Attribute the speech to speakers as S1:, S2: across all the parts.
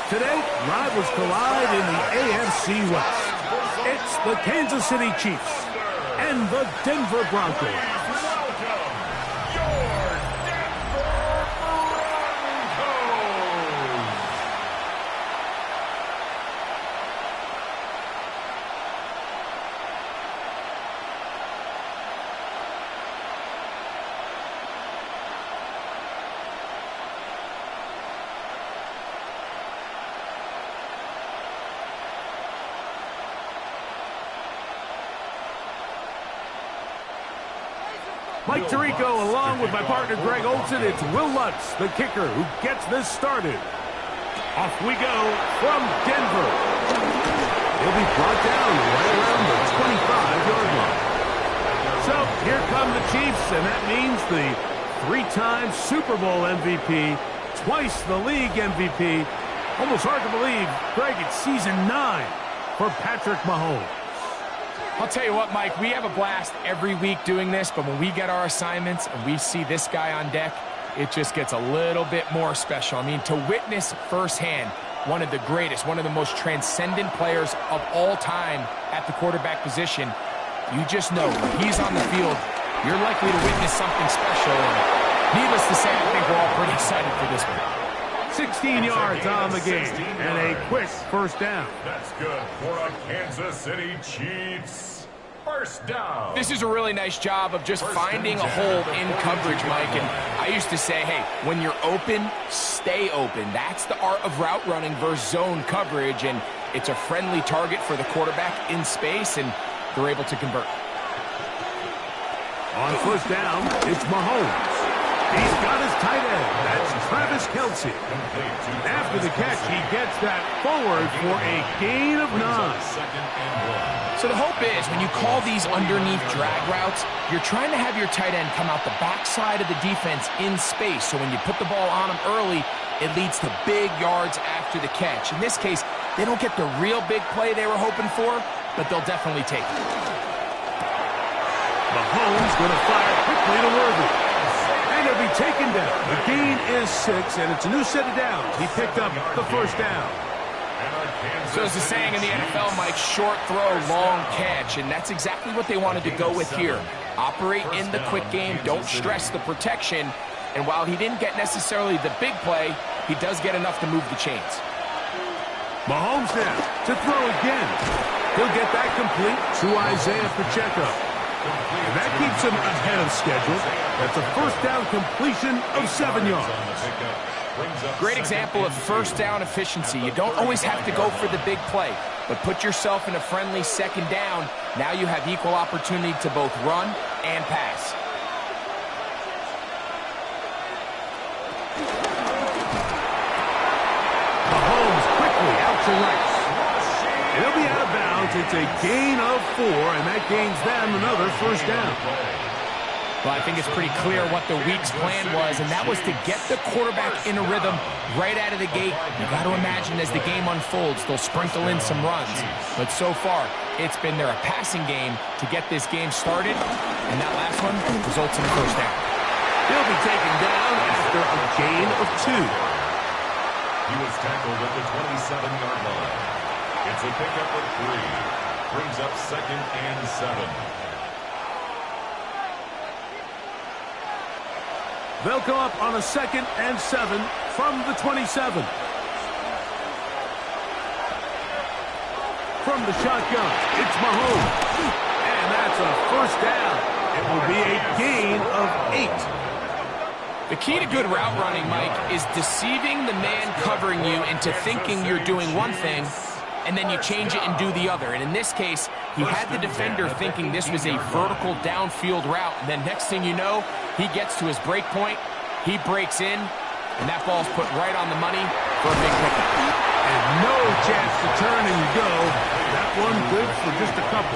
S1: Today, rivals collide in the AFC West. It's the Kansas City Chiefs and the Denver Broncos. Mike Tirico, along with my partner Greg Olson, it's Will Lutz, the kicker, who gets this started. Off we go from Denver. He'll be brought down right around the 25-yard line. So here come the Chiefs, and that means the three-time Super Bowl MVP, twice the league MVP. Almost hard to believe, Greg, it's season 9 for Patrick Mahomes.
S2: I'll tell you what, Mike, we have a blast every week doing this, but when we get our assignments and we see this guy on deck, it just gets a little bit more special. I mean, to witness firsthand one of the greatest, one of the most transcendent players of all time at the quarterback position, you just know when he's on the field, you're likely to witness something special. And needless to say, I think we're all pretty excited for this one.
S1: 16 yards on the game, and a quick first down.
S3: That's good for a Kansas City Chiefs first down.
S2: This is a really nice job of just finding a hole in coverage, Mike. And I used to say, hey, when you're open, stay open. That's the art of route running versus zone coverage, and it's a friendly target for the quarterback in space, and they're able to convert.
S1: On first down, it's Mahomes. He's got his tight end. That's Travis Kelce. After the catch, he gets that forward for a gain of 9.
S2: So the hope is when you call these underneath drag routes, you're trying to have your tight end come out the backside of the defense in space. So when you put the ball on him early, it leads to big yards after the catch. In this case, they don't get the real big play they were hoping for, but they'll definitely take it.
S1: Mahomes going to fire quickly to Worthy. And he'll be taken down. The gain is 6, and it's a new set of downs. He picked up the first down.
S2: So as the saying in the NFL, Mike, short throw, long catch, and that's exactly what they wanted to go with here. Operate in the quick game, don't stress the protection, and while he didn't get necessarily the big play, he does get enough to move the chains.
S1: Mahomes now to throw again. He'll get that complete to Isaiah Pacheco. And that keeps him ahead of schedule. That's a first down completion of 7 yards.
S2: Great example of first down efficiency. You don't always have to go for the big play, but put yourself in a friendly second down. Now you have equal opportunity to both run and pass.
S1: Mahomes quickly out to right. He'll be out of bounds. It's a gain of 4, and that gains them another first down.
S2: Well, I think it's pretty clear what the week's plan was, and that was to get the quarterback in a rhythm right out of the gate. You got to imagine as the game unfolds, they'll sprinkle in some runs. But so far, it's been a passing game to get this game started, and that last one results in a first down.
S1: He'll be taken down after a gain of 2.
S3: He was tackled at the 27-yard line. It's a pickup of 3. Brings up 2nd and 7.
S1: They'll come up on a 2nd and 7 from the 27. From the shotgun, it's Mahomes. And that's a first down. It will be a gain of 8.
S2: The key to good route running, Mike, is deceiving the man covering you into thinking you're doing one thing, and then you change it and do the other. And in this case, he had the defender thinking this was a vertical downfield route. And then next thing you know, he gets to his break point, he breaks in, and that ball's put right on the money for a big pickup.
S1: And no chance to turn and go. That one good for just a couple.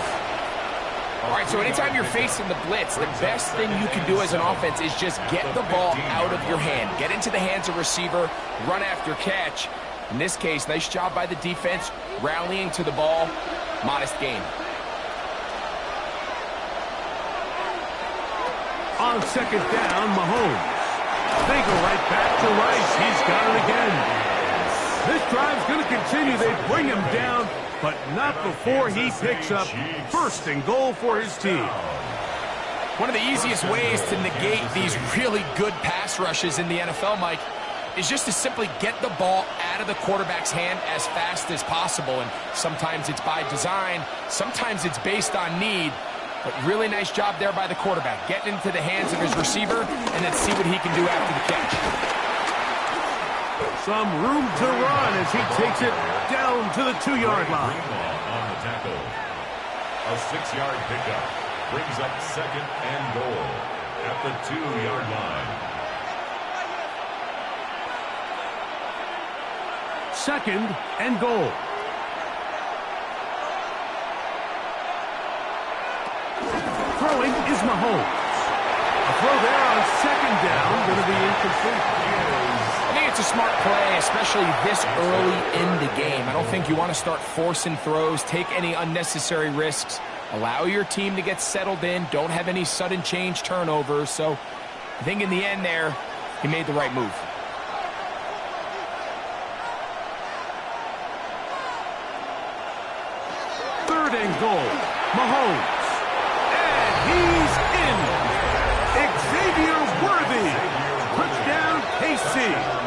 S2: All right, so anytime you're facing the blitz, the best thing you can do as an offense is just get the ball out of your hand. Get into the hands of receiver, run after catch. In this case, nice job by the defense, rallying to the ball, modest gain.
S1: On 2nd down, Mahomes. They go right back to Rice. He's got it again. This drive's continue. They bring him down, but not before he picks up first and goal for his team.
S2: One of the easiest ways to negate these really good pass rushes in the NFL, Mike, is just to simply get the ball out of the quarterback's hand as fast as possible. And sometimes it's by design, sometimes it's based on need. But really nice job there by the quarterback, getting into the hands of his receiver, and then see what he can do after the catch.
S1: Some room to run as he takes it down to the 2-yard line.
S3: On the tackle. A 6-yard pickup brings up second and goal at the 2-yard line.
S1: Second and goal. Throwing is Mahomes. A throw there on second down, going to be incomplete.
S2: I think it's a smart play, especially this early in the game. I don't think you want to start forcing throws, take any unnecessary risks. Allow your team to get settled in. Don't have any sudden change turnovers. So I think in the end there, he made the right move.
S1: Third and goal. Mahomes. And he's in. Xavier Worthy. Touchdown, KC.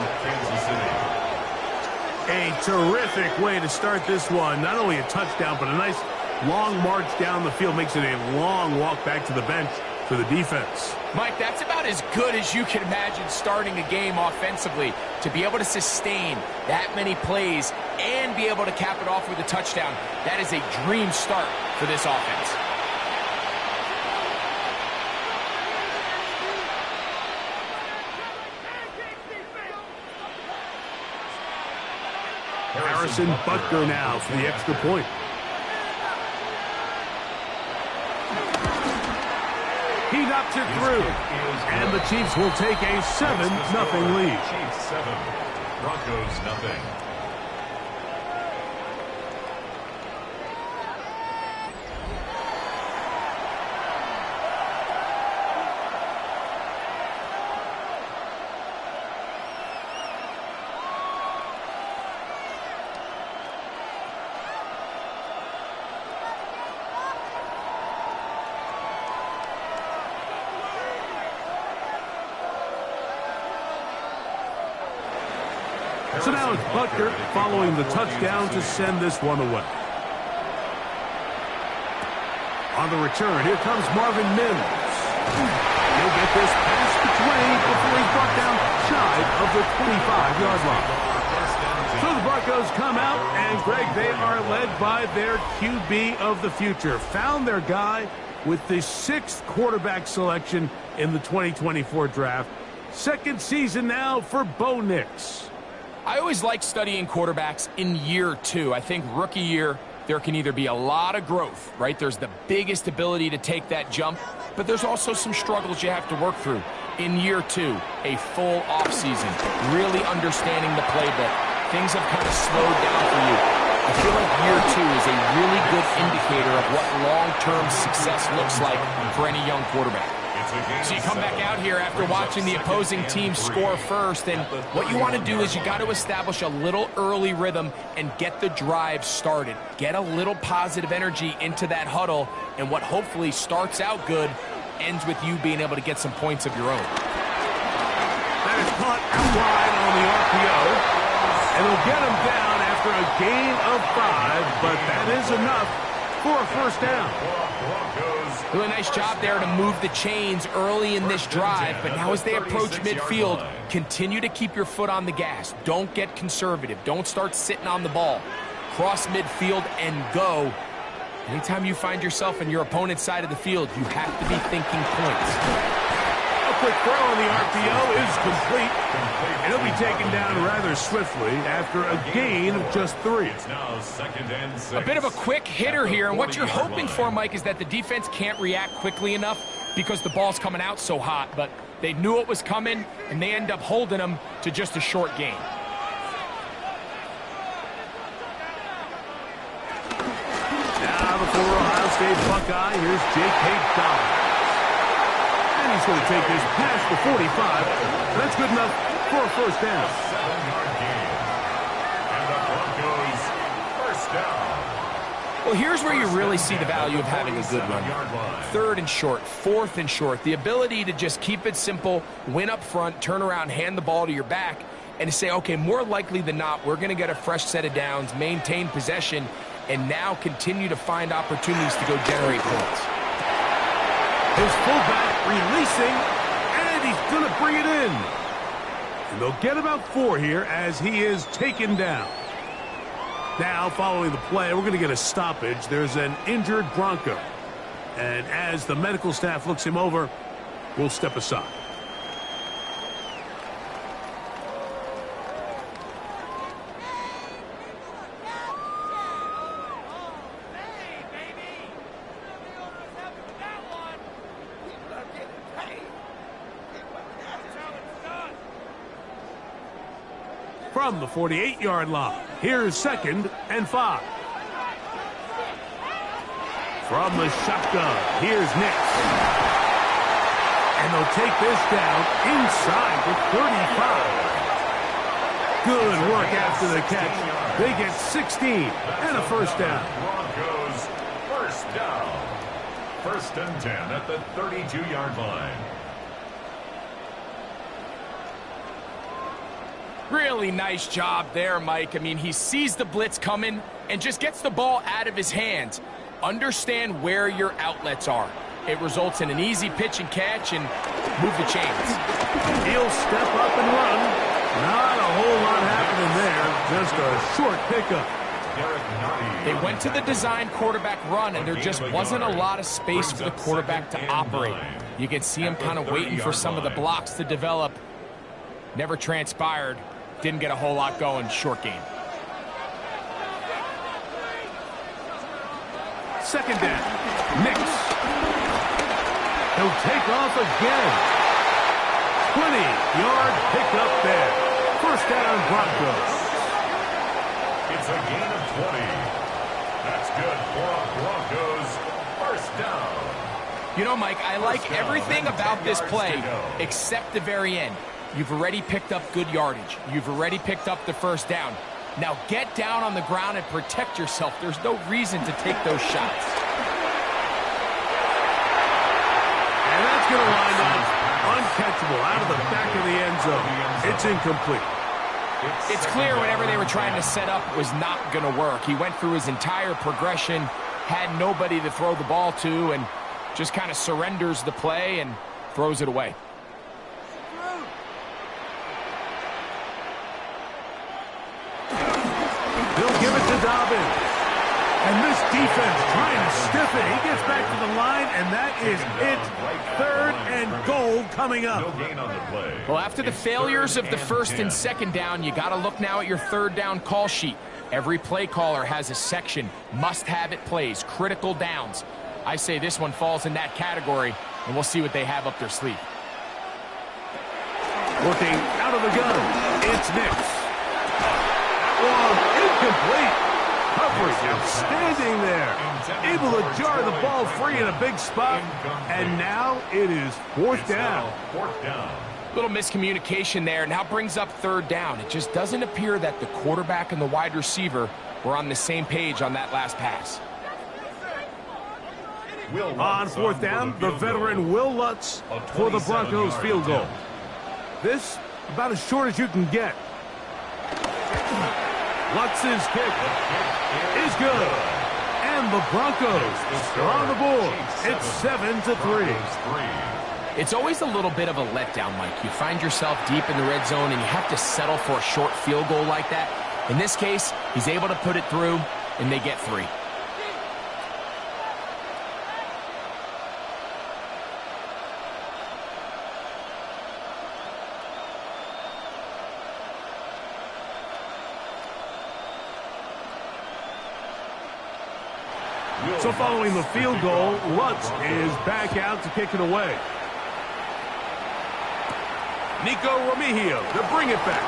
S1: A terrific way to start this one. Not only a touchdown, but a nice long march down the field. Makes it a long walk back to the bench for the defense.
S2: Mike, that's about as good as you can imagine starting a game offensively. To be able to sustain that many plays and be able to cap it off with a touchdown, that is a dream start for this offense.
S1: Harrison Butker now for the extra point. He knocks it through, and the Chiefs will take a 7-0 lead.
S3: Chiefs 7, Broncos nothing.
S1: So now it's Butker following the touchdown to send this one away. On the return, here comes Marvin Mims. He'll get this past the 20 before he's brought down shy of the 25-yard line. So the Broncos come out, and Greg, they are led by their QB of the future. Found their guy with the 6th quarterback selection in the 2024 draft. Second season now for Bo Nix.
S2: I always like studying quarterbacks in year 2. I think rookie year, there can either be a lot of growth, right? There's the biggest ability to take that jump, but there's also some struggles you have to work through. In year 2, a full offseason, really understanding the playbook. Things have kind of slowed down for you. I feel like year 2 is a really good indicator of what long-term success looks like for any young quarterback. So you come back out here after watching the opposing team score first, and what you want to do is you got to establish a little early rhythm and get the drive started. Get a little positive energy into that huddle, and what hopefully starts out good ends with you being able to get some points of your own.
S1: That is caught out wide on the RPO, and it'll get him down after a gain of 5, but that is enough for a first down.
S2: Really nice job there to move the chains early in this drive, but now as they approach midfield, continue to keep your foot on the gas. Don't get conservative. Don't start sitting on the ball. Cross midfield and go. Anytime you find yourself in your opponent's side of the field, you have to be thinking points.
S1: A quick throw on the RPO is complete. And he'll be taken down rather swiftly after a gain of just 3.
S3: It's now 2nd and 6.
S2: A bit of a quick hitter here, and what you're hoping for, Mike, is that the defense can't react quickly enough because the ball's coming out so hot, but they knew it was coming, and they end up holding them to just a short gain.
S1: Now the former Ohio State Buckeye, here's J.K. Dobbins. And he's going to take this past the 45. That's good enough for a first down.
S3: 7-yard gain. And the Broncos
S2: Well, here's where you really see the value of having a good run. 3rd and short, 4th and short. The ability to just keep it simple, win up front, turn around, hand the ball to your back, and to say, okay, more likely than not, we're going to get a fresh set of downs, maintain possession, and now continue to find opportunities to go generate points.
S1: His fullback releasing, and he's going to bring it in. And they'll get about 4 here as he is taken down. Now, following the play, we're going to get a stoppage. There's an injured Bronco. And as the medical staff looks him over, we'll step aside. From the 48-yard line, here's 2nd and 5. From the shotgun, here's Nix. And they'll take this down inside the 35. Good work after the catch. They get 16 and a first down.
S3: Broncos first down. 1st and 10 at the 32-yard line.
S2: Really nice job there, Mike. I mean, he sees the blitz coming and just gets the ball out of his hands. Understand where your outlets are. It results in an easy pitch and catch and move the chains.
S1: He'll step up and run. Not a whole lot happening there. Just a short pickup.
S2: They went to the design quarterback run, and there just wasn't a lot of space for the quarterback to operate. You can see him kind of waiting for some of the blocks to develop. Never transpired. Didn't get a whole lot going. Short game.
S1: 2nd down. Nix. He'll take off again. 20-yard pickup there. 1st down, Broncos.
S3: It's a gain of 20. That's good for a Broncos 1st down.
S2: You know, Mike, I like everything about this play except the very end. You've already picked up good yardage. You've already picked up the 1st down. Now get down on the ground and protect yourself. There's no reason to take those shots.
S1: And that's going to wind up uncatchable out of the back of the end zone. It's incomplete.
S2: It's clear whatever they were trying to set up was not going to work. He went through his entire progression, had nobody to throw the ball to, and just kind of surrenders the play and throws it away.
S1: They'll give it to Dobbins. And this defense trying to stiff it. He gets back to the line, and that is it. 3rd and goal coming up.
S3: No gain on the play.
S2: Well, after the failures of the 1st and 2nd down, you got to look now at your 3rd down call sheet. Every play caller has a section, must-have-it plays, critical downs. I say this one falls in that category, and we'll see what they have up their sleeve.
S1: Working out of the gun, it's Nix. Incomplete. Coverage outstanding there. Able to jar the ball free in a big spot. And now it is 4th down.
S3: 4th down.
S2: Little miscommunication there. Now brings up 3rd down. It just doesn't appear that the quarterback and the wide receiver were on the same page on that last pass.
S1: On 4th down, the veteran Will Lutz for the Broncos field goal. This about as short as you can get. Lutz's kick is good. And the Broncos are on the board. It's 7-3.
S2: It's always a little bit of a letdown, Mike. You find yourself deep in the red zone and you have to settle for a short field goal like that. In this case, he's able to put it through, and they get 3.
S1: So following the field goal, Lutz is back out to kick it away. Nico Remigio to bring it back.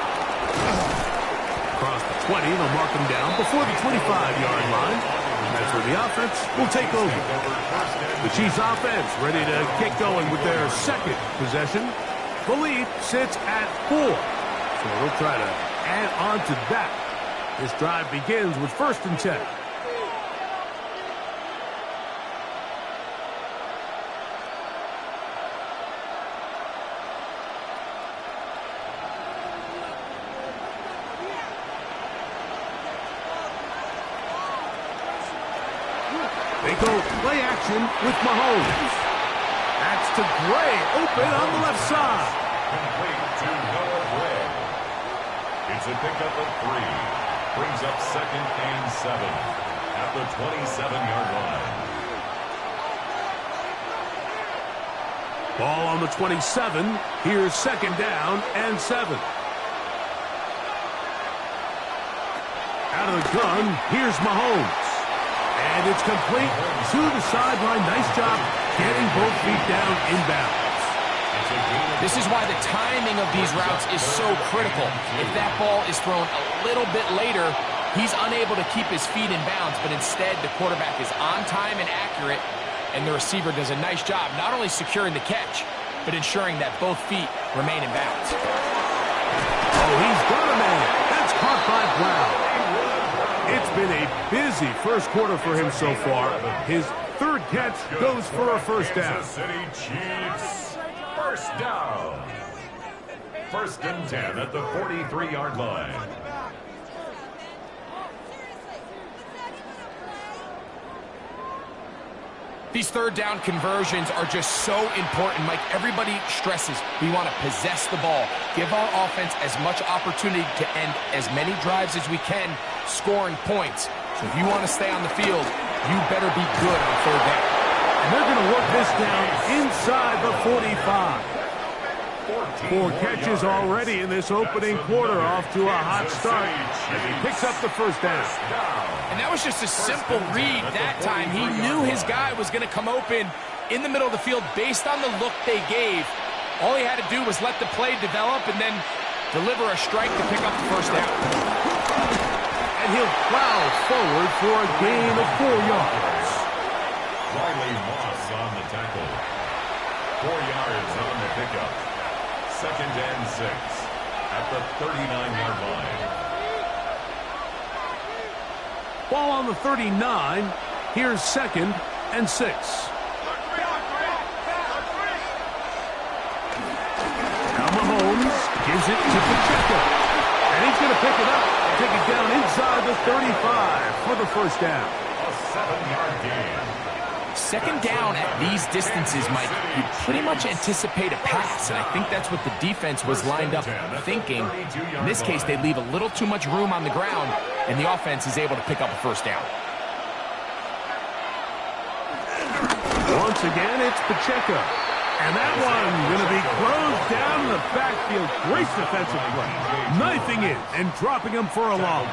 S1: Across the 20, they'll mark him down before the 25-yard line. And that's where the offense will take over. The Chiefs offense ready to get going with their 2nd possession. The lead sits at 4. So they'll try to add on to that. This drive begins with 1st and 10. They go play action with Mahomes. That's to Gray, open on the left side.
S3: Complete to Noah Gray. It's a pickup of 3. Brings up 2nd and 7 at the 27-yard line.
S1: Ball on the 27. Here's 2nd down and 7. Out of the gun, here's Mahomes. And it's complete to the sideline. Nice job getting both feet down inbounds.
S2: This is why the timing of these routes is so critical. If that ball is thrown a little bit later, he's unable to keep his feet in bounds, but instead the quarterback is on time and accurate, and the receiver does a nice job not only securing the catch, but ensuring that both feet remain in bounds.
S1: Oh, he's got a man. That's caught by Brown. It's been a busy first quarter for him so far. His 3rd catch goes for a first down.
S3: Kansas City Chiefs, first down. 1st and 10 at the 43-yard line.
S2: These 3rd down conversions are just so important, Mike. Everybody stresses we want to possess the ball, give our offense as much opportunity to end as many drives as we can, scoring points. So if you want to stay on the field, you better be good on 3rd down.
S1: And they're going to work this down inside the 45. 4 catches already in this opening quarter, off to a hot start as he picks up the first down.
S2: And that was just a simple read that time. He knew his guy was going to come open in the middle of the field based on the look they gave. All he had to do was let the play develop and then deliver a strike to pick up the first down.
S1: And he'll plow forward for a gain of 4 yards.
S3: Riley Moss on the tackle. 4 yards on the pickup. 2nd and 6 at the 39-yard line.
S1: Ball on the 39. Here's 2nd and 6. Now Mahomes gives it to Pacheco. And he's going to pick it up and take it down inside the 35 for the first down.
S3: A 7-yard gain.
S2: 2nd down at these distances, Mike, you pretty much anticipate a pass, and I think that's what the defense was lined up thinking. In this case, they leave a little too much room on the ground, and the offense is able to pick up a first down.
S1: Once again, it's Pacheco. And that one going to be closed down in the backfield. Great defensive play. Knifing in and dropping him for a loss.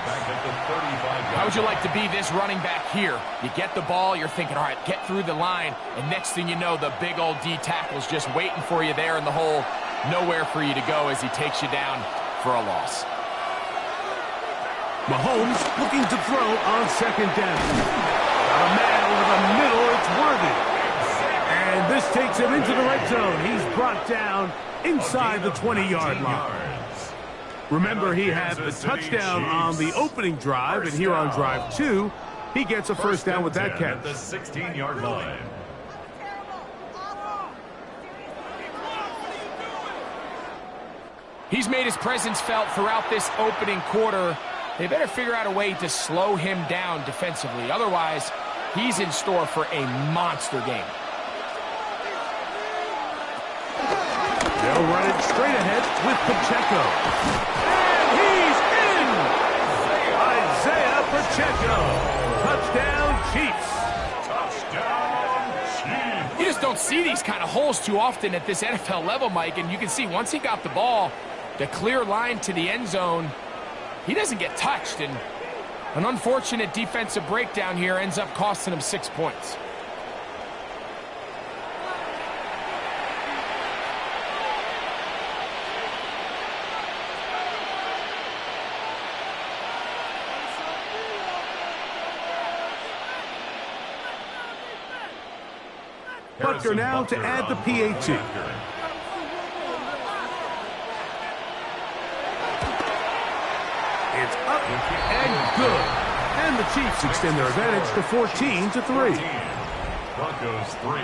S2: How would you like to be this running back here? You get the ball, you're thinking, all right, get through the line, and next thing you know, the big old D tackle's just waiting for you there in the hole. Nowhere for you to go as he takes you down for a loss.
S1: Mahomes looking to throw on 2nd down. Got a man over the middle, it's Worthy. And this takes him into the red zone. He's brought down inside the 20-yard line. Remember, he had the touchdown on the opening drive, and here on drive 2, he gets a first down with that catch.
S3: At the 16-yard line.
S2: He's made his presence felt throughout this opening quarter. They better figure out a way to slow him down defensively. Otherwise, he's in store for a monster game.
S1: They'll run it straight ahead with Pacheco. And he's in! Isaiah Pacheco. Touchdown, Chiefs.
S3: Touchdown, Chiefs.
S2: You just don't see these kind of holes too often at this NFL level, Mike. And you can see once he got the ball, the clear line to the end zone, he doesn't get touched. And an unfortunate defensive breakdown here ends up costing him 6 points.
S1: Butker now to add the PAT. It's up and good. And the Chiefs extend their advantage to 14-3.
S3: Broncos 3.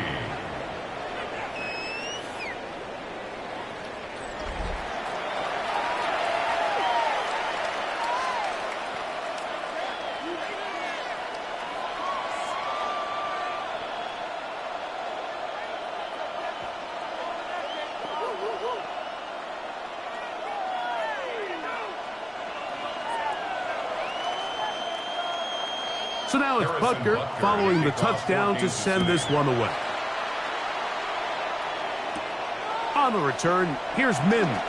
S1: So now it's Butker following the touchdown to send this one away. On the return, here's Mims.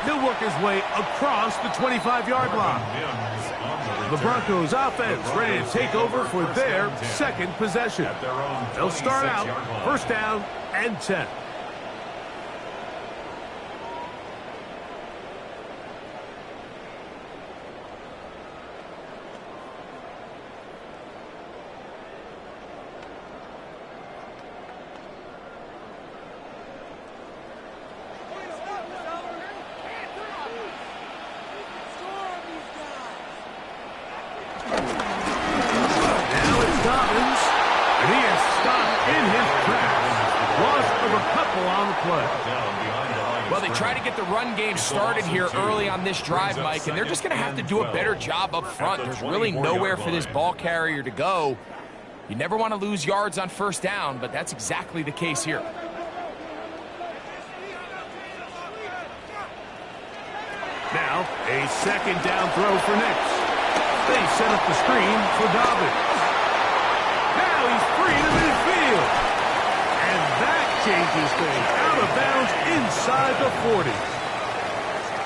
S1: He'll work his way across the 25-yard line. The Broncos offense ready to take over for their second possession. They'll start out first down and 10.
S2: Well, they try to get the run game started here early on this drive, Mike, and they're just going to have to do a better job up front. There's really nowhere for this ball carrier to go. You never want to lose yards on first down, but that's exactly the case here.
S1: Now, a second down throw for Nix. They set up the screen for Dobbins. Now he's free to midfield. And that changes things. Out of bounds inside the 40.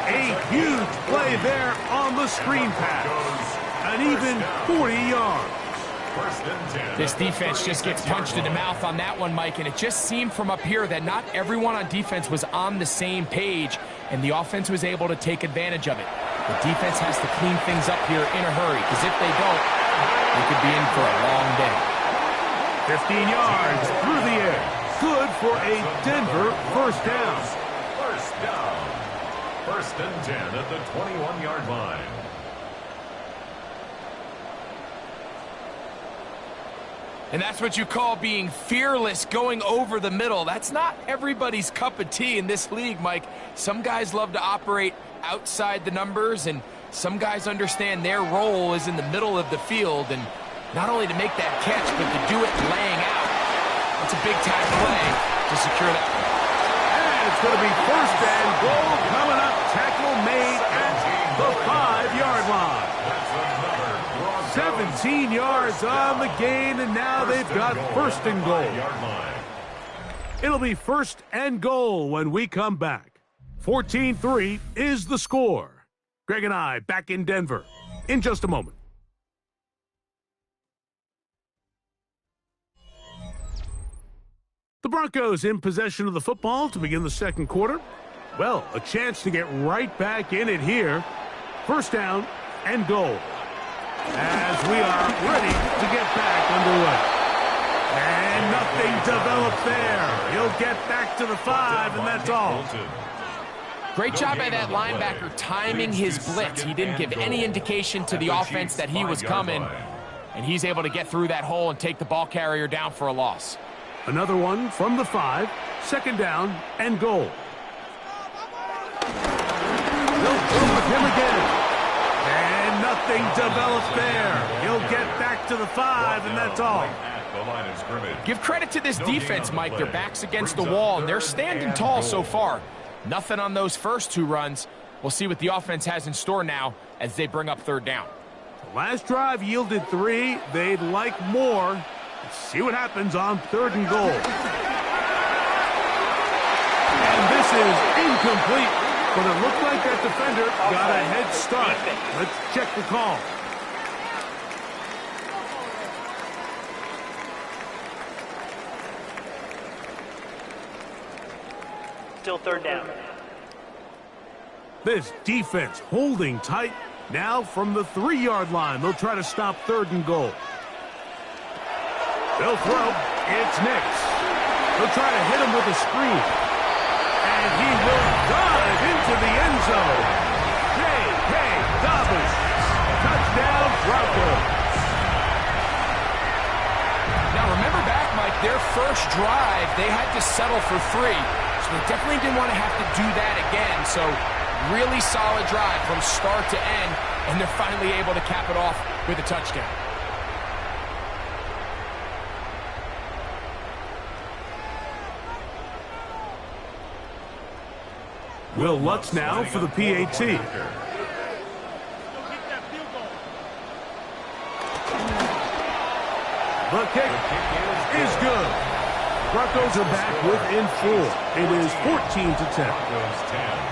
S1: A huge play there on the screen pass. An even 40 yards.
S2: This defense just gets punched in the mouth on that one, Mike, and it just seemed from up here that not everyone on defense was on the same page, and the offense was able to take advantage of it. The defense has to clean things up here in a hurry, because if they don't, they could be in for a long day.
S1: 15 yards through the air. Good for a Denver first down.
S3: First down. First and 10 at the 21-yard line.
S2: And that's what you call being fearless, going over the middle. That's not everybody's cup of tea in this league, Mike. Some guys love to operate outside the numbers, and some guys understand their role is in the middle of the field, and not only to make that catch, but to do it laying out. That's a big-time play to secure that.
S1: And it's going to be first and goal coming up. Tackle made at the 5-yard line. 17 yards on the gain, and now they've got first and goal. It'll be first and goal when we come back. 14-3 is the score. Greg and I back in Denver in just a moment. The Broncos in possession of the football to begin the second quarter. Well, a chance to get right back in it here. First down and goal. As we are ready to get back underway. And nothing developed there. He'll get back to the 5, and that's all.
S2: Great job by that linebacker timing his blitz. He didn't give any indication to the offense that he was coming, and he's able to get through that hole and take the ball carrier down for a loss.
S1: Another one from the 5, second down and goal. They'll go with him again. And nothing developed there. He'll get back to the 5, and that's all.
S2: Give credit to this defense, Mike. Their back's against the wall, and they're standing tall so far. Nothing on those first 2 runs. We'll see what the offense has in store now as they bring up third down.
S1: The last drive yielded 3. They'd like more. Let's see what happens on third and goal. And this is incomplete. But it looked like that defender got a head start. Let's check the call.
S4: Still third down.
S1: This defense holding tight. Now from the 3-yard line, they'll try to stop third and goal. They'll throw. It's Nix. They'll try to hit him with a screen. And he will dive into the end zone. J.K. Dobbins. Touchdown, Broncos.
S2: Now remember back, Mike, their first drive, they had to settle for 3. So they definitely didn't want to have to do that again. So really solid drive from start to end, and they're finally able to cap it off with a touchdown.
S1: Will Lutz now for the PAT. The kick is good. Broncos are back within 4. It is 14-10.
S3: Broncos 10.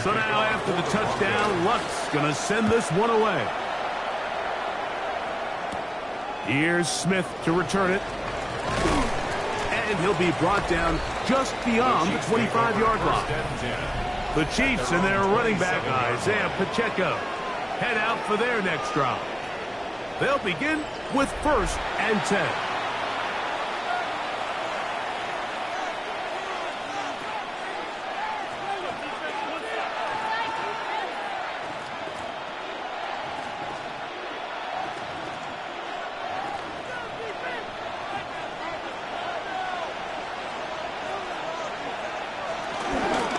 S1: So now after the touchdown, Luck's going to send this one away. Here's Smith to return it. And he'll be brought down just beyond the 25-yard line. The Chiefs and their running back, Isaiah Pacheco, head out for their next drive. They'll begin with 1st and 10.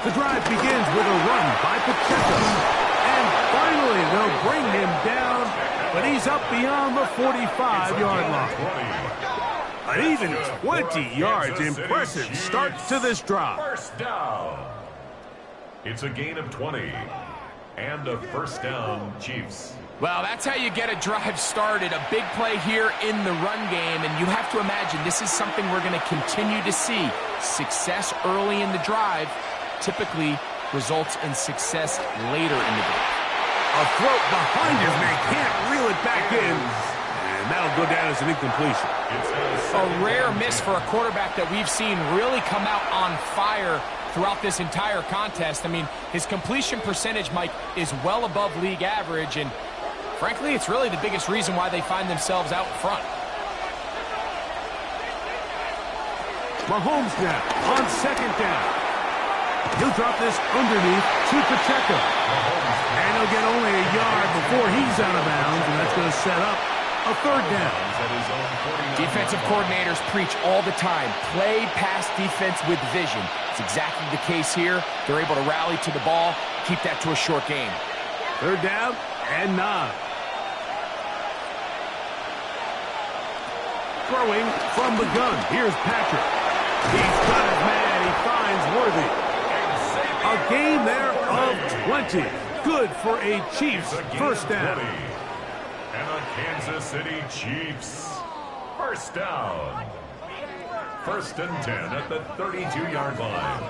S1: The drive begins with a run by Pacheco. And finally, they'll bring him down, but he's up beyond the 45-yard line. An even 20 yards. Impressive start to this drive.
S3: First down. It's a gain of 20. And a first down, Chiefs.
S2: Well, that's how you get a drive started. A big play here in the run game, and you have to imagine this is something we're going to continue to see. Success early in the drive typically results in success later in the game.
S1: A throw behind his man, can't reel it back in, and that'll go down as an incompletion.
S2: A rare miss for a quarterback that we've seen really come out on fire throughout this entire contest. I mean, his completion percentage, Mike, is well above league average, and frankly, it's really the biggest reason why they find themselves out front.
S1: Mahomes now on 2nd down. He'll drop this underneath to Pacheco. And he'll get only a yard before he's out of bounds, and that's going to set up a 3rd down.
S2: Defensive coordinators preach all the time, play pass defense with vision. It's exactly the case here. They're able to rally to the ball, keep that to a short game.
S1: 3rd down and 9. Throwing from the gun. Here's Patrick. He's got his man. He finds Worthy. A gain there of 20. Good for a Chiefs first down.
S3: And a Kansas City Chiefs first down. 1st and 10 at the 32-yard line.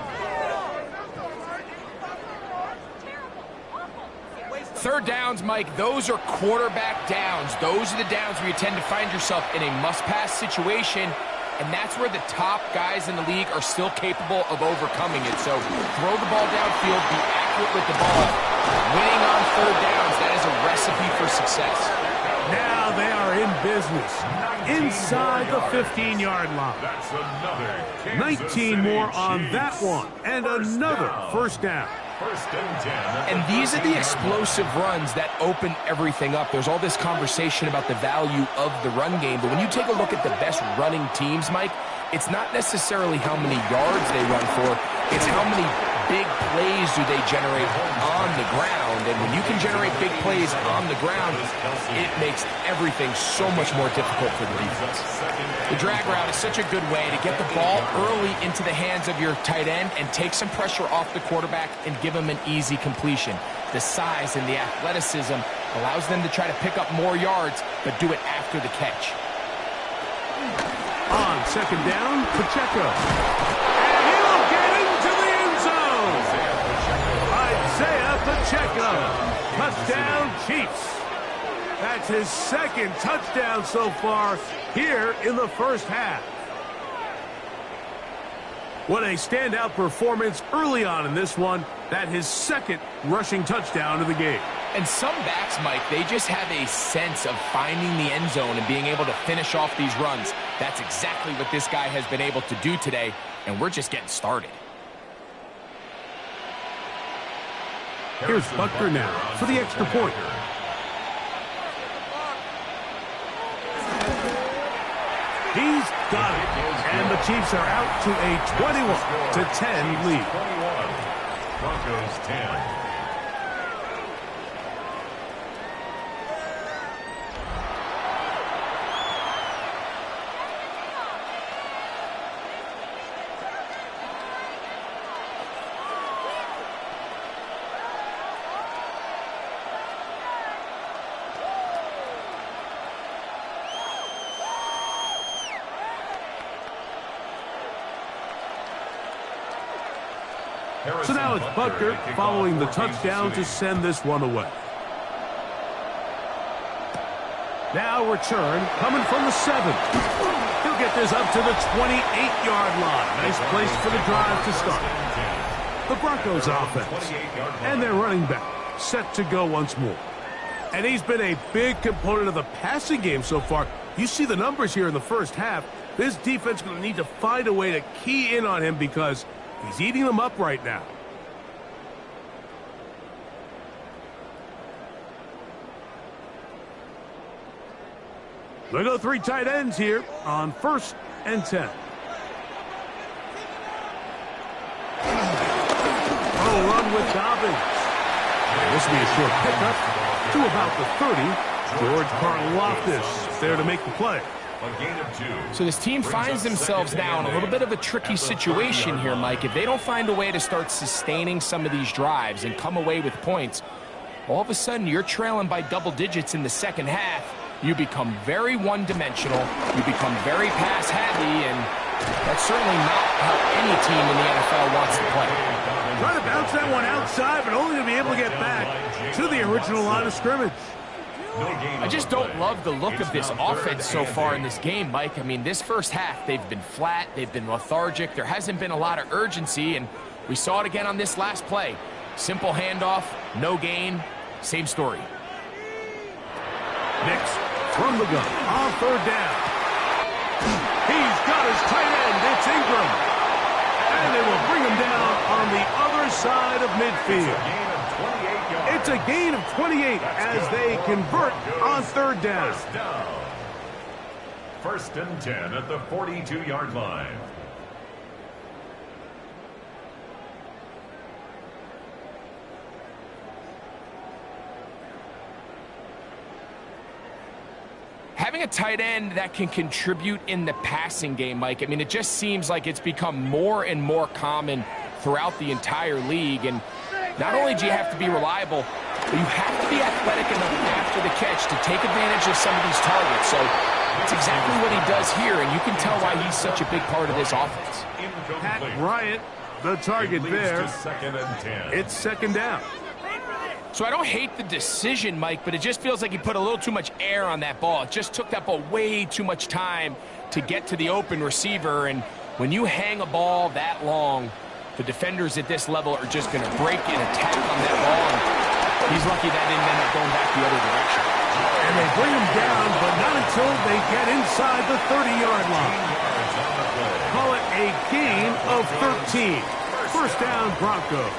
S2: 3rd downs, Mike, those are quarterback downs. Those are the downs where you tend to find yourself in a must-pass situation, and that's where the top guys in the league are still capable of overcoming it. So throw the ball downfield, be accurate with the ball. Winning on 3rd downs, that is a recipe for success.
S1: Now they are in business inside the 15-yard line.
S3: That's another
S1: 19 more on that one, and another first down.
S3: 1st and 10.
S2: And these are the explosive runs that open everything up. There's all this conversation about the value of the run game, but when you take a look at the best running teams, Mike, it's not necessarily how many yards they run for, it's how many big plays do they generate on the ground. And when you can generate big plays on the ground, it makes everything so much more difficult for the defense. The drag route is such a good way to get the ball early into the hands of your tight end and take some pressure off the quarterback and give him an easy completion. The size and the athleticism allows them to try to pick up more yards, but do it after the catch.
S1: On 2nd down, Pacheco. And he'll get into the end zone. Isaiah Pacheco. Touchdown, Chiefs. That's his 2nd touchdown so far here in the first half. What a standout performance early on in this one. That his 2nd rushing touchdown of the game.
S2: And some backs, Mike, they just have a sense of finding the end zone and being able to finish off these runs. That's exactly what this guy has been able to do today, and we're just getting started.
S1: Here's Buckner now for the extra point. He's got it, and the Chiefs are out to a 21-10 lead.
S3: 21. Broncos 10.
S1: So now it's Butker following the touchdown to send this one away. Now return coming from the 7. He'll get this up to the 28-yard line. Nice place for the drive to start. The Broncos offense and their running back set to go once more. And he's been a big component of the passing game so far. You see the numbers here in the first half. This defense is going to need to find a way to key in on him because he's eating them up right now. They go 3 tight ends here on 1st and 10. Oh, run with Dobbins. And this will be a short pickup to about the 30. George Karlaftis there to make the play.
S3: A gain of 2.
S2: So this team finds themselves now in a little bit of a tricky situation here, Mike. If they don't find a way to start sustaining some of these drives and come away with points, all of a sudden you're trailing by double digits in the second half. You become very one-dimensional, you become very pass-heavy, and that's certainly not how any team in the NFL wants to play.
S1: Trying to bounce that one outside, but only to be able to get back to the original line of scrimmage.
S2: I just don't love the look of this offense so far in this game, Mike. I mean, this first half, they've been flat, they've been lethargic, there hasn't been a lot of urgency, and we saw it again on this last play. Simple handoff, no gain, same story.
S1: Next, from the gun, on 3rd down. He's got his tight end, it's Ingram. And they will bring him down on the other side of midfield. It's a gain of 28 as they convert on 3rd down.
S3: 1st and 10 at the 42-yard line.
S2: Having a tight end that can contribute in the passing game, Mike, I mean, it just seems like it's become more and more common throughout the entire league. And not only do you have to be reliable, but you have to be athletic enough after the catch to take advantage of some of these targets. So that's exactly what he does here, and you can tell why he's such a big part of this offense.
S1: Pat Bryant, the target there.
S3: 2nd and 10.
S1: It's 2nd down.
S2: So I don't hate the decision, Mike, but it just feels like he put a little too much air on that ball. It just took that ball way too much time to get to the open receiver, and when you hang a ball that long, the defenders at this level are just going to break and attack on that ball, and he's lucky that didn't end up going back the other direction.
S1: And they bring him down, but not until they get inside the 30-yard line. Call it a gain of 13. 1st down, Broncos.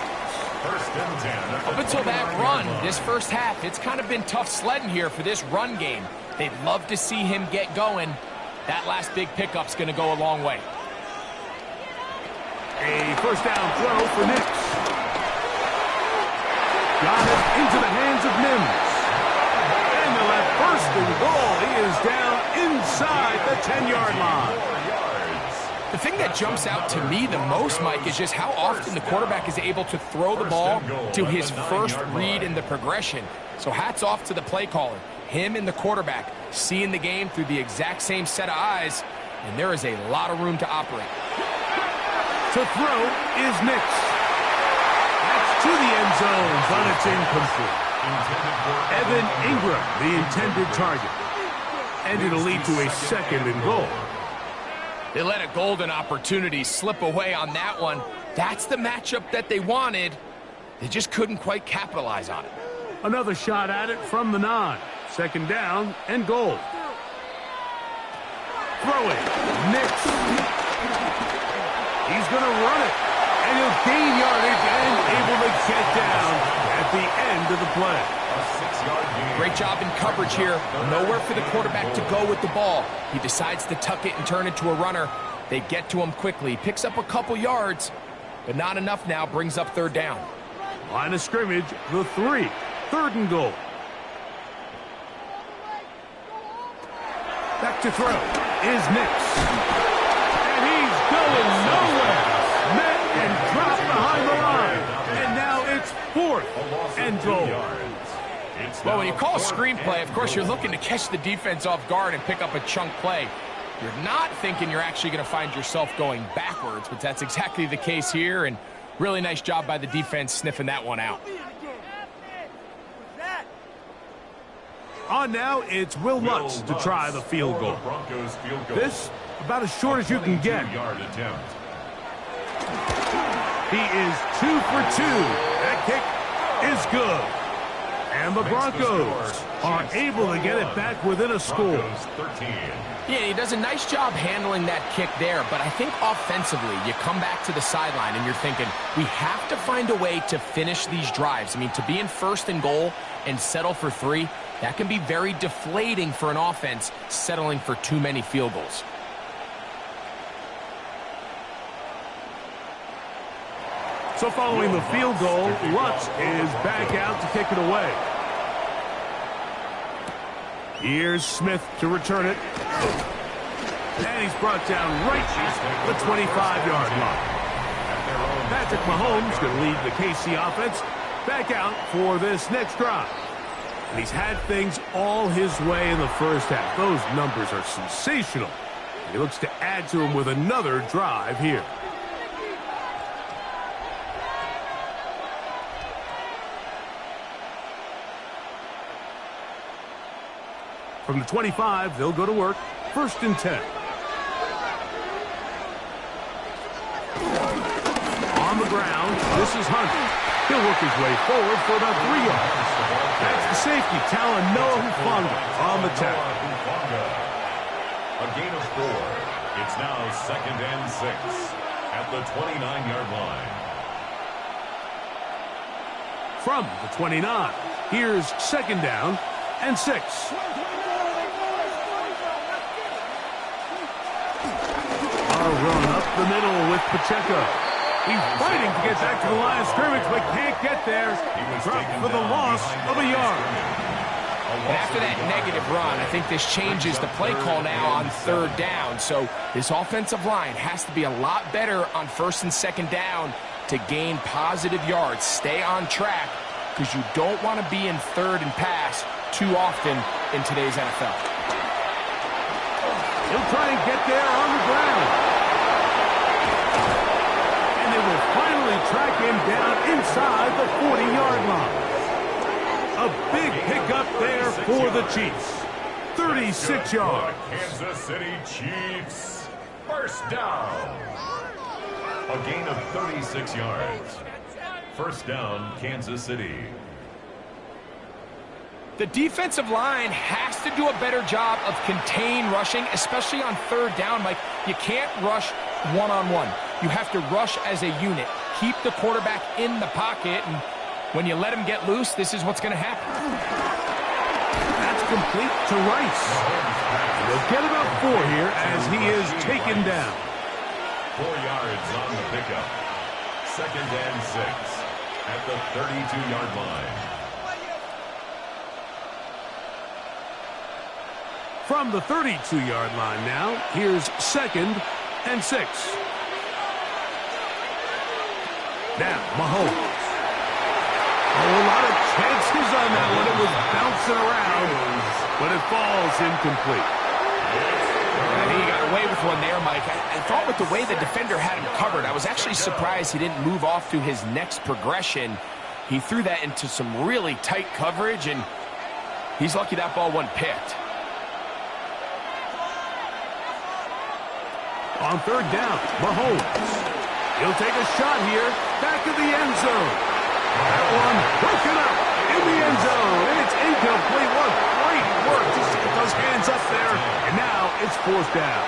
S3: 1st and 10.
S2: Up until that run, this first half, it's kind of been tough sledding here for this run game. They'd love to see him get going. That last big pickup's going to go a long way.
S1: A 1st down throw for Nix. Got it into the hands of Mims. And they'll have 1st and goal. He is down inside the 10-yard line.
S2: The thing that jumps out to me the most, Mike, is just how often the quarterback is able to throw the ball to his first read in the progression. So hats off to the play caller. Him and the quarterback seeing the game through the exact same set of eyes, and there is a lot of room to operate.
S1: To throw is Nix. That's to the end zone, but it's incomplete. Evan Ingram, the intended target. And it'll lead to a 2nd and goal.
S2: They let a golden opportunity slip away on that one. That's the matchup that they wanted. They just couldn't quite capitalize on it.
S1: Another shot at it from the 9. 2nd down and goal. Throwing. Nix. He's going to run it. And he'll gain yardage and able to get down at the end of the play.
S2: Great job in coverage here. Nowhere for the quarterback to go with the ball. He decides to tuck it and turn it to a runner. They get to him quickly. Picks up a couple yards, but not enough now. Brings up 3rd down.
S1: Line of scrimmage, the 3. 3rd and goal. Back to throw is Nix. And he's going nowhere. Met and dropped behind the line. And now it's 4th and goal.
S2: Well, when you call a screenplay, of course, you're looking to catch the defense off guard and pick up a chunk play. You're not thinking you're actually going to find yourself going backwards, but that's exactly the case here, and Really nice job by the defense sniffing that one out.
S1: On now, it's Will Lutz to try the field goal.
S3: Broncos field goal.
S1: This, about as short as you can get.
S3: 22-yard attempt.
S1: He is 2 for 2. That kick is good. And the Broncos are able to get it back within a score.
S3: Broncos 13.
S2: Yeah, he does a nice job handling that kick there, but I think offensively, you come back to the sideline and you're thinking, we have to find a way to finish these drives. I mean, to be in first and goal and settle for 3, that can be very deflating for an offense settling for too many field goals.
S1: So following the field goal, Lutz is back out to kick it away. Here's Smith to return it. And he's brought down right at the 25-yard line. Patrick Mahomes going to lead the KC offense back out for this next drive. And he's had things all his way in the first half. Those numbers are sensational. And he looks to add to them with another drive here. From the 25, they'll go to work. 1st and 10. On the ground, this is Hunt. He'll work his way forward for about 3 yards. That's the safety, Talanoa Hufanga on the tackle.
S3: A gain of 4. It's now 2nd and 6 at the 29-yard line.
S1: From the 29, here's 2nd down and 6. Run up the middle with Pacheco. He's fighting to get back to the line of scrimmage, but can't get there. Dropped for the loss of a yard.
S2: And after that negative run, I think this changes the play call now on 3rd down. So this offensive line has to be a lot better on 1st and 2nd down to gain positive yards. Stay on track because you don't want to be in 3rd and pass too often in today's NFL.
S1: He'll try and get there on the ground. They will finally track him down inside the 40-yard line. A big pickup there for the Chiefs. 36 yards.
S3: Kansas City Chiefs. 1st down. A gain of 36 yards. 1st down, Kansas City.
S2: The defensive line has to do a better job of contain rushing, especially on 3rd down. Mike, you can't rush one-on-one. You have to rush as a unit. Keep the quarterback in the pocket, and when you let him get loose, this is what's going to happen.
S1: That's complete to Rice. They'll get about 4 here as he is taken down.
S3: 4 yards on the pickup. 2nd and 6 at the 32-yard line.
S1: From the 32-yard line now, here's 2nd and 6. Now, Mahomes. Oh, a lot of chances on that one. It was bouncing around, but it falls incomplete.
S2: I think he got away with one there, Mike. I thought with the way the defender had him covered, I was actually surprised he didn't move off to his next progression. He threw that into some really tight coverage, and he's lucky that ball wasn't picked.
S1: On 3rd down, Mahomes. He'll take a shot here, back of the end zone. That one broken up in the end zone, and it's incomplete. What great work to get those hands up there, and now it's 4th down.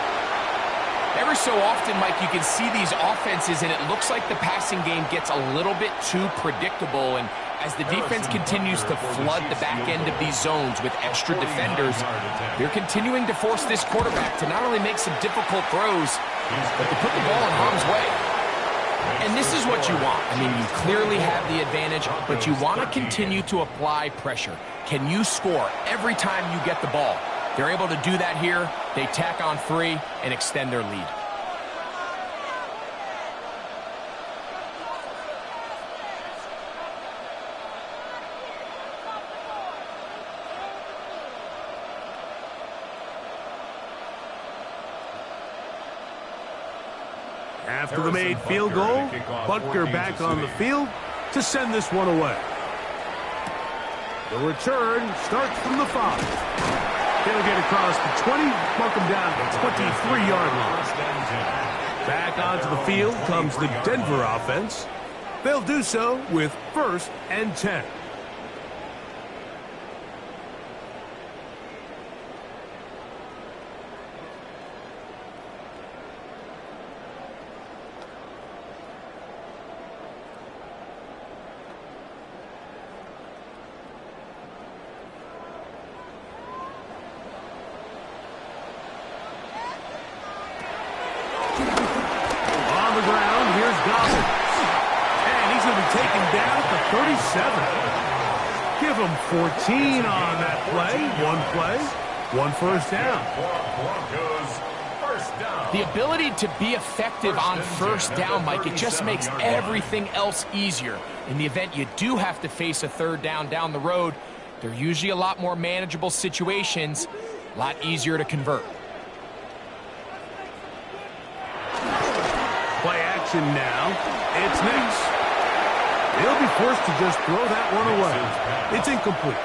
S2: Every so often, Mike, you can see these offenses, and it looks like the passing game gets a little bit too predictable, and as the defense continues to flood the back end of these zones with extra defenders, they're continuing to force this quarterback to not only make some difficult throws, but to put the ball in harm's way. And this is what you want. I mean, you clearly have the advantage, but you want to continue to apply pressure. Can you score every time you get the ball? They're able to do that here. They tack on 3 and extend their lead.
S1: After the made field goal, Butker back on the field to send this one away. The return starts from the 5. He'll get across the 20, mark him down at the 23-yard line. Back onto the field comes the Denver offense. They'll do so with 1st and 10. Give him 14 on that play, one first down.
S2: The ability to be effective on first down, Mike, it just makes everything else easier. In the event you do have to face a 3rd down the road, they're usually a lot more manageable situations, a lot easier to convert.
S1: Play action now. It's Nix. He'll be forced to just throw that one away. It's incomplete.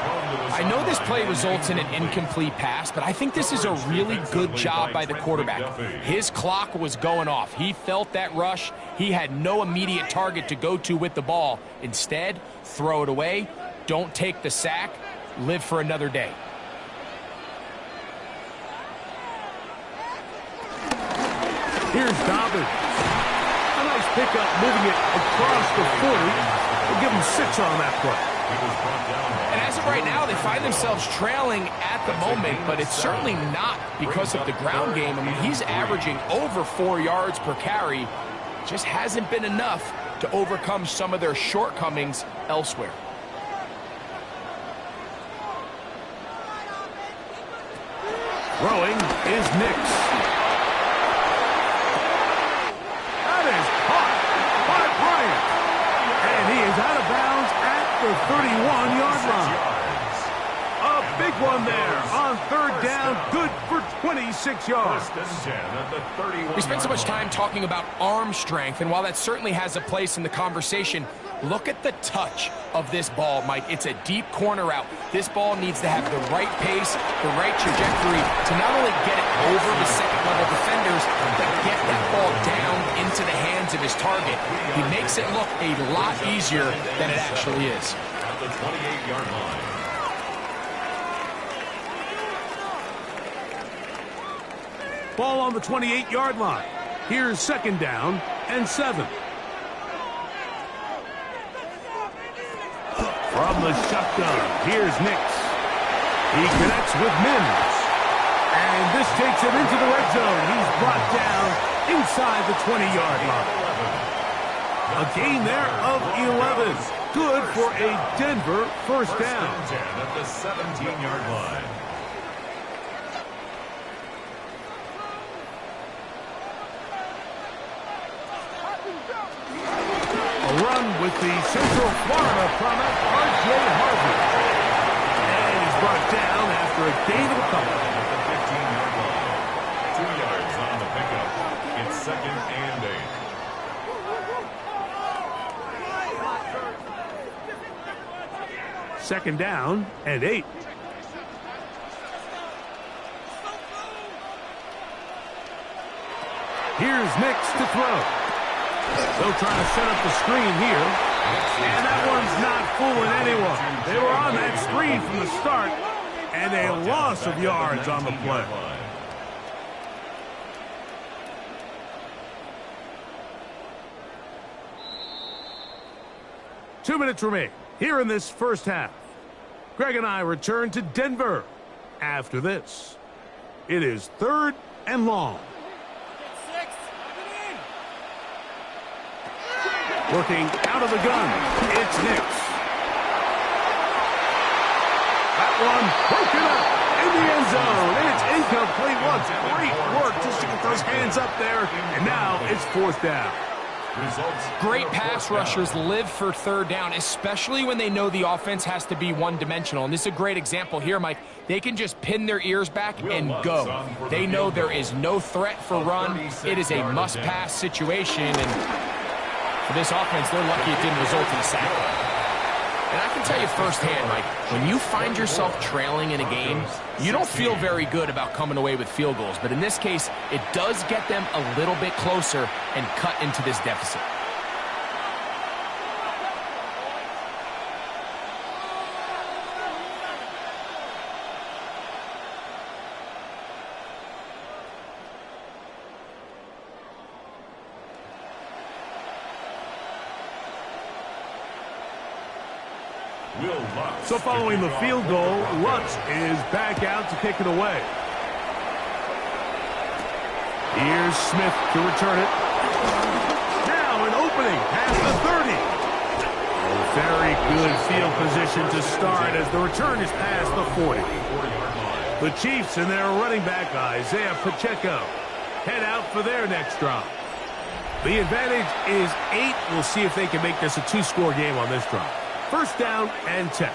S2: I know this play results in an incomplete pass, but I think this is a really good job by the quarterback. His clock was going off. He felt that rush. He had no immediate target to go to with the ball. Instead, throw it away. Don't take the sack. Live for another day.
S1: Here's Dobbins. A nice pickup, moving it across the 40. We'll give him 6 on that play.
S2: And as of right now, they find themselves trailing at the moment, but it's certainly not because of the ground game. I mean, he's averaging over 4 yards per carry. Just hasn't been enough to overcome some of their shortcomings elsewhere.
S1: Throwing is Nix. That is caught by Bryant. And he is out of bounds at the 31-yard line. A big one there on 3rd down, good for 26 yards.
S2: We spent so much time talking about arm strength, and while that certainly has a place in the conversation, look at the touch of this ball, Mike. It's a deep corner route. This ball needs to have the right pace, the right trajectory to not only get it over the second-level defenders, but get that ball down into the hands of his target. He makes it look a lot easier than it actually is.
S3: At the 28-yard line.
S1: Ball on the 28-yard line. Here's 2nd down and 7. From the shotgun, here's Nix. He connects with Mims. And this takes him into the red zone. He's brought down inside the 20-yard line. A gain there of 11. Good for a Denver first down.
S3: At the 17-yard line.
S1: A run with the Central Florida product, R.J. Harvey. And he's brought down after a gain of a couple.
S3: At the 15-yard line. 2 yards on the pickup. It's 2nd and 8.
S1: 2nd down and 8. Here's Nix to throw. They'll try to set up the screen here. And that one's not fooling anyone. They were on that screen from the start, and a loss of yards on the play. 2 minutes remain here in this first half. Greg and I return to Denver after this. It is 3rd and long. Working out of the gun, it's Nix. That one broken up in the end zone, and it's incomplete. What great work just to get those hands up there, and now it's 4th down.
S2: Great pass rushers live for third down, especially when they know the offense has to be one-dimensional. And this is a great example here, Mike. They can just pin their ears back and go. They know there is no threat for run. It is a must-pass situation. And for this offense, they're lucky it didn't result in a sack. And I can tell you firsthand, Mike, when you find yourself trailing in a game, you don't feel very good about coming away with field goals. But in this case, it does get them a little bit closer and cut into this deficit.
S1: So following the field goal, Lutz is back out to kick it away. Here's Smith to return it. Now an opening past the 30. Very good field position to start as the return is past the 40. The Chiefs and their running back, Isaiah Pacheco, head out for their next drive. The advantage is 8. We'll see if they can make this a 2-score game on this drive. First down and 10.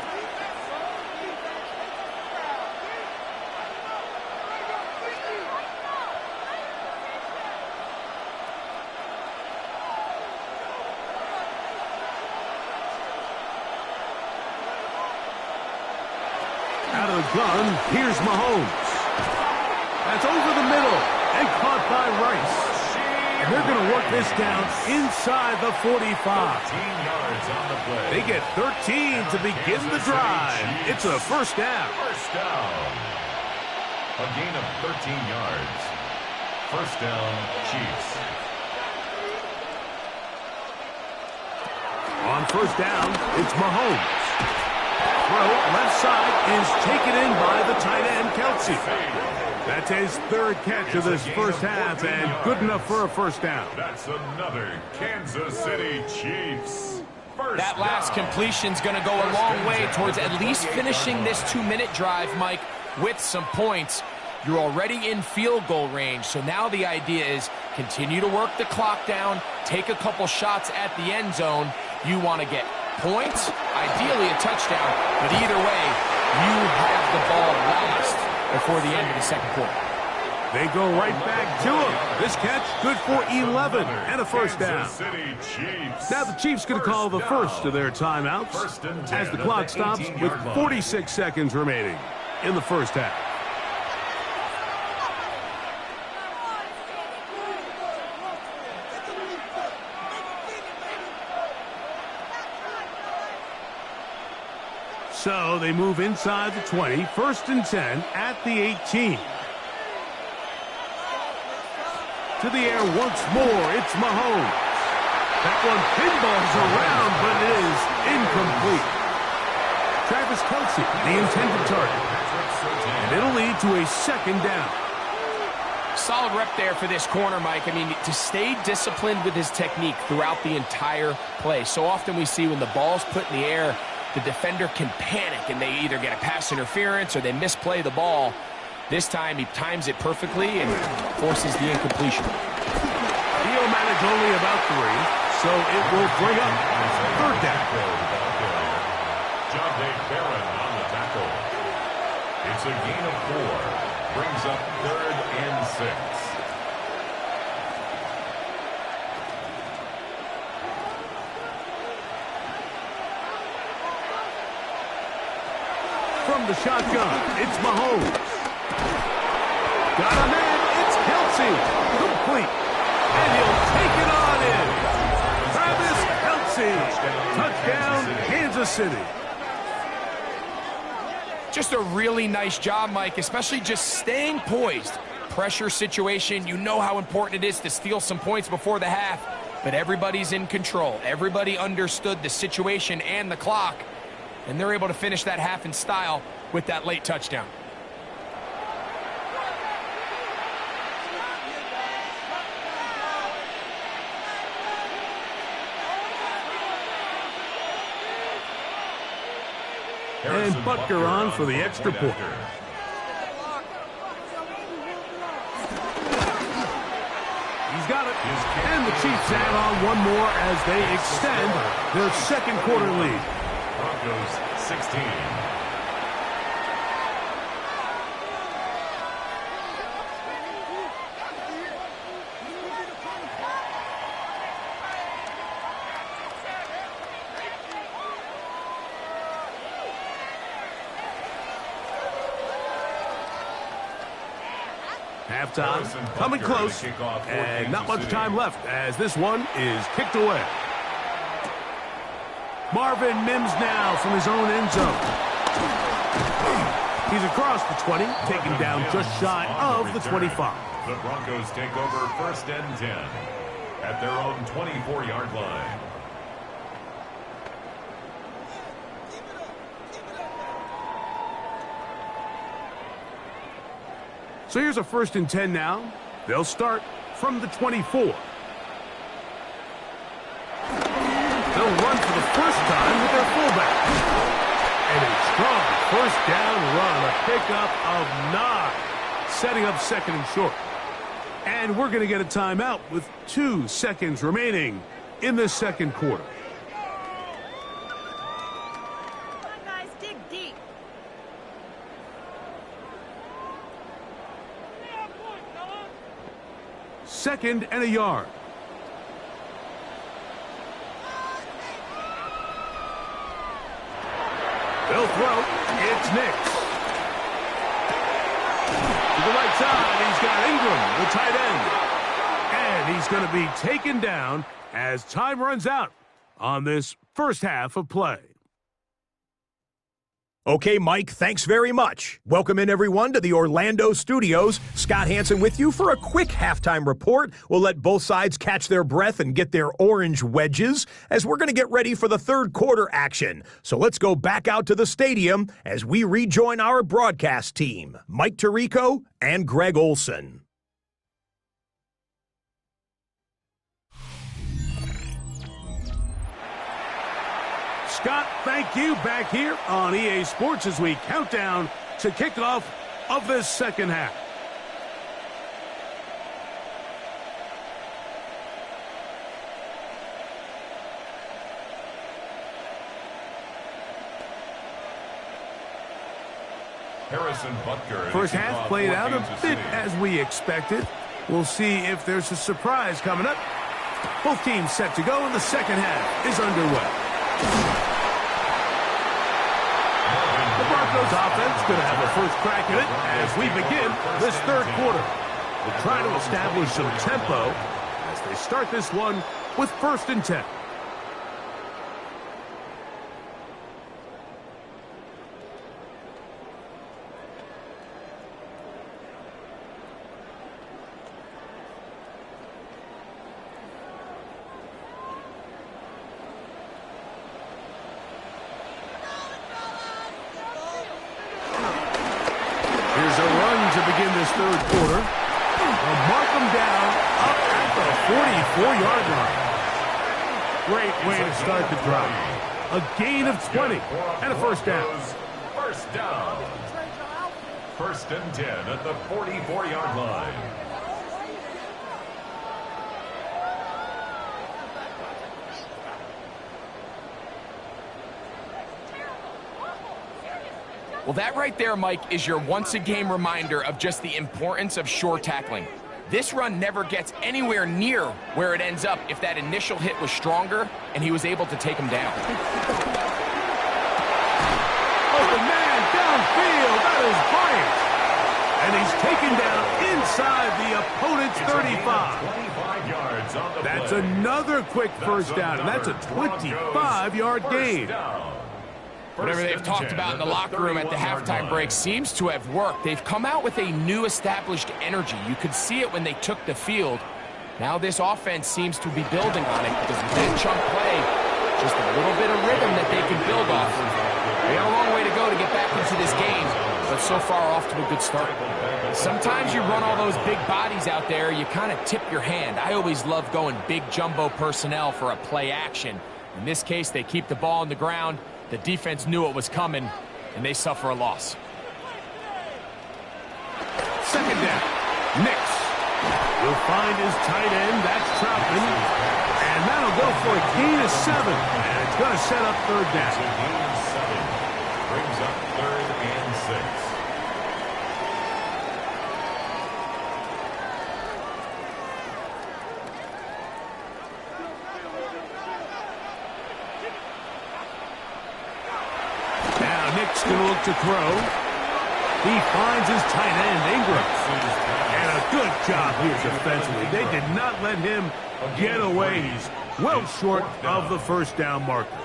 S1: Out of the gun, here's Mahomes. That's over the middle and caught by Rice. And they're going to work this down inside the 45. They get 13 to begin the drive. It's a first down.
S3: First down. A gain of 13 yards. First down, Chiefs.
S1: On first down, it's Mahomes. Throw left side is taken in by the tight end, Kelce. That's his third catch of this first half, and good enough for a first down.
S3: That's another Kansas City Chiefs.
S2: That last completion's going to go a long way towards at least finishing this 2-minute drive, Mike, with some points. You're already in field goal range, so now the idea is continue to work the clock down, take a couple shots at the end zone. You want to get points, ideally a touchdown, but either way, you have the ball last before the end of the second quarter.
S1: They go right back to him. This catch good for 11 and a first down. Now the Chiefs going to call the first of their timeouts as the clock stops with 46 seconds remaining in the first half. So they move inside the 20, first and 10 at the 18. To the air once more, it's Mahomes. That one pinballs around, but it is incomplete. Travis Kelce, the intended target. And it'll lead to a second down.
S2: Solid rep there for this corner, Mike. I mean, to stay disciplined with his technique throughout the entire play. So often we see when the ball's put in the air, the defender can panic and they either get a pass interference or they misplay the ball. This time he times it perfectly and forces the incompletion.
S1: He'll manage only about 3, so it will bring up third down.
S3: John Barron on the tackle. It's a gain of 4. Brings up 3rd and 6.
S1: From the shotgun, it's Mahomes. Got a man, it's Kelce. Complete. And he'll take it on in. Travis Kelce. Touchdown, Kansas City.
S2: Just a really nice job, Mike, especially just staying poised. Pressure situation, you know how important it is to steal some points before the half, but everybody's in control. Everybody understood the situation and the clock, and they're able to finish that half in style with that late touchdown.
S1: And Butker on for the extra point. He's got it. And the Chiefs add on one more as they extend their second quarter lead.
S3: Broncos 16.
S1: Halftime coming close, and not much time left as this one is kicked away. Marvin Mims now from his own end zone. He's across the 20, taken down just shy of the 25.
S3: The Broncos take over 1st and 10 at their own 24-yard line.
S1: So here's a 1st and 10 now. They'll start from the 24. They'll run for the first time with their fullback. And a strong 1st down run, a pickup of 9, setting up 2nd and short. And we're going to get a timeout with 2 seconds remaining in the second quarter.
S5: Come on, guys, dig deep.
S1: 2nd and a yard. They'll throw. It's Nix. To the right side, he's got Ingram, the tight end. And he's going to be taken down as time runs out on this first half of play.
S6: Okay, Mike, thanks very much. Welcome in, everyone, to the Orlando studios. Scott Hansen with you for a quick halftime report. We'll let both sides catch their breath and get their orange wedges as we're going to get ready for the third quarter action. So let's go back out to the stadium as we rejoin our broadcast team, Mike Tirico and Greg Olson.
S1: Scott, thank you. Back here on EA Sports as we count down to kickoff of this second half.
S3: Harrison Butker.
S1: First half played out a bit as we expected. We'll see if there's a surprise coming up. Both teams set to go, and the second half is underway. The Broncos offense going to have a first crack at it as we begin this third quarter. We'll try to establish some tempo as they start this one with 1st and 10. This third quarter. They'll mark them down up at the 44-yard line. Great way to start the drive. A gain of 20 and a first down.
S3: First down. 1st and 10 at the 44-yard line.
S2: Well, that right there, Mike, is your once-a-game reminder of just the importance of sure tackling. This run never gets anywhere near where it ends up if that initial hit was stronger and he was able to take him down.
S1: Open man downfield. That is Bryant. And he's taken down inside the opponent's 35.
S3: 25 yards on the
S1: That's
S3: play.
S1: another quick first down, and that's a 25-yard gain.
S2: Whatever they've talked about in the locker room at the halftime break seems to have worked. They've come out with a new established energy. You could see it when they took the field. Now this offense seems to be building on it because with that chunk play, just a little bit of rhythm that they can build off of. They got a long way to go to get back into this game, but so far off to a good start. Sometimes you run all those big bodies out there, you kind of tip your hand. I always love going big jumbo personnel for a play action. In this case, they keep the ball on the ground. The defense knew it was coming, and they suffer a loss.
S1: Second down. Nix He'll find his tight end. That's Troutman. And that'll go for a gain of 7. And it's going to set up third down.
S3: It's a gain of 7. Brings up 3rd and 6.
S1: Now Nick's going to look to throw. He finds his tight end, Ingram. And a good job here defensively. They did not let him get away. He's well short of the first down marker.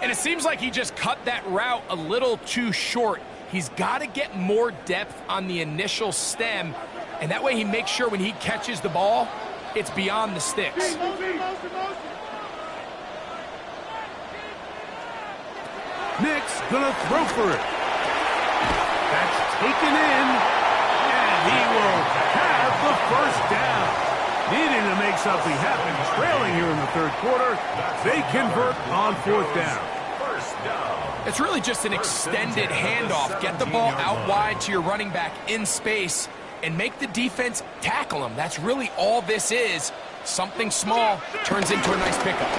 S2: And it seems like he just cut that route a little too short. He's got to get more depth on the initial stem, and that way he makes sure when he catches the ball, it's beyond the sticks.
S1: Nick's gonna throw for it. That's taken in, and he will have the first down. Needing to make something happen, trailing here in the third quarter. They convert on 4th down.
S2: It's really just an extended handoff. Get the ball out wide to your running back in space and make the defense tackle him. That's really all this is. Something small turns into a nice pickup.
S1: And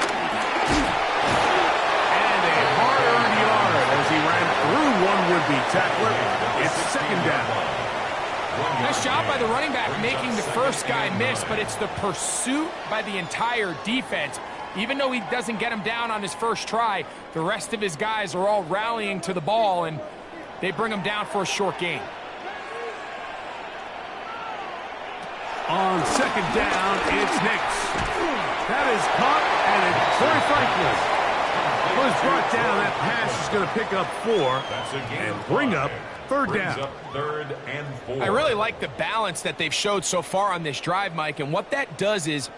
S1: a hard-earned yard as he ran through one would-be tackler. It's 2nd down.
S2: Nice job by the running back making the first guy miss, but it's the pursuit by the entire defense. Even though he doesn't get him down on his first try, the rest of his guys are all rallying to the ball, and they bring him down for a short gain.
S1: On 2nd down, it's Nix. That is caught, and it's Troy Franklin. Was brought down. That pass is going to pick up 4 and bring up 3rd down.
S3: 3rd and 4.
S2: I really like the balance that they've showed so far on this drive, Mike, and what that does is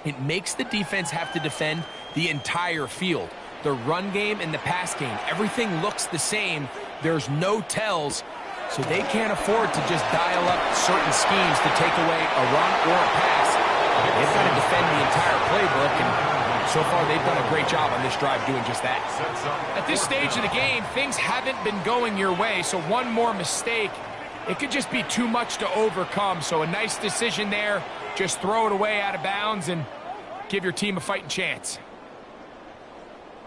S2: it makes the defense have to defend the entire field. The run game and the pass game, everything looks the same. There's no tells, so they can't afford to just dial up certain schemes to take away a run or a pass. They've got to defend the entire playbook, and so far they've done a great job on this drive doing just that. At this stage of the game, things haven't been going your way, so one more mistake, it could just be too much to overcome. So a nice decision there. Just throw it away out of bounds and give your team a fighting chance.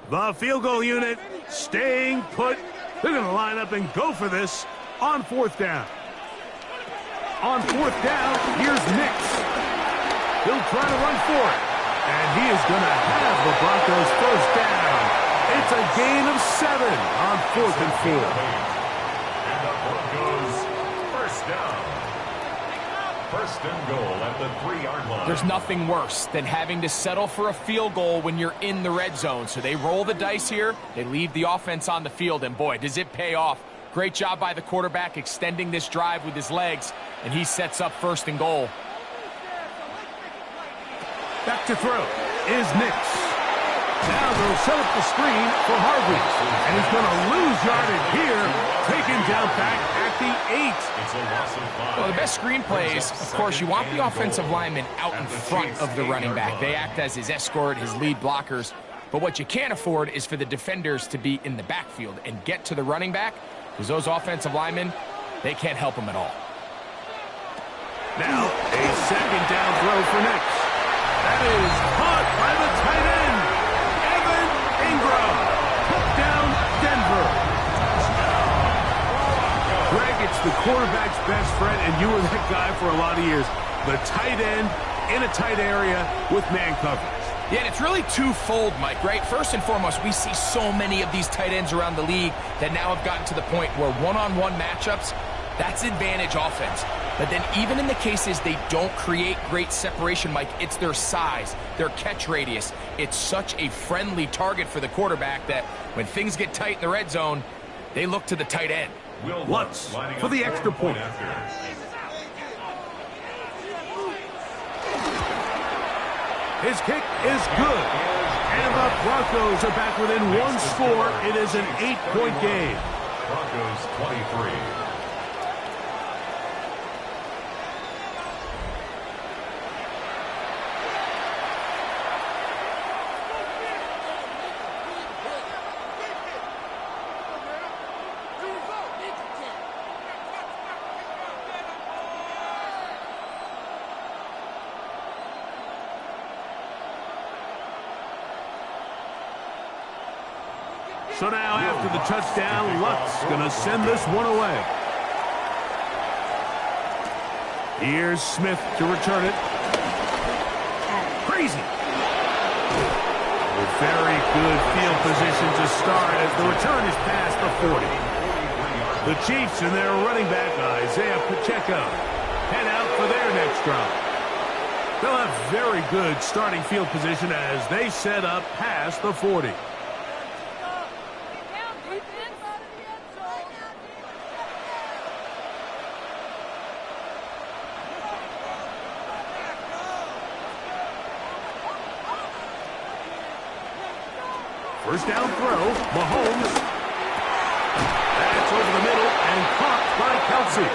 S1: The field goal unit staying put. They're going to line up and go for this on 4th down. On 4th down, here's Nix. He'll try to run for it. And he is going to have the Broncos first down. It's a gain of 7 on 4th and 4.
S3: And the Broncos first down. 1st and goal at the 3-yard line.
S2: There's nothing worse than having to settle for a field goal when you're in the red zone. So they roll the dice here. They leave the offense on the field, and boy, does it pay off. Great job by the quarterback extending this drive with his legs, and he sets up 1st and goal.
S1: Back to throw is Nix. Now they'll set up the screen for Harvey. And he's going to lose yardage here. Taken down back at the 8.
S3: It's a loss of 5.
S2: Well, the best screen plays, of course, you want the offensive lineman out in front of the running back. They act as his escort, his lead blockers. But what you can't afford is for the defenders to be in the backfield and get to the running back, because those offensive linemen, they can't help him at all.
S1: Now a 2nd down throw for Nix. That is caught by the tight end, Evan Ingram. Touchdown, Denver. Greg, it's the quarterback's best friend, and you were that guy for a lot of years. The tight end in a tight area with man coverage.
S2: Yeah, and it's really twofold, Mike, right? First and foremost, we see so many of these tight ends around the league that now have gotten to the point where one-on-one matchups, that's advantage offense. But then even in the cases they don't create great separation, Mike, it's their size, their catch radius. It's such a friendly target for the quarterback that when things get tight in the red zone, they look to the tight end.
S1: Lutz for the extra point. His kick is good. And the Broncos are back within 1 score. It is an 8-point game.
S3: Broncos 23.
S1: So now after the touchdown, Lutz going to send this one away. Here's Smith to return it. Crazy. With very good field position to start as the return is past the 40. The Chiefs and their running back, Isaiah Pacheco, head out for their next drive. They'll have very good starting field position as they set up past the 40. First down throw, Mahomes. That's over the middle and caught by Kelce.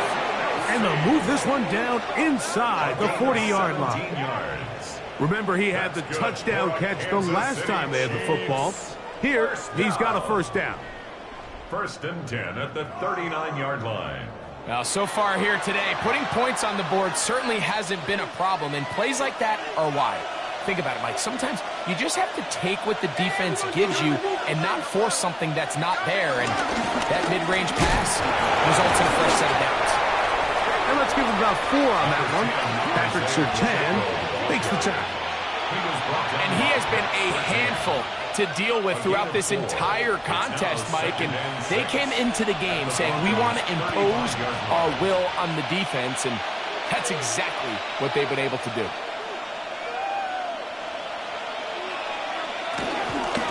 S1: And they'll move this one down inside the 40-yard line. Remember, he had the touchdown catch the last time they had the football. Here, he's got a first down.
S3: First and 10 at the 39-yard line.
S2: Well, so far here today, putting points on the board certainly hasn't been a problem, and plays like that are why. Think about it, Mike. Sometimes you just have to take what the defense gives you and not force something that's not there, and that mid-range pass results in a fresh set of downs.
S1: And let's give him about 4 on that one. Patrick Surtain makes the tackle.
S2: And he has been a handful to deal with throughout this entire contest, Mike. And they came into the game saying, we want to impose our will on the defense, and that's exactly what they've been able to do.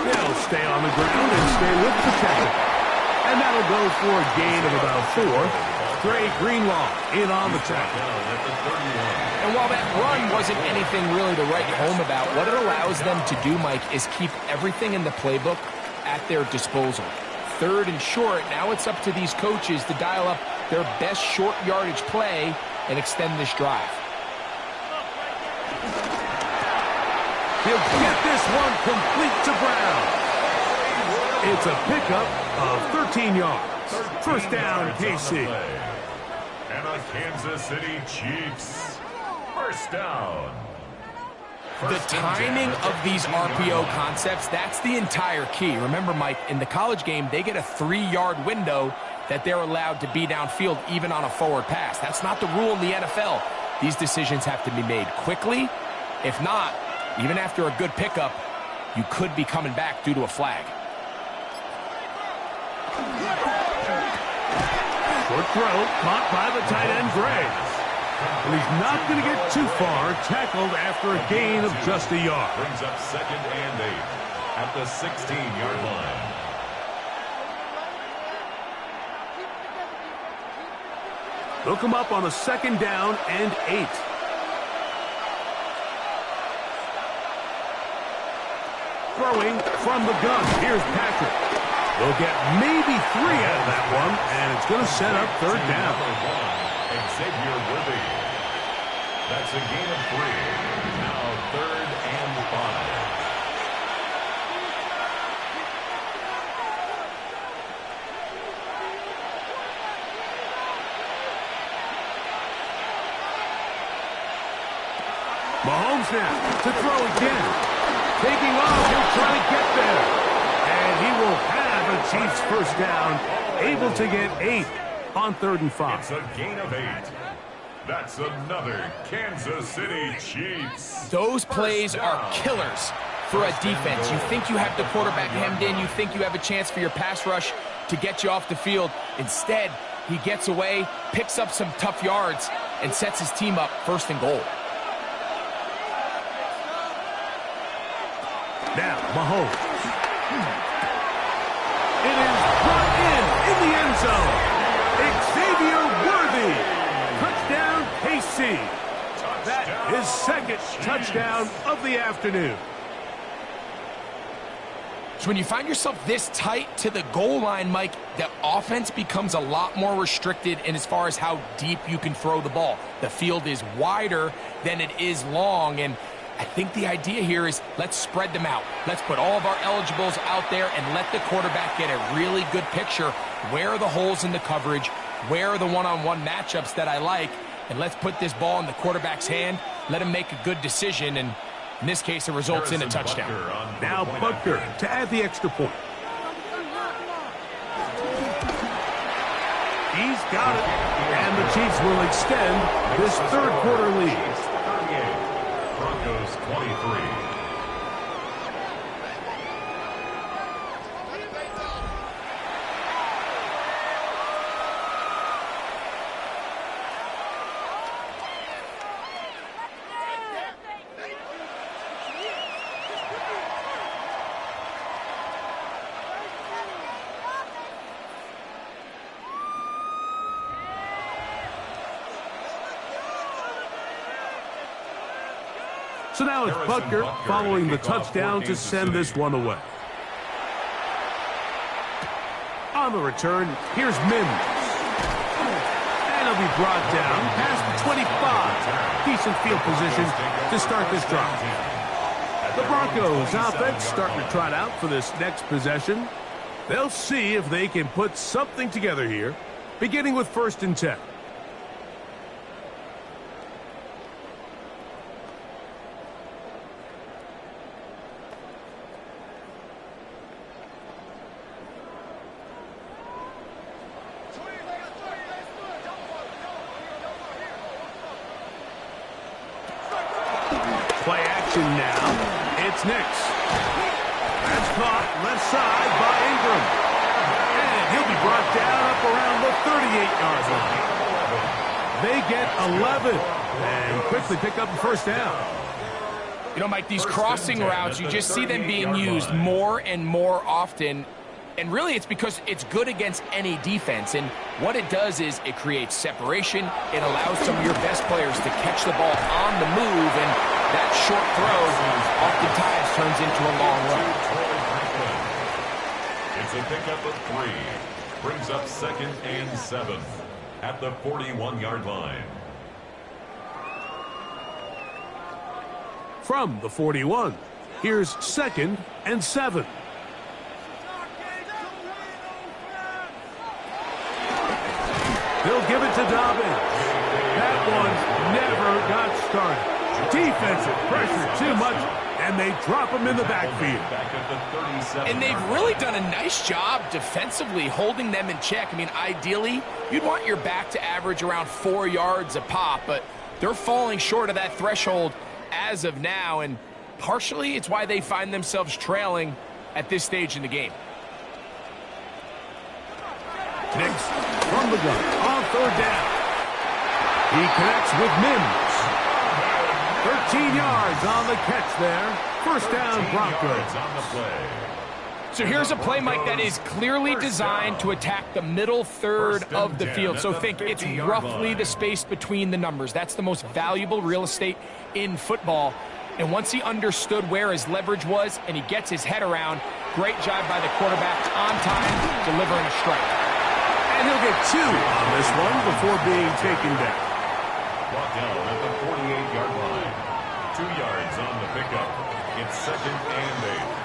S1: They'll stay on the ground and stay with the tackle. And that'll go for a gain of about 4. Trey Greenlaw in on the tackle.
S2: And while that run wasn't anything really to write home about, what it allows them to do, Mike, is keep everything in the playbook at their disposal. Third and short, now it's up to these coaches to dial up their best short yardage play and extend this drive.
S1: He'll get this one complete to Brown. It's a pickup of 13 yards. First down, KC.
S3: And a Kansas City Chiefs. First down.
S2: The timing of these RPO concepts, that's the entire key. Remember, Mike, in the college game, they get a 3-yard window that they're allowed to be downfield even on a forward pass. That's not the rule in the NFL. These decisions have to be made quickly. If not, even after a good pickup, you could be coming back due to a flag.
S1: Short throw, caught by the tight end, Gray. And he's not going to get too far, tackled after a gain of just a yard.
S3: Brings up second and 8 at the 16-yard line.
S1: They'll come up on a second down and 8. Throwing from the gun. Here's Patrick. They'll get maybe 3 out of that one, and it's going to set up third down.
S3: Xavier Worthy. That's a gain of 3. Now third and 5.
S1: Mahomes now to throw again. Taking off, he'll try to get there. And he will have a Chiefs first down, able to get 8 on 3rd and 5.
S3: It's a gain of 8. That's another Kansas City Chiefs.
S2: Those plays are killers for a defense. You think you have the quarterback hemmed in. You think you have a chance for your pass rush to get you off the field. Instead, he gets away, picks up some tough yards, and sets his team up 1st and goal.
S1: Now, Mahomes. It is brought in the end zone. Xavier Worthy. Touchdown, KC. That is second touchdown of the afternoon.
S2: So when you find yourself this tight to the goal line, Mike, the offense becomes a lot more restricted in as far as how deep you can throw the ball. The field is wider than it is long, and I think the idea here is let's spread them out. Let's put all of our eligibles out there and let the quarterback get a really good picture. Where are the holes in the coverage? Where are the one-on-one matchups that I like? And let's put this ball in the quarterback's hand. Let him make a good decision, and in this case, it results in a touchdown.
S1: Now Butker to add the extra point. He's got it. And the Chiefs will extend this third quarter lead.
S3: 38, Broncos 23.
S1: So now it's Butker following the touchdown to send this one away. On the return, here's Mims. And he'll be brought down past the 25. Decent field position to start this drive. The Broncos offense starting to trot out for this next possession. They'll see if they can put something together here, beginning with 1st and 10. Play action now. It's Nix. That's caught left side by Ingram. And he'll be brought down up around the 38-yard line. They get 11 and quickly pick up the first down.
S2: You know, Mike, these crossing routes, you just see them being used more and more often. And really, it's because it's good against any defense. And what it does is it creates separation. It allows some of your best players to catch the ball on the move. And that short throw oftentimes turns into a long run.
S3: It's a pickup of 3. Brings up 2nd and 7 at the 41-yard line.
S1: From the 41, here's 2nd and 7. They'll give it to Dobbins. That one never got started. Defensive pressure too much, and they drop him in the backfield.
S2: And they've really done a nice job defensively holding them in check. I mean, ideally, you'd want your back to average around 4 yards a pop, but they're falling short of that threshold as of now, and partially it's why they find themselves trailing at this stage in the game.
S1: Nix from the gun on 3rd down. He connects with Mims. 13 yards on the catch there. First down, Broncos.
S3: On the play.
S2: So here's a play, Mike, that is clearly designed to attack the middle third of the field. So think it's roughly the space between the numbers. That's the most valuable real estate in football. And once he understood where his leverage was and he gets his head around, great job by the quarterback on time, delivering a strike.
S1: And he'll get 2 on this one before being taken down.
S3: Brought down at the 48-yard line. 2 yards on the pickup. It's 2nd and 8.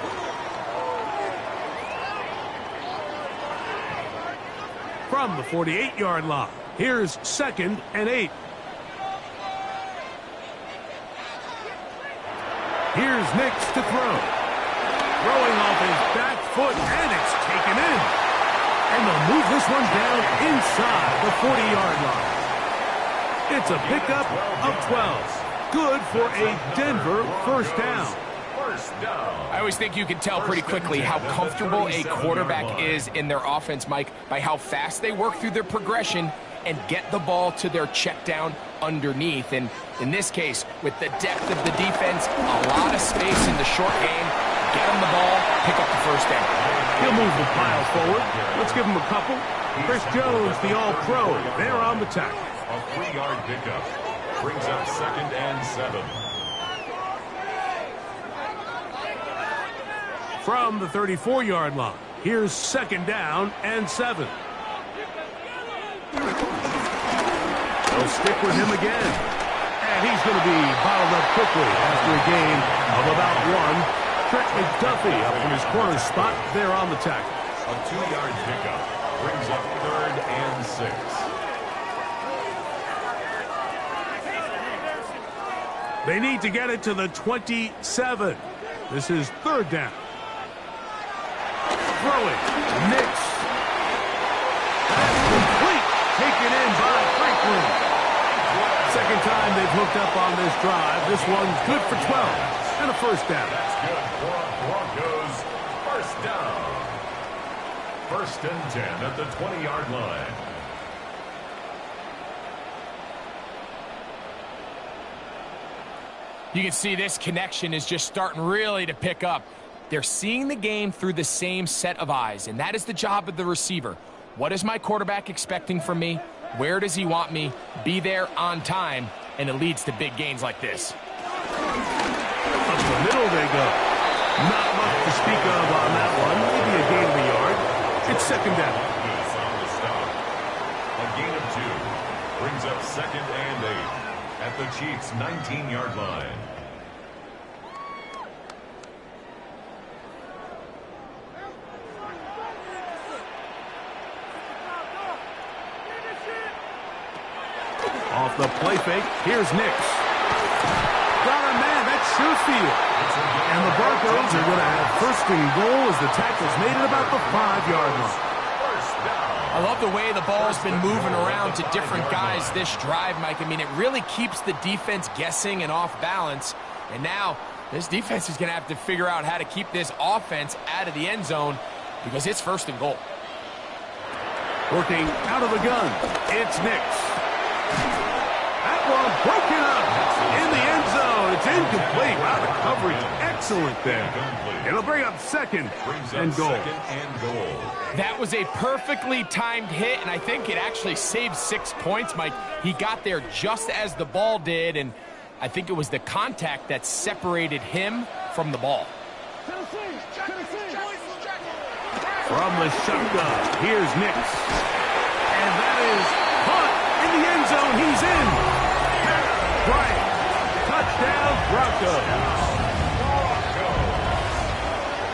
S1: From the 48-yard line, here's 2nd and 8. Here's Nix to throw. Throwing off his back foot, and it's taken in. And they'll move this one down inside the 40-yard line. It's a pickup of 12. Good for a Denver first down.
S2: I always think you can tell pretty quickly how comfortable a quarterback is in their offense, Mike, by how fast they work through their progression and get the ball to their check down underneath. And in this case, with the depth of the defense, a lot of space in the short game, get him the ball, pick up the first down.
S1: He'll move the pile forward. Let's give him a couple. Chris Jones, the all-pro, there on the tackle.
S3: A 3-yard pickup. Brings up 2nd and 7.
S1: From the 34-yard line, here's 2nd down and 7. They'll stick with him again. And he's going to be bottled up quickly after a gain of about 1. Trent McDuffie up from his corner spot there on the tackle.
S3: A 2-yard pickup. Brings up 3rd and 6.
S1: They need to get it to the 27. This is 3rd down. Throwing. Nix. That's complete. they've hooked up on this drive. This one's good for 12 and a first down.
S3: That's good for a Broncos first down. First and 10 at the 20-yard line.
S2: You can see this connection is just starting really to pick up. They're seeing the game through the same set of eyes, and that is the job of the receiver. What is my quarterback expecting from me? Where does he want me? Be there on time, and it leads to big gains like this.
S1: Up the middle they go. Not much to speak of on that one. Maybe a gain of a yard. It's second down.
S3: He's on the stop. A gain of 2 brings up second and 8 at the Chiefs' 19-yard line.
S1: Off the play fake, here's Nix. Got a man, that's Schufield. And the Broncos are going to have first and goal as the tackle's made at about the 5-yard line.
S2: I love the way the ball's been moving around to different guys this drive, Mike. I mean, it really keeps the defense guessing and off balance. And now this defense is going to have to figure out how to keep this offense out of the end zone because it's first and goal.
S1: Working out of the gun, it's Nix. That one broken up in the end zone. It's incomplete. Wow, the coverage excellent there. It'll bring up second and goal.
S2: That was a perfectly timed hit, and I think it actually saved 6 points, Mike. He got there just as the ball did, and I think it was the contact that separated him from the ball.
S1: From the shotgun, here's Nix. And that is caught in the end zone. He's in. Bryant. Touchdown, Broncos.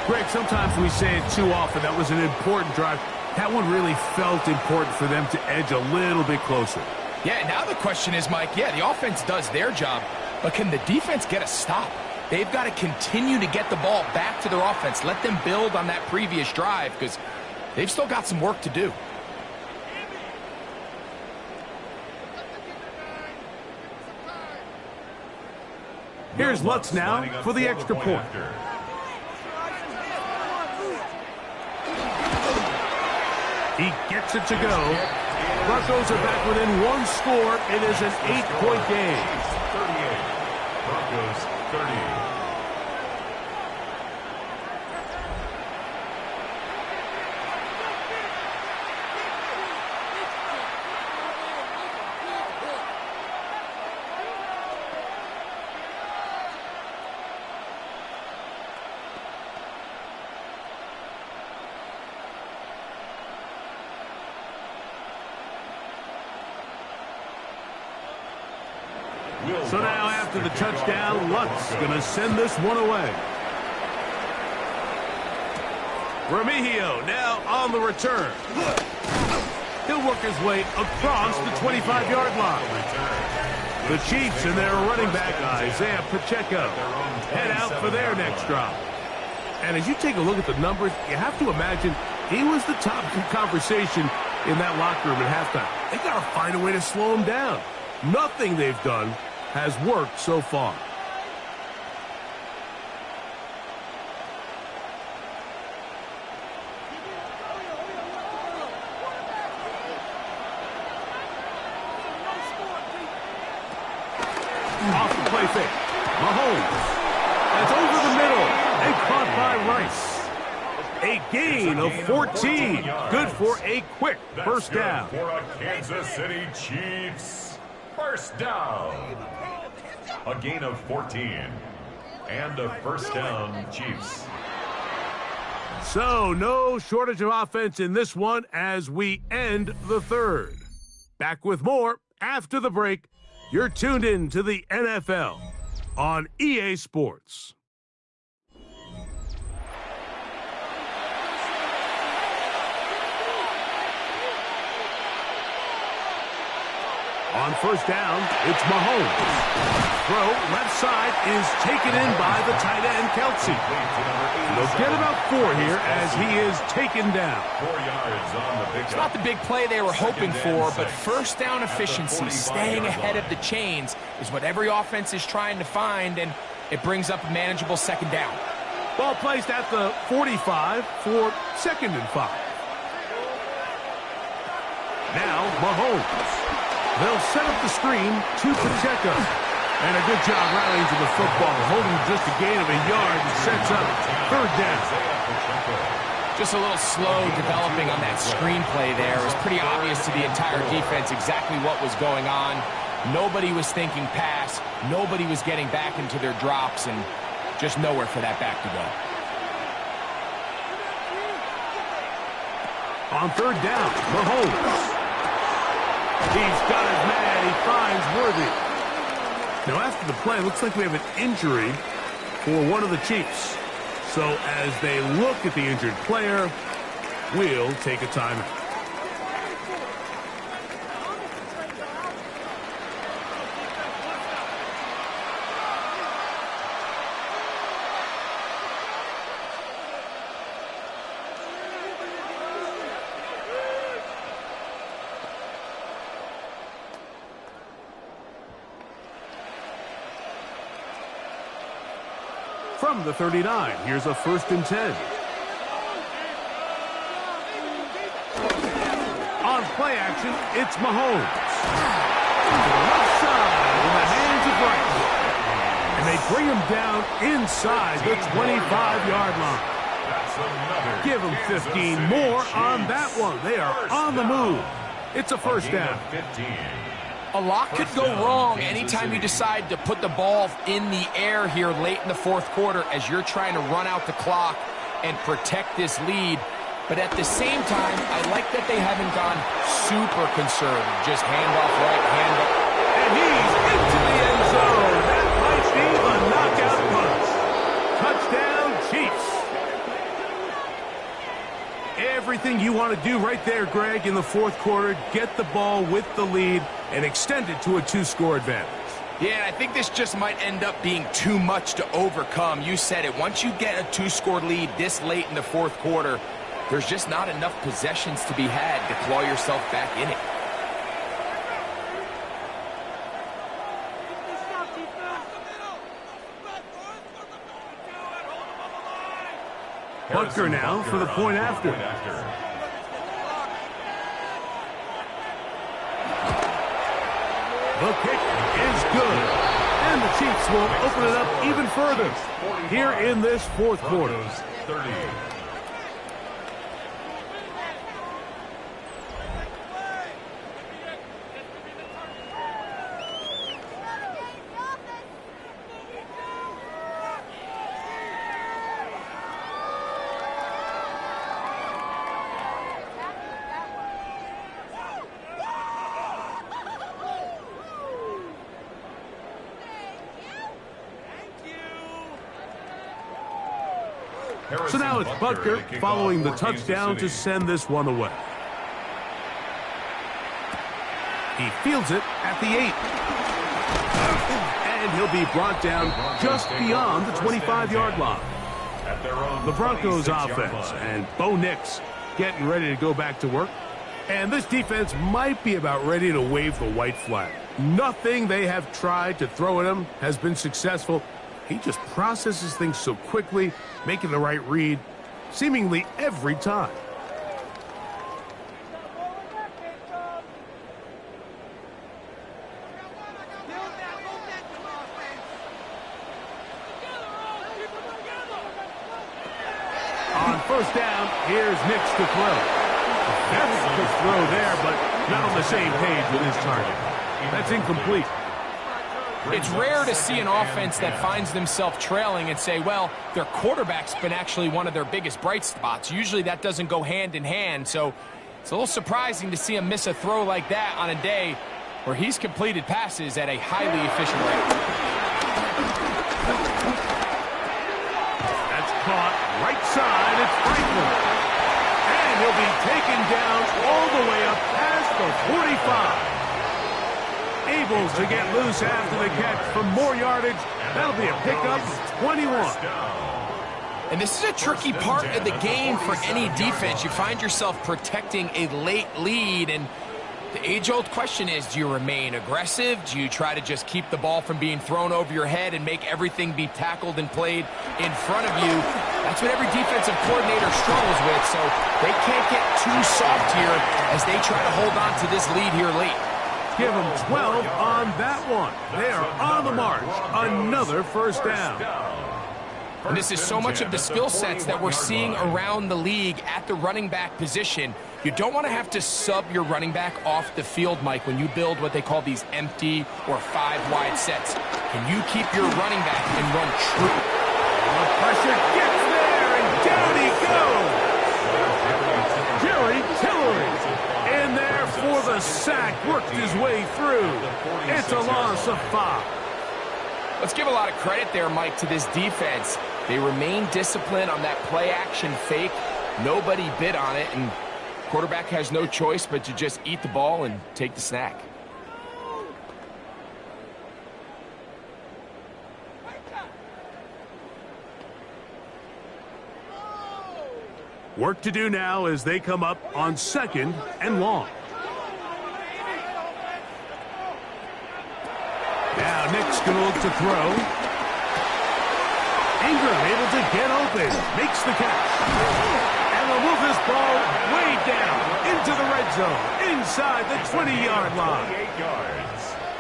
S1: Greg, sometimes we say it too often. That was an important drive. That one really felt important for them to edge a little bit closer.
S2: Yeah, now the question is, Mike, yeah, the offense does their job, but can the defense get a stop? They've got to continue to get the ball back to their offense. Let them build on that previous drive because they've still got some work to do.
S1: Here's Lutz now for the extra point. He gets it to go. Broncos are back within 1 score. It is an 8-point game.
S3: 38. Broncos 30.
S1: So now after the touchdown, Lutz going to send this one away. Remigio now on the return. He'll work his way across the 25-yard line. The Chiefs and their running back, Isaiah Pacheco, head out for their next drive. And as you take a look at the numbers, you have to imagine he was the top conversation in that locker room at halftime. They got to find a way to slow him down. Nothing they've done has worked so far. Off the play fake. Mahomes. It's over the middle. And caught by Rice. A gain of 14. Good for a quick first down.
S3: For a Kansas City Chiefs first down. A gain of 14. And a first down, Chiefs.
S1: So no shortage of offense in this one as we end the third. Back with more after the break. You're tuned in to the NFL on EA Sports. On first down, it's Mahomes. Throw left side is taken in by the tight end, Kelce. They'll get about 4 here as he is taken down.
S3: 4 yards on the pickup.
S2: It's not the big play they were hoping for, but first down efficiency, staying ahead of the chains, is what every offense is trying to find, and it brings up a manageable second down.
S1: Ball placed at the 45 for 2nd and 5. Now Mahomes. They'll set up the screen to Pacheco. And a good job rallying to the football, holding just a gain of a yard and sets up 3rd down.
S2: Just a little slow developing on that screenplay there. It was pretty obvious to the entire defense exactly what was going on. Nobody was thinking pass. Nobody was getting back into their drops, and just nowhere for that back to go.
S1: On 3rd down, Mahomes. He's got his man. He finds Worthy. Now, after the play, it looks like we have an injury for one of the Chiefs. So, as they look at the injured player, we'll take a timeout. From the 39, here's a 1st and 10. On play action, it's Mahomes. To the left side in the hands of Rice. And they bring him down inside the 25-yard line. Give him 15 more on that one. They are on the move. It's a 1st down.
S2: A lot could go wrong anytime you decide to put the ball in the air here late in the 4th quarter as you're trying to run out the clock and protect this lead. But at the same time, I like that they haven't gone super conservative. Just hand off right, hand off.
S1: And he's into the end zone. That might be the knockout punch. Touchdown, Chiefs. Everything you want to do right there, Greg, in the 4th quarter. Get the ball with the lead and extend it to a 2-score advantage.
S2: Yeah, I think this just might end up being too much to overcome. You said it. Once you get a 2-score lead this late in the 4th quarter, there's just not enough possessions to be had to claw yourself back in it.
S1: Butker now for the point after. The kick is good. And the Chiefs will open it up even further here in this 4th quarter.
S3: 30.
S1: So now it's Butker following the touchdown to send this one away. He fields it at the 8. And he'll be brought down just beyond the 25-yard line. The Broncos offense and Bo Nix getting ready to go back to work. And this defense might be about ready to wave the white flag. Nothing they have tried to throw at him has been successful. He just processes things so quickly, making the right read seemingly every time. On first down, here's Nix to throw. That's a good throw there, but not on the same page with his target. That's incomplete.
S2: It's rare to see an offense that finds themselves trailing and say, well, their quarterback's been actually one of their biggest bright spots. Usually that doesn't go hand in hand, so it's a little surprising to see him miss a throw like that on a day where he's completed passes at a highly efficient rate.
S1: That's caught right side. It's Franklin. And he'll be taken down all the way up past the 45. able to get loose after the catch for more yardage. That'll be a pickup, 21.
S2: And this is a tricky part of the game for any defense. You find yourself protecting a late lead, and the age-old question is, do you remain aggressive? Do you try to just keep the ball from being thrown over your head and make everything be tackled and played in front of you? That's what every defensive coordinator struggles with, so they can't get too soft here as they try to hold on to this lead here late.
S1: Give them 12 on that one. They are on the march. Another first down.
S2: And this is so much of the skill sets that we're seeing around the league at the running back position. You don't want to have to sub your running back off the field, Mike, when you build what they call these empty or 5-wide sets. Can you keep your running back and run true?
S1: The pressure gets there, and down he goes. Jerry Tillery in there for the sack, worked his way through. It's a loss of 5.
S2: Let's give a lot of credit there, Mike, to this defense. They remain disciplined on that play-action fake. Nobody bid on it, and quarterback has no choice but to just eat the ball and take the snack.
S1: Work to do now as they come up on 2nd and long. Now Nick's going to look to throw. Ingram able to get open. Makes the catch. And will move this ball way down into the red zone. Inside the 20-yard line.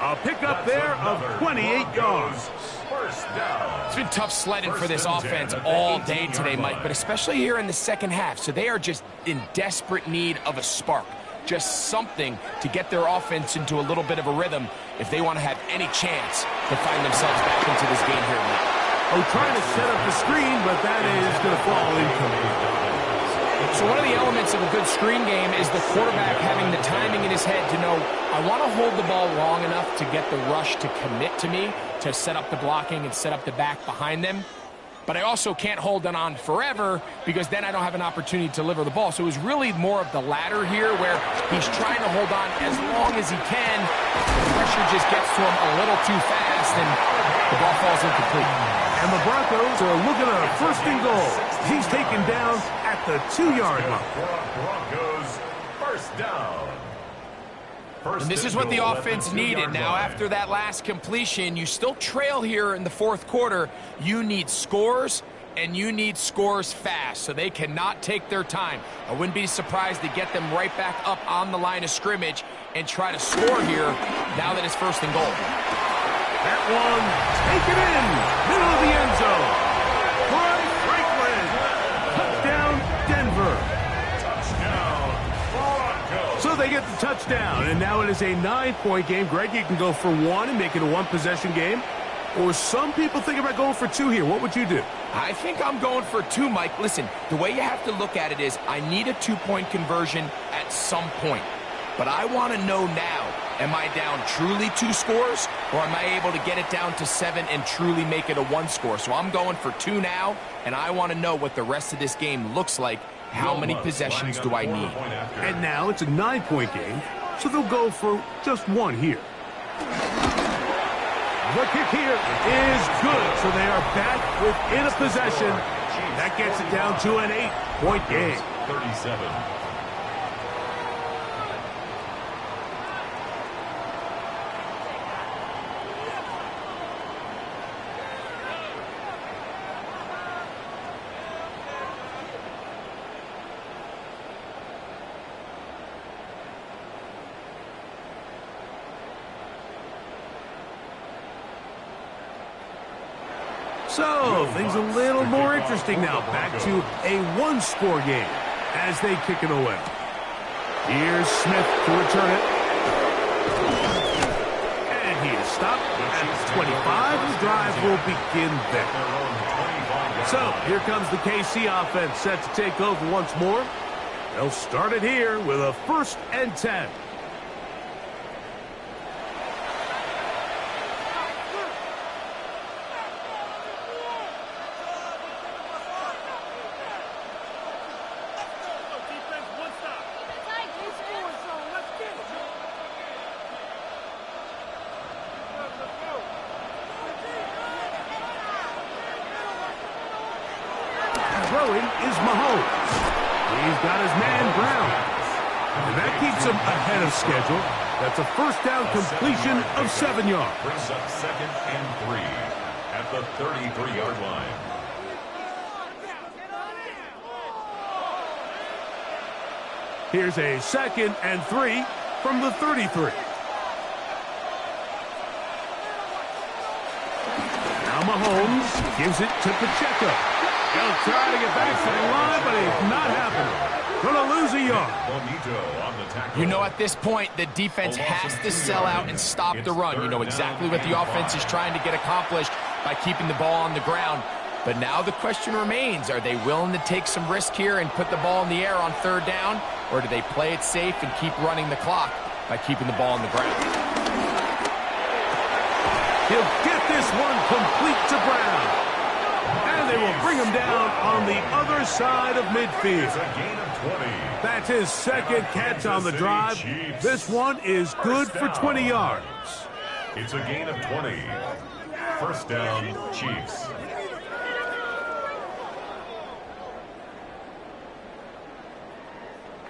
S1: A pickup there of 28 yards.
S2: It's been tough sledding for this offense all day today, Mike, but especially here in the second half. So they are just in desperate need of a spark. Just something to get their offense into a little bit of a rhythm if they want to have any chance to find themselves back into this game here, Mike.
S1: Oh, trying to set up the screen, but that is going to fall incomplete.
S2: So one of the elements of a good screen game is the quarterback having the timing in his head to know, I want to hold the ball long enough to get the rush to commit to me, to set up the blocking and set up the back behind them. But I also can't hold it on forever because then I don't have an opportunity to deliver the ball. So it was really more of the latter here where he's trying to hold on as long as he can. The pressure just gets to him a little too fast and the ball falls incomplete.
S1: And the Broncos are looking at a 1st and goal. He's taken down at the 2-yard line.
S3: Broncos, first down.
S2: And this is what the offense needed. Now, after that last completion, you still trail here in the 4th quarter. You need scores, and you need scores fast, so they cannot take their time. I wouldn't be surprised to get them right back up on the line of scrimmage and try to score here now that it's 1st and goal.
S1: That one taken in, middle of the end zone. Troy Franklin, touchdown Denver. So they get the touchdown, and now it is a 9-point game. Greg, you can go for 1 and make it a 1-possession game. Or some people think about going for 2 here. What would you do?
S2: I think I'm going for 2, Mike. Listen, the way you have to look at it is I need a 2-point conversion at some point. But I want to know now, am I down truly 2 scores, or am I able to get it down to 7 and truly make it a 1 score? So I'm going for 2 now, and I want to know what the rest of this game looks like. How many possessions do I need?
S1: And now it's a 9-point game, so they'll go for just 1 here. The kick here is good, so they are back within a possession. That gets it down to an 8-point game.
S3: 37.
S1: So, things a little more interesting now. Back to a 1-score game as they kick it away. Here's Smith to return it. And he is stopped at 25. The drive will begin there. So, here comes the KC offense set to take over once more. They'll start it here with a 1st and 10. throwing is Mahomes. He's got his man Brown. And that keeps him ahead of schedule. That's a first down completion of 7 yards.
S3: Brings up 2nd and 3 at the 33-yard line.
S1: Here's a 2nd and 3 from the 33. Now Mahomes gives it to Pacheco. He'll try to get back to the line, but it's not happening. Gonna lose a yard.
S2: You know, at this point, the defense has to sell out and stop the run. You know exactly what the offense is trying to get accomplished by keeping the ball on the ground. But now the question remains, are they willing to take some risk here and put the ball in the air on 3rd down? Or do they play it safe and keep running the clock by keeping the ball on the ground?
S1: He'll get this one complete to Brown. And they will bring him down on the other side of midfield.
S3: It's a gain of 20.
S1: That's his 2nd catch on the drive. This one is good for 20 yards.
S3: It's a gain of 20. First down, Chiefs.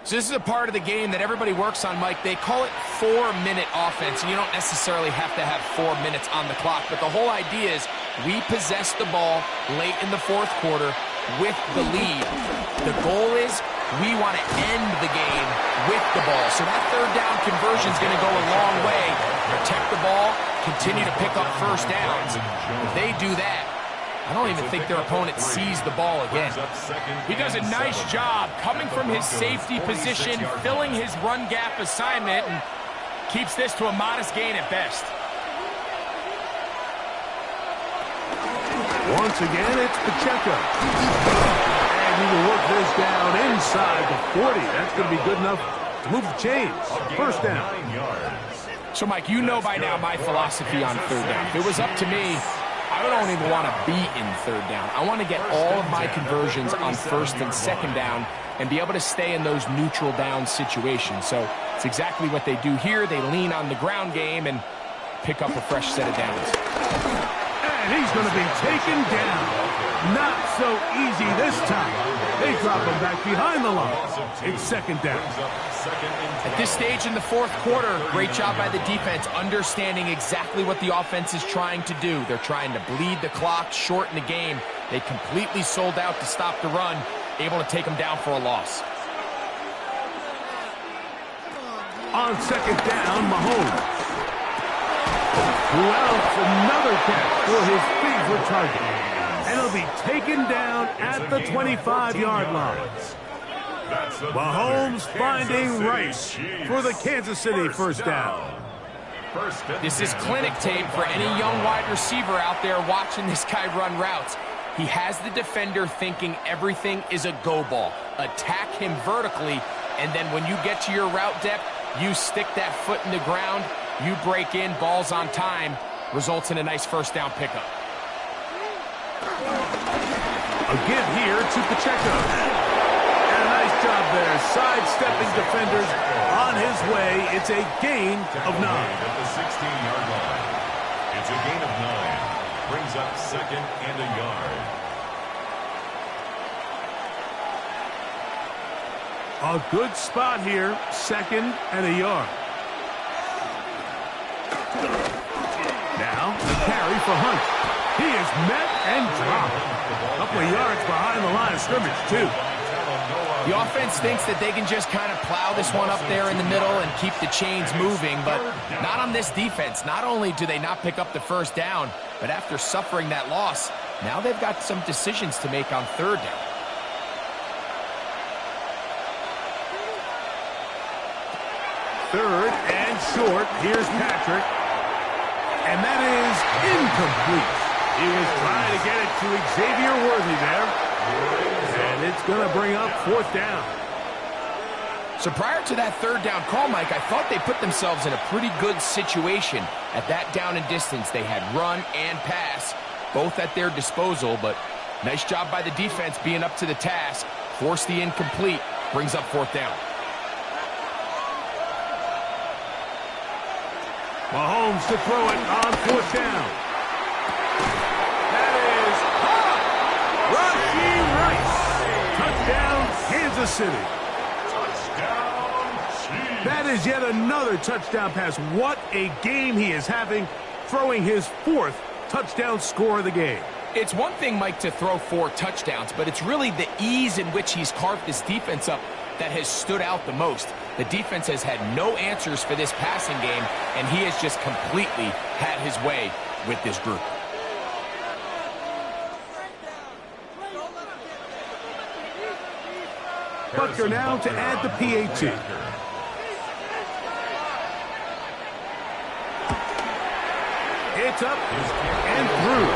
S2: So this is a part of the game that everybody works on, Mike. They call it 4-minute offense, and you don't necessarily have to have 4 minutes on the clock. But the whole idea is we possess the ball late in the 4th quarter with the lead. The goal is we want to end the game with the ball. So that 3rd down conversion is going to go a long way. Protect the ball, continue to pick up first downs. If they do that, I don't even think their opponent sees the ball again.
S7: He does a nice job coming from his safety position, filling his run gap assignment, and keeps this to a modest gain at best.
S1: Once again, it's Pacheco. And he will work this down inside the 40. That's going to be good enough to move the chains. First down.
S2: So, Mike, you know by now my philosophy on 3rd down. If it was up to me, I don't even want to be in 3rd down. I want to get all of my conversions on 1st and 2nd down and be able to stay in those neutral down situations. So it's exactly what they do here. They lean on the ground game and pick up a fresh set of downs.
S1: And he's going to be taken down. Not so easy this time. They drop him back behind the line. It's 2nd down.
S2: At this stage in the 4th quarter, great job by the defense, understanding exactly what the offense is trying to do. They're trying to bleed the clock, shorten the game. They completely sold out to stop the run, able to take them down for a loss.
S1: On 2nd down, Mahomes. Well, another catch for his favorite target. And he'll be taken down at the 25-yard line. Mahomes finding Rice for the Kansas City first down.
S2: This is clinic tape for any young wide receiver out there watching this guy run routes. He has the defender thinking everything is a go ball. Attack him vertically, and then when you get to your route depth, you stick that foot in the ground, you break in, ball's on time, results in a nice first down pickup.
S1: A give here to Pacheco. And a nice job there, sidestepping defenders on his way. It's a gain of 9.
S3: At the 16-yard line. It's a gain of 9. Brings up 2nd and a yard.
S1: A good spot here, 2nd and a yard. Now, the carry for Hunt. He is met and dropped. A couple of yards behind the line of scrimmage, too.
S2: The offense thinks that they can just kind of plow this one up there in the middle and keep the chains moving, but not on this defense. Not only do they not pick up the first down, but after suffering that loss, now they've got some decisions to make on 3rd down.
S1: Third and short. Here's Patrick. And that is incomplete. He was trying to get it to Xavier Worthy there. And it's going to bring up 4th down.
S2: So prior to that 3rd down call, Mike, I thought they put themselves in a pretty good situation. At that down and distance, they had run and pass, both at their disposal, but nice job by the defense being up to the task. Forced the incomplete, brings up 4th down.
S1: Mahomes to throw it on 4th down. That is Rashee Rice. Kansas City.
S3: Touchdown, Chiefs.
S1: That is yet another touchdown pass. What a game he is having, throwing his 4th touchdown score of the game.
S2: It's one thing, Mike, to throw 4 touchdowns, but it's really the ease in which he's carved this defense up that has stood out the most. The defense has had no answers for this passing game, and he has just completely had his way with this group.
S1: Butker now to add the PAT. It's up and through.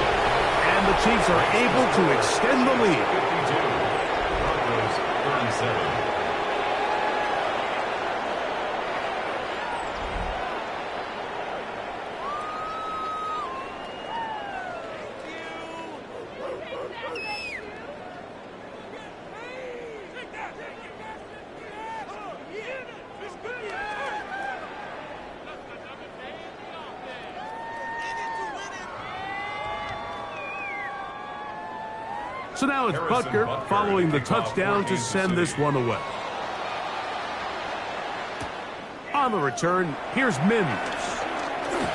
S1: And the Chiefs are able to extend the lead.
S3: 52. Broncos 37.
S1: So now it's Butker following the touchdown to send this one away. On the return, here's Mims. And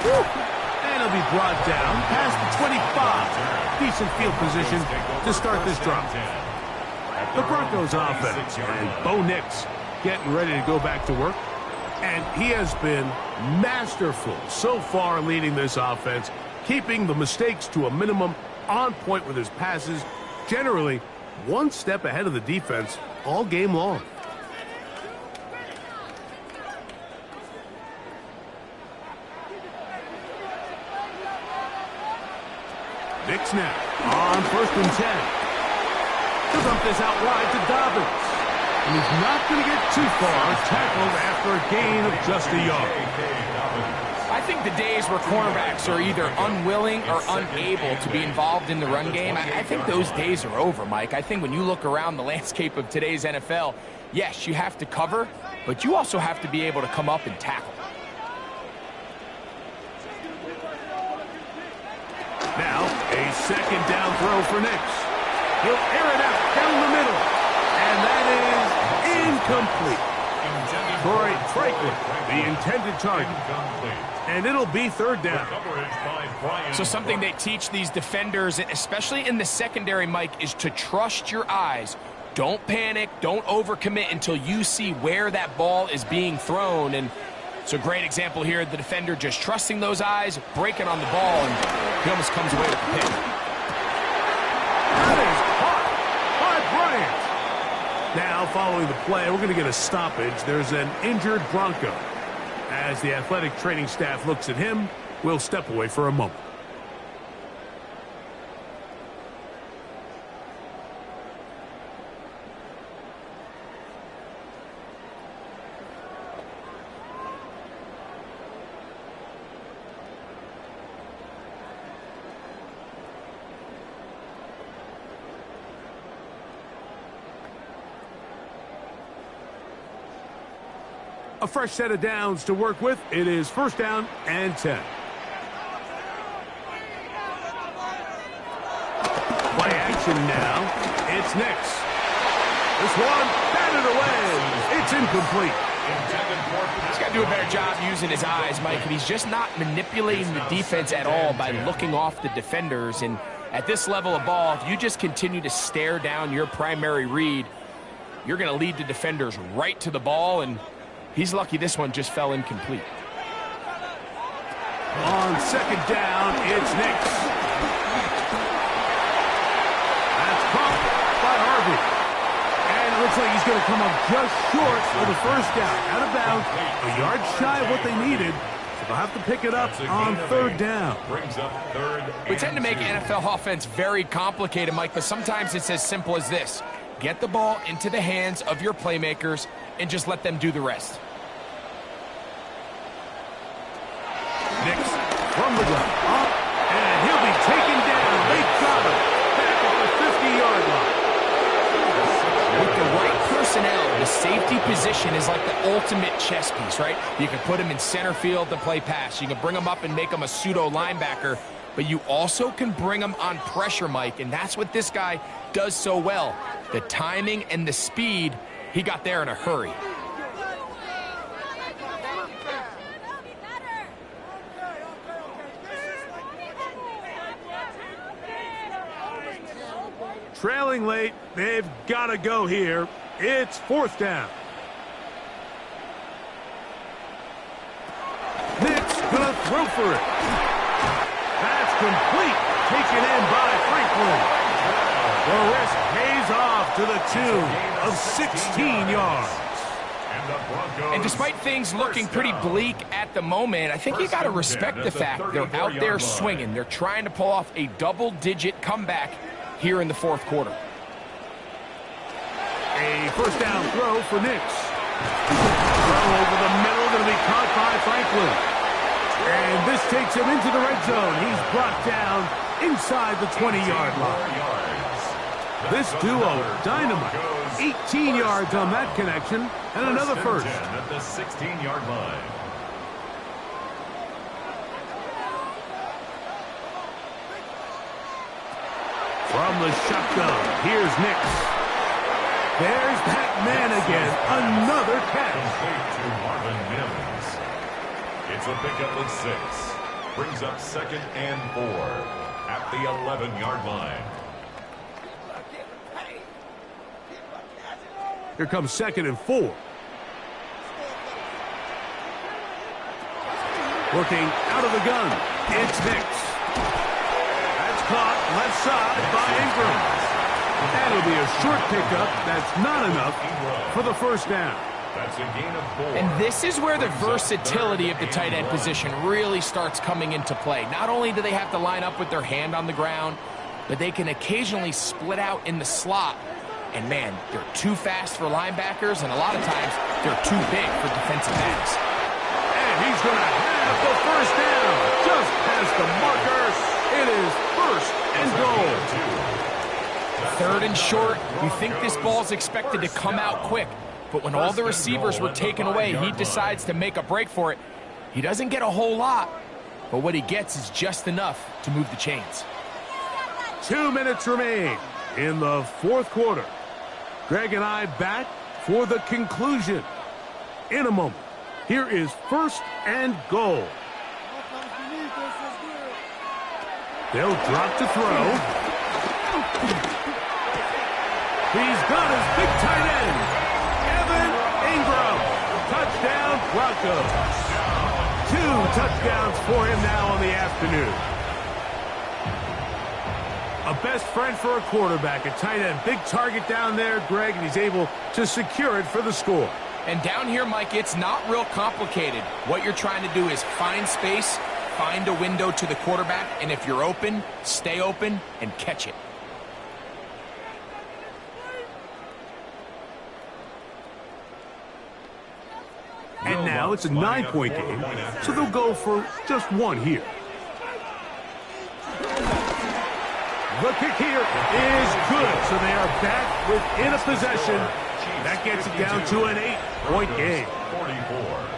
S1: he'll be brought down past the 25. Decent field position to start this drive. The Broncos offense, and Bo Nix getting ready to go back to work. And he has been masterful so far leading this offense, keeping the mistakes to a minimum, on point with his passes, generally one step ahead of the defense all game long. Nix now on 1st and 10. He'll dump this out wide to Dobbins. And he's not going to get too far, tackled after a gain of just a yard.
S2: I think the days where cornerbacks are either unwilling or unable to be involved in the run game, I think those days are over, Mike. I think when you look around the landscape of today's NFL, yes, you have to cover, but you also have to be able to come up and tackle.
S1: Now, a 2nd down throw for Nix. He'll air it out down the middle. And that is incomplete. Corey Franklin, the intended target. And it'll be 3rd down.
S2: So something they teach these defenders, especially in the secondary, Mike, is to trust your eyes. Don't panic. Don't overcommit until you see where that ball is being thrown. And it's a great example here. The defender just trusting those eyes, breaking on the ball, and he almost comes away with the pick.
S1: That is caught by Bryant. Now, following the play, we're going to get a stoppage. There's an injured Bronco. As the athletic training staff looks at him, we'll step away for a moment. A fresh set of downs to work with. It is 1st down and 10. Play action now. It's Nix. This one batted away. It's incomplete.
S2: He's got to do a better job using his eyes, Mike, and he's just not manipulating the defense at all by looking off the defenders. And at this level of ball, if you just continue to stare down your primary read, you're going to lead the defenders right to the ball, and he's lucky this one just fell incomplete.
S1: On 2nd down, it's Nix. That's caught by Harvey. And it looks like he's going to come up just short for the 1st down. Out of bounds, a yard shy of what they needed. So they'll have to pick it up on 3rd down.
S3: Brings up 3rd.
S2: We tend to make NFL offense very complicated, Mike, but sometimes it's as simple as this. Get the ball into the hands of your playmakers and just let them do the rest.
S1: Nix from the gun. Up, and he'll be taken down. They got him back at the 50-yard line.
S2: With the right personnel, the safety position is like the ultimate chess piece, right? You can put him in center field to play pass. You can bring him up and make him a pseudo linebacker, but you also can bring him on pressure, Mike, and that's what this guy does so well. The timing and the speed He got there in a hurry.
S1: Trailing late, they've got to go here. It's 4th down. Nick's going to throw for it. That's complete. Taken in by Franklin. The risk pays off to the tune of 16 yards.
S2: And despite things looking pretty bleak at the moment, I think you got to respect the fact they're out there swinging. They're trying to pull off a double-digit comeback here in the 4th quarter.
S1: A 1st down throw for Nix. Throw over the middle, going to be caught by Franklin. And this takes him into the red zone. He's brought down inside the 20-yard line. This duo, dynamite. 18 yards on that connection, and another first.
S3: At the 16-yard line.
S1: From the shotgun, here's Nix. There's that man again. Another catch.
S3: Complete to Marvin Mims. It's a pickup of 6. Brings up 2nd and 4 at the 11-yard line.
S1: Here comes 2nd and 4. Working out of the gun. It's Nix. That's caught left side by Ingram. That'll be a short pickup. That's not enough for the 1st down.
S3: That's a gain of 4.
S2: And this is where the versatility of the tight end position really starts coming into play. Not only do they have to line up with their hand on the ground, but they can occasionally split out in the slot. And, man, they're too fast for linebackers, and a lot of times they're too big for defensive backs.
S1: And he's going to have the 1st down. Just past the markers. It is 1st and goal.
S2: 3rd and short. You think this ball's expected to come out quick. But when all the receivers were taken away, he decides to make a break for it. He doesn't get a whole lot, but what he gets is just enough to move the chains.
S1: 2 minutes remain in the 4th quarter. Greg and I back for the conclusion in a moment. Here is 1st and goal. They'll drop to throw. He's got his big tight end, Evan Ingram. Touchdown, Broncos. 2 touchdowns for him now on the afternoon. A best friend for a quarterback, a tight end. Big target down there, Greg, and he's able to secure it for the score.
S2: And down here, Mike, it's not real complicated. What you're trying to do is find space, find a window to the quarterback, and if you're open, stay open and catch it.
S1: And now it's a 9-point game, so they'll go for just 1 here. The kick here is good, so they are back within a possession. That gets it down to an 8-point game.
S3: 44.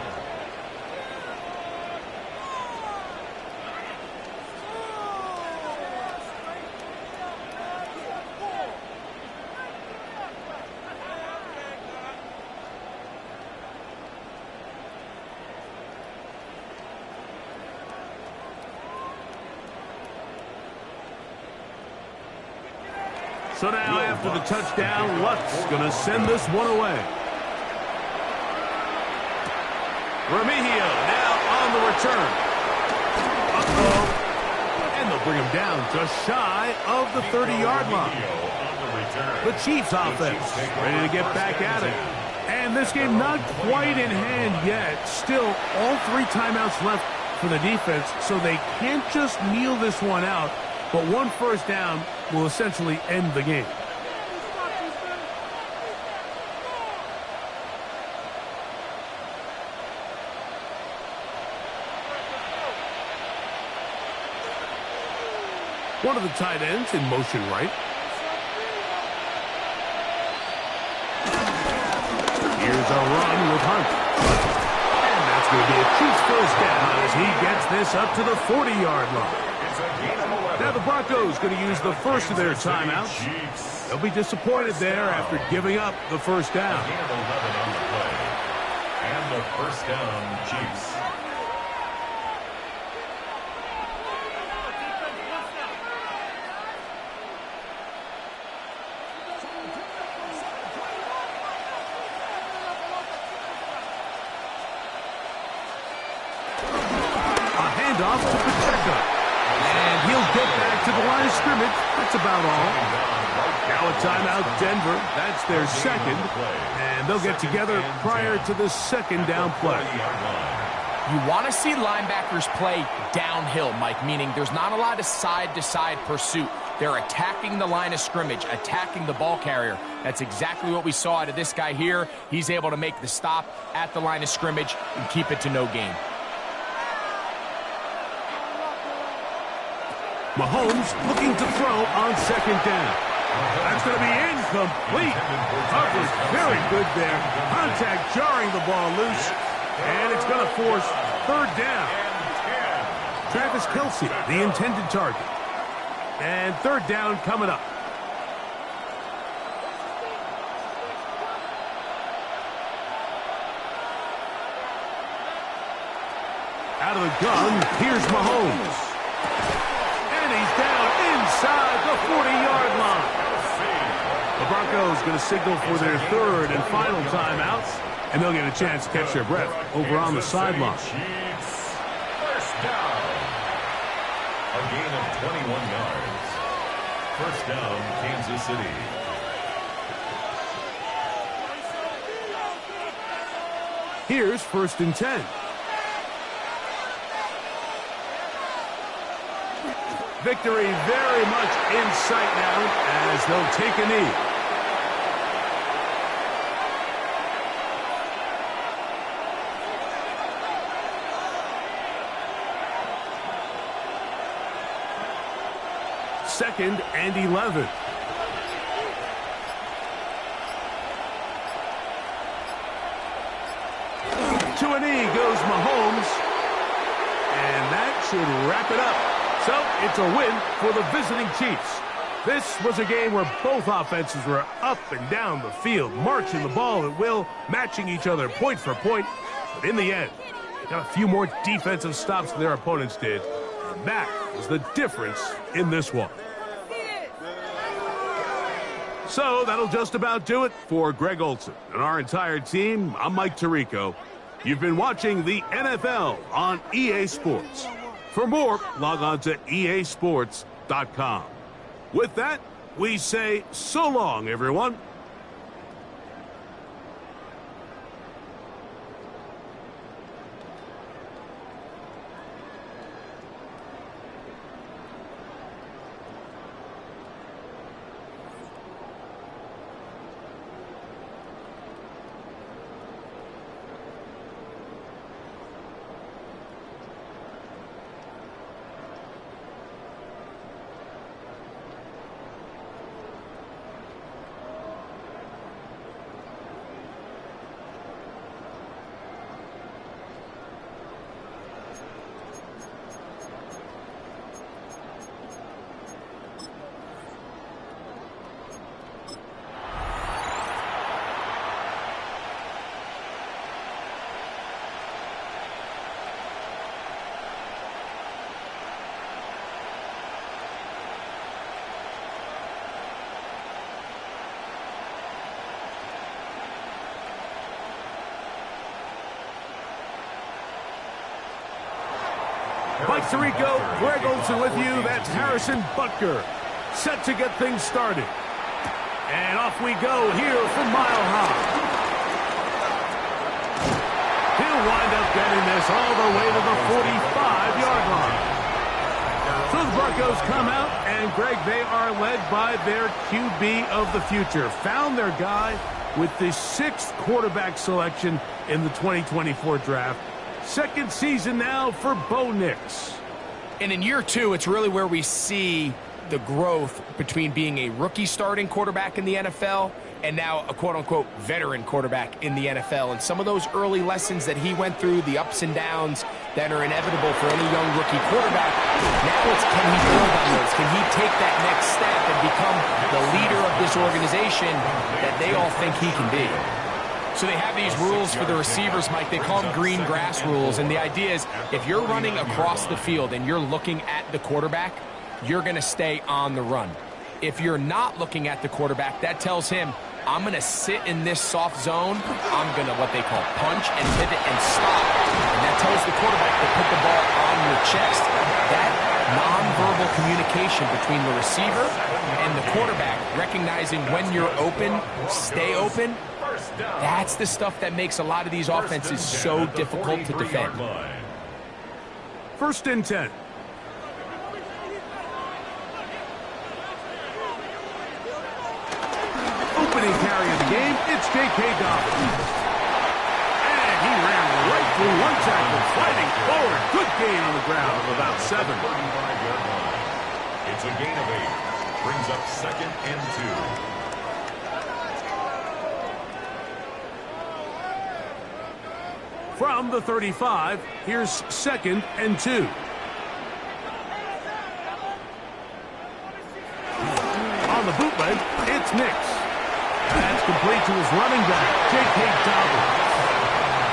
S1: So now after the touchdown, Lutz going to send this one away. Remigio now on the return. Uh-oh. And they'll bring him down just shy of the 30-yard line. The Chiefs offense ready to get back at it. And this game not quite in hand yet. Still all 3 timeouts left for the defense, so they can't just kneel this one out. But 1 first down will essentially end the game. One of the tight ends in motion right. Here's a run with Hunt. And that's going to be a Chiefs first down as he gets this up to the 40-yard line. Now the Broncos going to use the first of their timeouts. They'll be disappointed there after giving up the first down.
S3: A gain of 11 on the play. And the first down, Chiefs.
S1: Off to Pacheco. And he'll get back to the line of scrimmage. That's about all. Now a timeout, Denver. That's their second. And they'll get together prior to the second down play.
S2: You want to see linebackers play downhill, Mike, meaning there's not a lot of side-to-side pursuit. They're attacking the line of scrimmage, attacking the ball carrier. That's exactly what we saw out of this guy here. He's able to make the stop at the line of scrimmage and keep it to no gain.
S1: Mahomes looking to throw on second down. That's going to be incomplete. Coverage very good there. Contact jarring the ball loose. And it's going to force third down. Travis Kelce, the intended target. And third down coming up. Out of the gun, here's Mahomes. He's down inside the 40-yard line. The Broncos going to signal for their third and final timeout, and they'll get a chance to catch their breath over on the sideline.
S3: First down. A gain of 21 yards. First down, Kansas City.
S1: Here's first and 10. Victory very much in sight now as they'll take a knee. Second and 11. To a knee goes Mahomes. And that should wrap it up. So, it's a win for the visiting Chiefs. This was a game where both offenses were up and down the field, marching the ball at will, matching each other point for point. But in the end, they got a few more defensive stops than their opponents did. And that was the difference in this one. So, that'll just about do it for Greg Olsen and our entire team. I'm Mike Tirico. You've been watching the NFL on EA Sports. For more, log on to easports.com. With that, we say so long, everyone. Mike Tirico, Greg Olsen with you. That's Harrison Butker, set to get things started. And off we go here from Mile High. He'll wind up getting this all the way to the 45-yard line. So the Broncos come out, and Greg, they are led by their QB of the future. Found their guy with the 6th quarterback selection in the 2024 draft. Second season now for Bo Nix.
S2: And in year 2, it's really where we see the growth between being a rookie starting quarterback in the NFL and now a quote-unquote veteran quarterback in the NFL. And some of those early lessons that he went through, the ups and downs, that are inevitable for any young rookie quarterback. Now it's, can he build on those? Can he take that next step and become the leader of this organization that they all think he can be? So they have these rules for the receivers, Mike. They call them green grass rules. And the idea is if you're running across the field and you're looking at the quarterback, you're going to stay on the run. If you're not looking at the quarterback, that tells him, I'm going to sit in this soft zone. I'm going to, what they call, punch and pivot and stop. And that tells the quarterback to put the ball on your chest. That nonverbal communication between the receiver and the quarterback, recognizing when you're open, stay open, that's the stuff that makes a lot of these offenses so difficult to defend.
S1: 1st and 10. Opening carry of the game, it's J.K. Dobbins. And he ran right through one tackle, fighting forward. Good gain on the ground of about 7.
S3: It's a gain of 8. Brings up 2nd and 2.
S1: From the 35, here's 2nd and 2. On the bootleg, it's Nix. That's complete to his running back, J.K. Dobbins.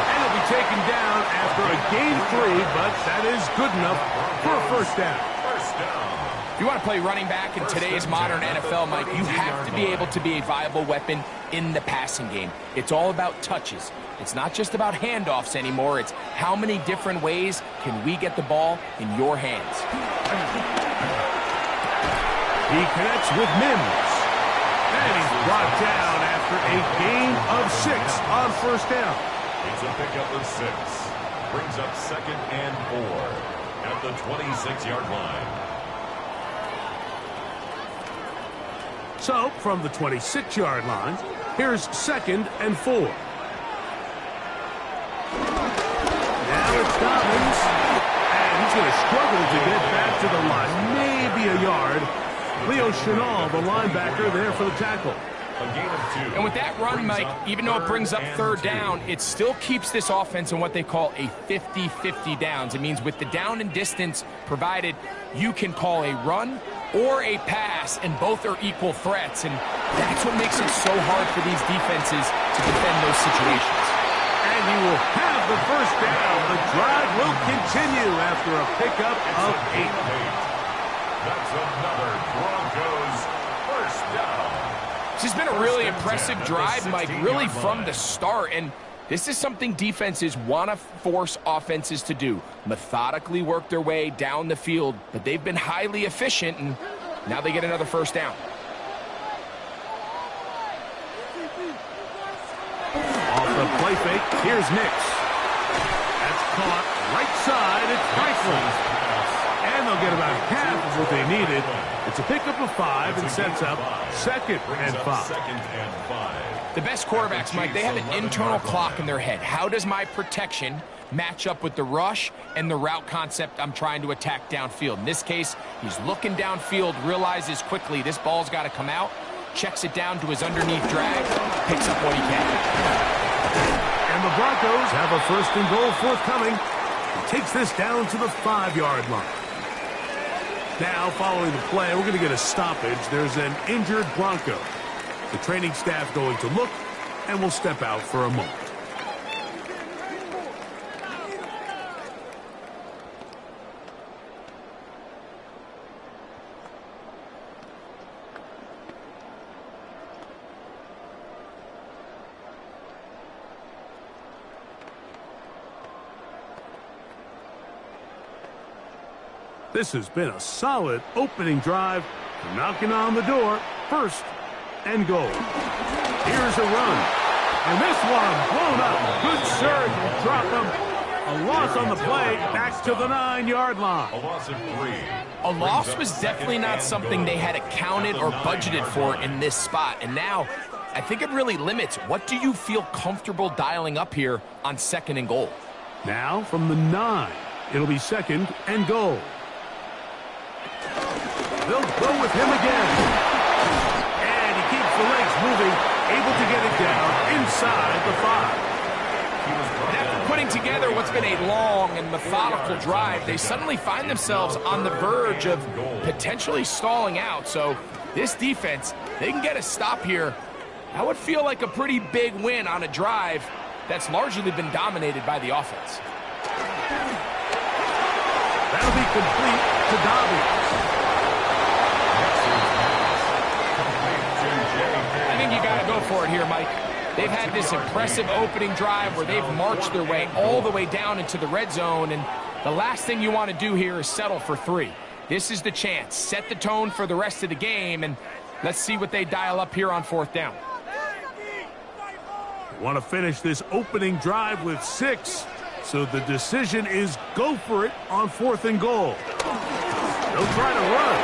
S1: And he'll be taken down after a gain 3, but that is good enough for a 1st down.
S2: If you want to play running back in today's modern NFL, Mike, you have to be able to be a viable weapon in the passing game. It's all about touches. It's not just about handoffs anymore. It's how many different ways can we get the ball in your hands.
S1: He connects with Mims. And he's brought down after a gain of 6 on 1st down.
S3: It's a pickup of 6. Brings up 2nd and 4 at the 26-yard line.
S1: So, from the 26-yard line, here's 2nd and 4. Now it's Dobbins. And he's going to struggle to get back to the line. Maybe a yard. Leo Chenal, the linebacker, there for the tackle.
S3: A gain of 2.
S2: And with that run, Mike, even though it brings up 3rd down, it still keeps this offense in what they call a 50-50 downs. It means with the down and distance provided, you can call a run or a pass, and both are equal threats. And that's what makes it so hard for these defenses to defend those situations.
S1: And he will have the 1st down. The drive will continue after a pickup of 8.
S3: That's another Broncos 1st down.
S2: This has been a really impressive drive, Mike, really from the start. And this is something defenses want to force offenses to do. Methodically work their way down the field, but they've been highly efficient, and now they get another 1st down.
S1: Off the play fake, here's Nix. That's caught right side, it's Franklin. And they'll get about half of what they needed. It's a pickup of 5 and sets up 2nd and 5.
S2: The best quarterbacks, Mike, they have an internal clock in their head. How does my protection match up with the rush and the route concept I'm trying to attack downfield? In this case, he's looking downfield, realizes quickly this ball's got to come out, checks it down to his underneath drag, picks up what he can.
S1: And the Broncos have a 1st and goal forthcoming. He takes this down to the 5-yard line. Now, following the play, we're going to get a stoppage. There's an injured Bronco. The training staff going to look, and we'll step out for a moment. This has been a solid opening drive. Knocking on the door. 1st and goal. Here's a run. And this one blown up. Good surge. Drop him. A loss on the play. Back to the 9-yard line.
S3: A loss of 3.
S2: A loss was definitely not something they had accounted or budgeted for in this spot. And now, I think it really limits. What do you feel comfortable dialing up here on 2nd and goal?
S1: Now from the 9. It'll be 2nd and goal. They'll go with him again. And he keeps the legs moving, able to get it down inside the 5.
S2: And after putting putting together what's been a long and methodical drive, they suddenly find themselves on the verge of potentially stalling out. So this defense, they can get a stop here. That would feel like a pretty big win on a drive that's largely been dominated by the offense.
S1: That'll be complete to Dobbins.
S2: I think you got to go for it here, Mike. They've had this impressive opening drive where they've marched their way all the way down into the red zone, and the last thing you want to do here is settle for 3. This is the chance. Set the tone for the rest of the game, and let's see what they dial up here on 4th down.
S1: Want to finish this opening drive with 6, so the decision is go for it on 4th and goal. They'll try to run,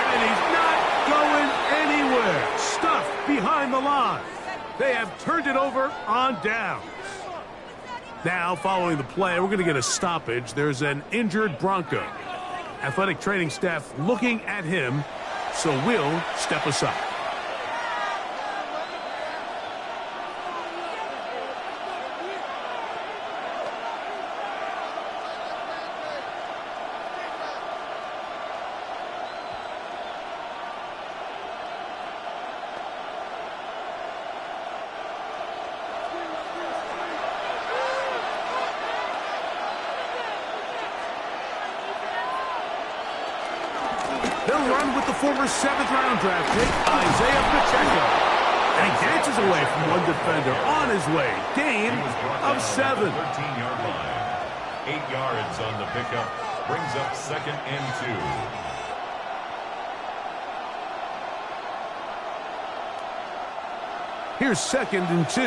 S1: and he's not going anywhere. Stuffed behind the line. They have turned it over on downs. Now, following the play, we're going to get a stoppage. There's an injured Bronco. Athletic training staff looking at him, so we'll step aside. They'll run with the former 7th-round draft pick, Isaiah Pacheco. And he dances away from one defender on his way. Gain of 7.
S3: 13-yard line. 8 yards on the pickup. Brings up 2nd and 2.
S1: Here's 2nd and 2.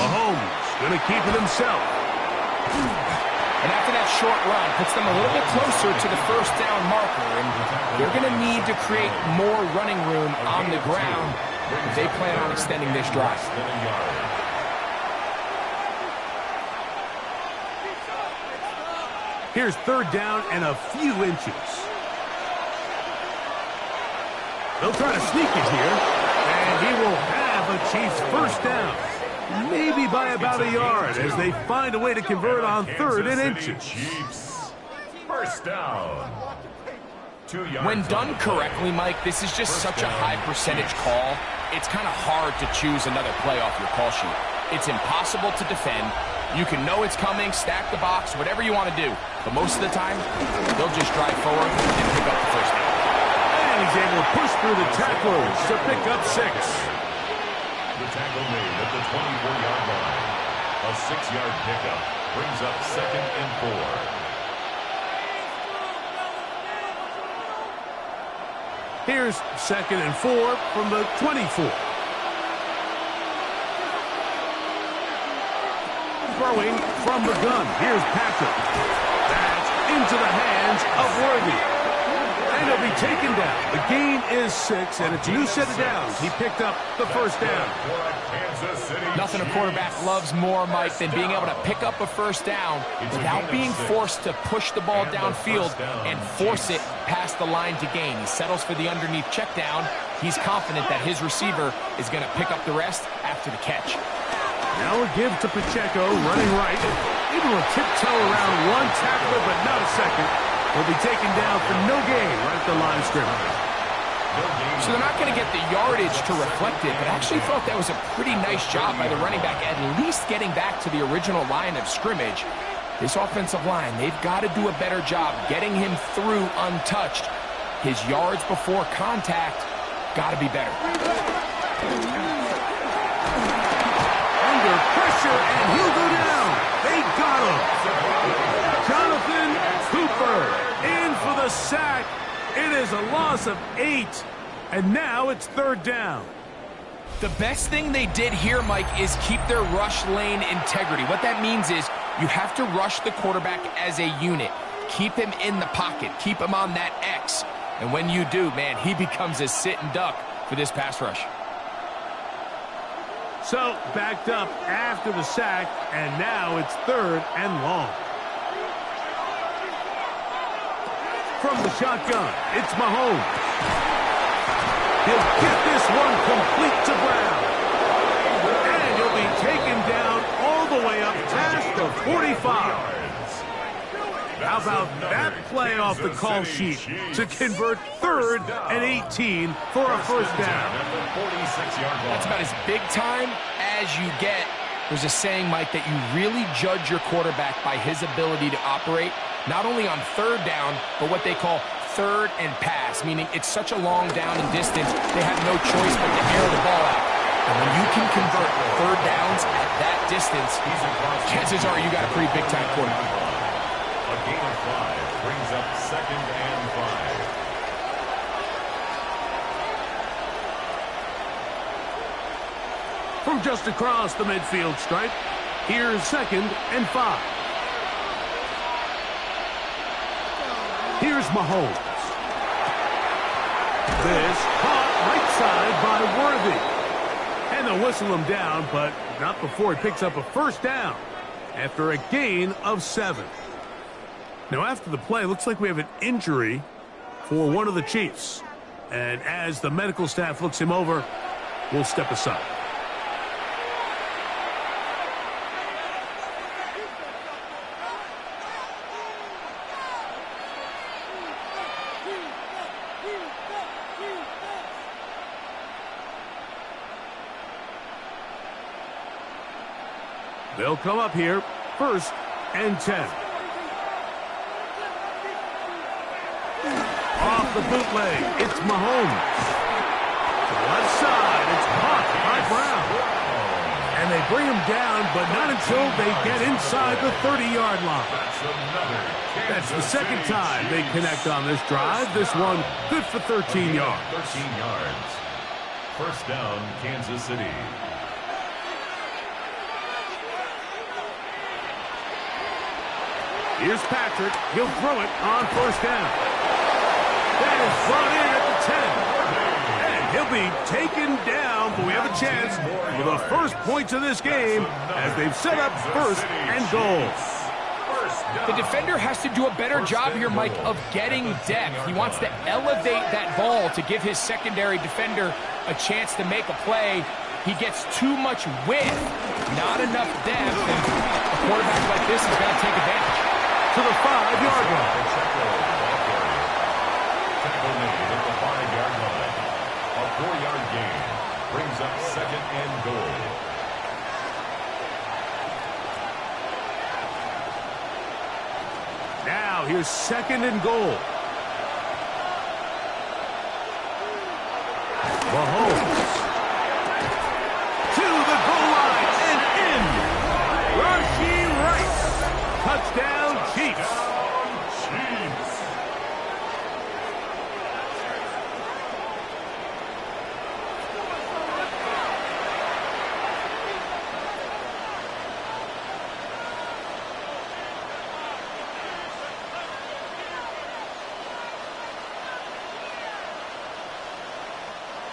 S1: Mahomes going to keep it himself.
S2: And after that short run, puts them a little bit closer to the 1st down marker, and they're going to need to create more running room on the ground if they plan on extending this drive.
S1: Here's 3rd down and a few inches. They'll try to sneak it here, and he will have a Chiefs 1st down. Maybe by about a yard as they find a way to convert on 3rd and inches.
S3: Chiefs. 1st down. 2 yards.
S2: When done correctly, Mike, this is just such a high percentage call. It's kind of hard to choose another play off your call sheet. It's impossible to defend. You can know it's coming, stack the box, whatever you want to do. But most of the time, they'll just drive forward and pick up the 1st down.
S1: And he's able to push through the tacklers to pick up 6.
S3: The tackle made at the 24-yard line. A 6-yard pickup brings up 2nd and 4.
S1: Here's 2nd and 4 from the 24. Throwing from the gun. Here's Patrick. That's into the hands of Worthy. And he'll be taken down. The gain is 6, and it's a new set of downs. He picked up the 1st down.
S2: Nothing a quarterback loves more, Mike, than being able to pick up a 1st down without being forced to push the ball downfield and force it past the line to gain. He settles for the underneath check down. He's confident that his receiver is going to pick up the rest after the catch.
S1: Now a give to Pacheco, running right. Able to tiptoe around one tackler, but not a second. He'll be taken down for no gain right at the line of scrimmage.
S2: So they're not going to get the yardage to reflect it, but I actually thought that was a pretty nice job by the running back, at least getting back to the original line of scrimmage. This offensive line, they've got to do a better job getting him through untouched. His yards before contact got to be better.
S1: Under pressure, and he'll go down. They got him. Jonathan Cooper in for the sack. It is a loss of 8, and now it's 3rd down.
S2: The best thing they did here, Mike, is keep their rush lane integrity. What that means is you have to rush the quarterback as a unit. Keep him in the pocket. Keep him on that X. And when you do, man, he becomes a sit and duck for this pass rush.
S1: So, backed up after the sack, and now it's 3rd and long. From the shotgun, it's Mahomes. He'll get this one complete to Brown. the 45. How about that play off the call sheet to convert 3rd and 18 for a first down?
S2: That's about as big time as you get. There's a saying, Mike, that you really judge your quarterback by his ability to operate, not only on 3rd down, but what they call 3rd and pass, meaning it's such a long down and distance, they have no choice but to air the ball out. And when you can convert 3rd downs at that distance, chances are you got a pretty big-time quarterback.
S3: A gain of 5 brings up 2nd and 5.
S1: From just across the midfield stripe, here's 2nd and 5. Here's Mahomes. This caught right side by Worthy. And they'll whistle him down, but not before he picks up a first down after a gain of 7. Now, after the play, looks like we have an injury for one of the Chiefs. And as the medical staff looks him over, we'll step aside. They'll come up here, 1st and 10. Off the bootleg, it's Mahomes. To the left side, it's caught by Brown. And they bring him down, but not until they get inside the 30-yard line. That's the 2nd time they connect on this drive. This one good for 13 yards.
S3: 13 yards. First down, Kansas City.
S1: Here's Patrick. He'll throw it on first down. That is brought in at the 10. And he'll be taken down, but we have a chance for the first points of this game as they've set up 1st and goal.
S2: The defender has to do a better job here, Mike, of getting depth. He wants to elevate that ball to give his secondary defender a chance to make a play. He gets too much width, not enough depth, and a quarterback like this is going to take advantage.
S1: To the 5-yard line.
S3: Tackle made at the 5-yard line. A 4-yard gain brings up 2nd and goal.
S1: Now here's 2nd and goal. Mahomes. To the goal line and in. Rashee Rice. Touchdown, Chiefs.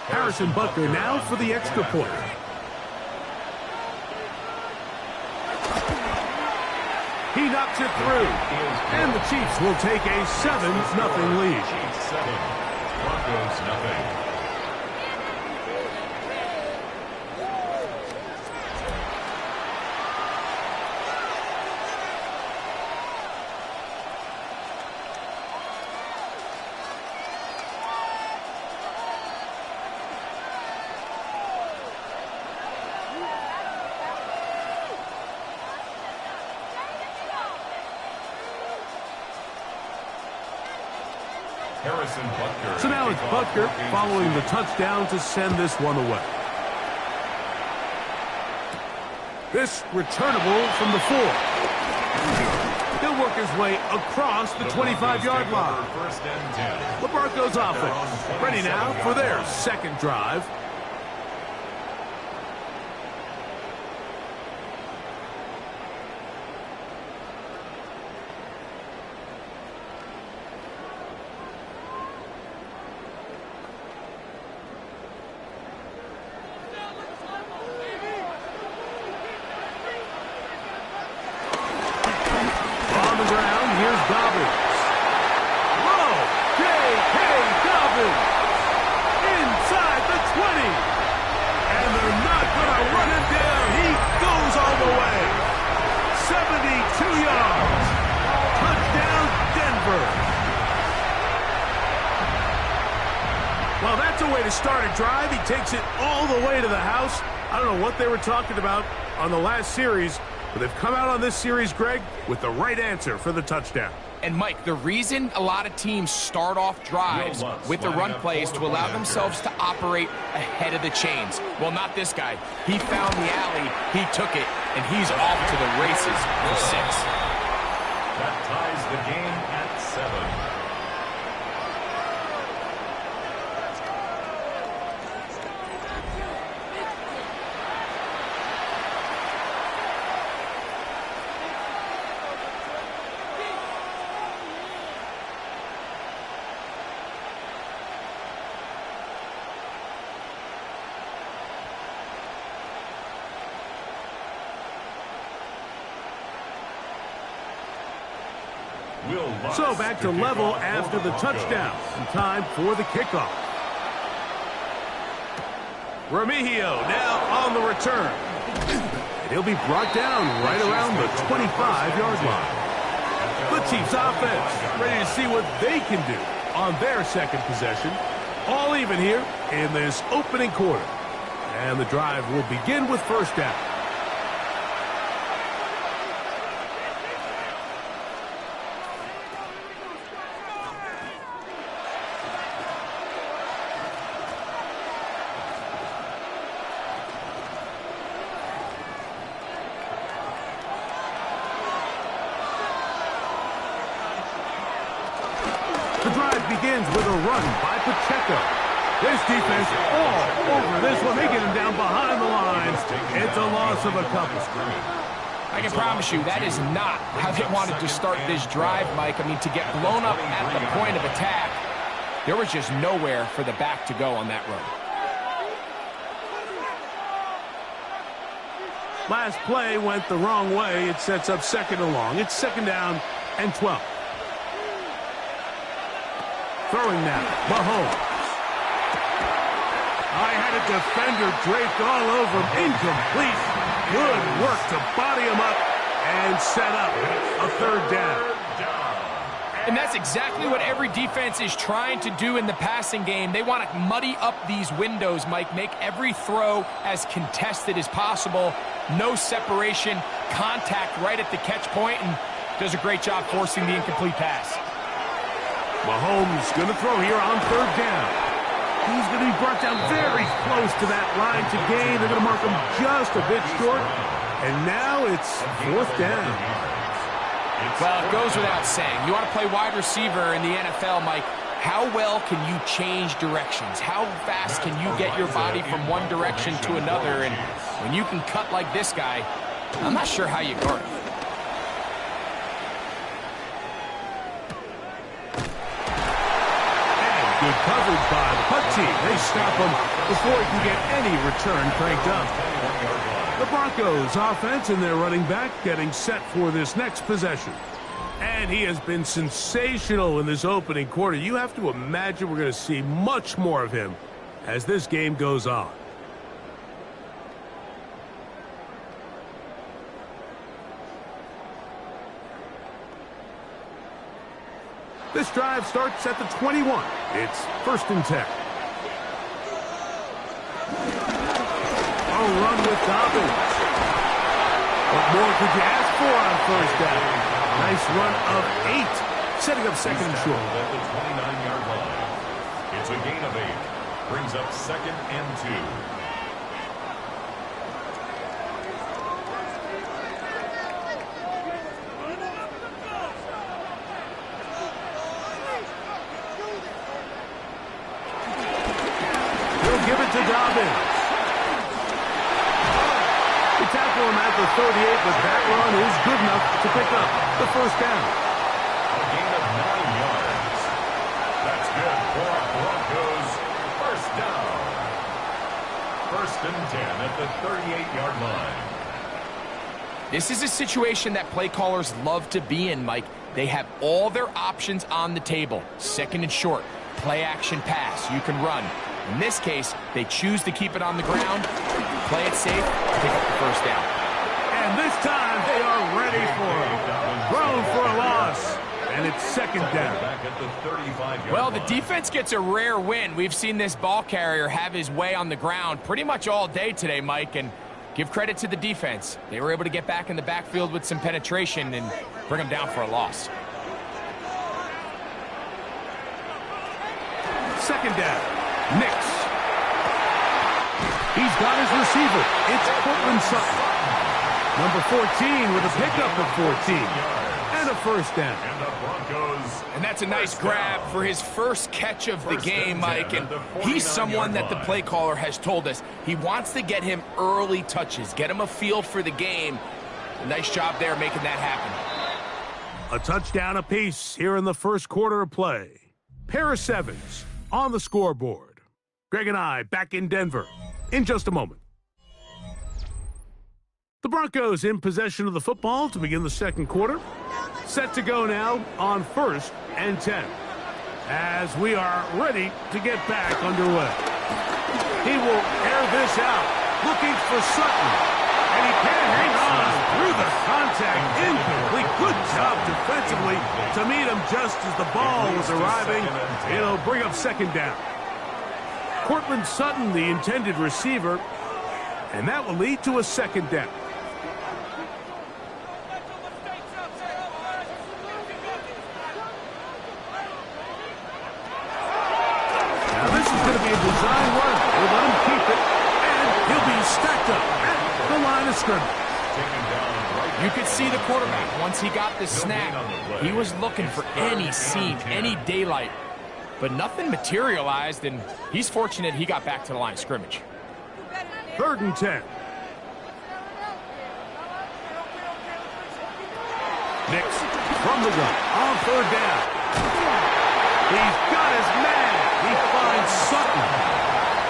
S1: Harrison Butker now for the extra point. He knocks it through. And the Chiefs will take a 7-0 lead.
S3: 7. Broncos nothing.
S1: So now it's Butker following the touchdown to send this one away. This returnable from the 4. He'll work his way across the 25-yard line. The Broncos offense ready now for their 2nd drive. takes it all the way to the house. I don't know what they were talking about on the last series, but they've come out on this series, Greg, with the right answer for the touchdown.
S2: And, Mike, the reason a lot of teams start off drives with the run plays to allow themselves to operate ahead of the chains. Well, not this guy. He found the alley, he took it, and he's off to the races for 6.
S3: That ties the game at 7.
S1: So back to level after the touchdown. And time for the kickoff. Remigio now on the return. And he'll be brought down right around the 25-yard line. The Chiefs offense ready to see what they can do on their second possession. All even here in this opening quarter. And the drive will begin with first down. Begins with a run by Pacheco. This defense all over this one. They get him down behind the line. It's a loss of a couple.
S2: I can promise you that is not how they wanted to start this drive, Mike. I mean, to get blown up at the point of attack, there was just nowhere for the back to go on that run.
S1: Last play went the wrong way. It sets up second and long. It's second down and 12. Throwing now, Mahomes. I had a defender draped all over him. Incomplete. Good work to body him up and set up a third down.
S2: And that's exactly what every defense is trying to do in the passing game. They want to muddy up these windows, Mike, make every throw as contested as possible. No separation, contact right at the catch point, and does a great job forcing the incomplete pass.
S1: Mahomes going to throw here on third down. He's going to be brought down very close to that line to gain. They're going to mark him just a bit short. And now it's fourth down.
S2: Well, it goes without saying. You want to play wide receiver in the NFL, Mike. How well can you change directions? How fast can you get your body from one direction to another? And when you can cut like this guy, I'm not sure how you guard him.
S1: Good coverage by the punt team. They stop him before he can get any return cranked up. The Broncos offense and their running back getting set for this next possession. And he has been sensational in this opening quarter. You have to imagine we're going to see much more of him as this game goes on. This drive starts at the 21. It's first and 10. A run with Dobbins. What more could you ask for on first down? Nice run of 8, setting up second and short.
S3: At the 29-yard line. It's a gain of 8. Brings up second and 2.
S1: To Dobbins. They tackle him at the 38, but that run is good enough to pick up the first down.
S3: A gain of 9 yards. That's good for Broncos. First down. First and 10 at the 38-yard line.
S2: This is a situation that play callers love to be in, Mike. They have all their options on the table. Second and short, play action pass. You can run. In this case, they choose to keep it on the ground, play it safe, pick up the first down.
S1: And this time, they are ready for him. Thrown for a loss. And it's second down.
S3: Back at the 35-yard
S7: Well, the
S3: line.
S7: defense gets a rare win. We've seen this ball carrier have his way on the ground pretty much all day today, Mike, and give credit to the defense. They were able to get back in the backfield with some penetration and bring them down for a loss.
S1: Second down. Nix. He's got his receiver. It's Cortland Sutton. Number 14 with a pickup of 14. And a first down.
S3: And the Broncos.
S7: And that's a nice grab for his first catch of the game, Mike. And he's someone that the play caller has told us he wants to get him early touches, get him a feel for the game. A nice job there making that happen.
S1: A touchdown apiece here in the first quarter of play. Pair of sevens on the scoreboard. Greg and I back in Denver in just a moment. The Broncos in possession of the football to begin the second quarter. Set to go now on 1st and 10. As we are ready to get back underway. He will air this out, looking for Sutton. And he can't hang on through the contact. Incomplete. Good job defensively to meet him just as the ball was arriving. It'll bring up second down. Cortland Sutton, the intended receiver, and that will lead to a second down. Now this is going to be a design run. We'll let him keep it, and he'll be stacked up at the line of scrimmage.
S7: You could see the quarterback, once he got the snap, he was looking for any seam, any daylight. But nothing materialized, and he's fortunate he got back to the line of scrimmage.
S1: 3rd and 10. Nix from the gun on 3rd down. He's got his man. He finds Sutton.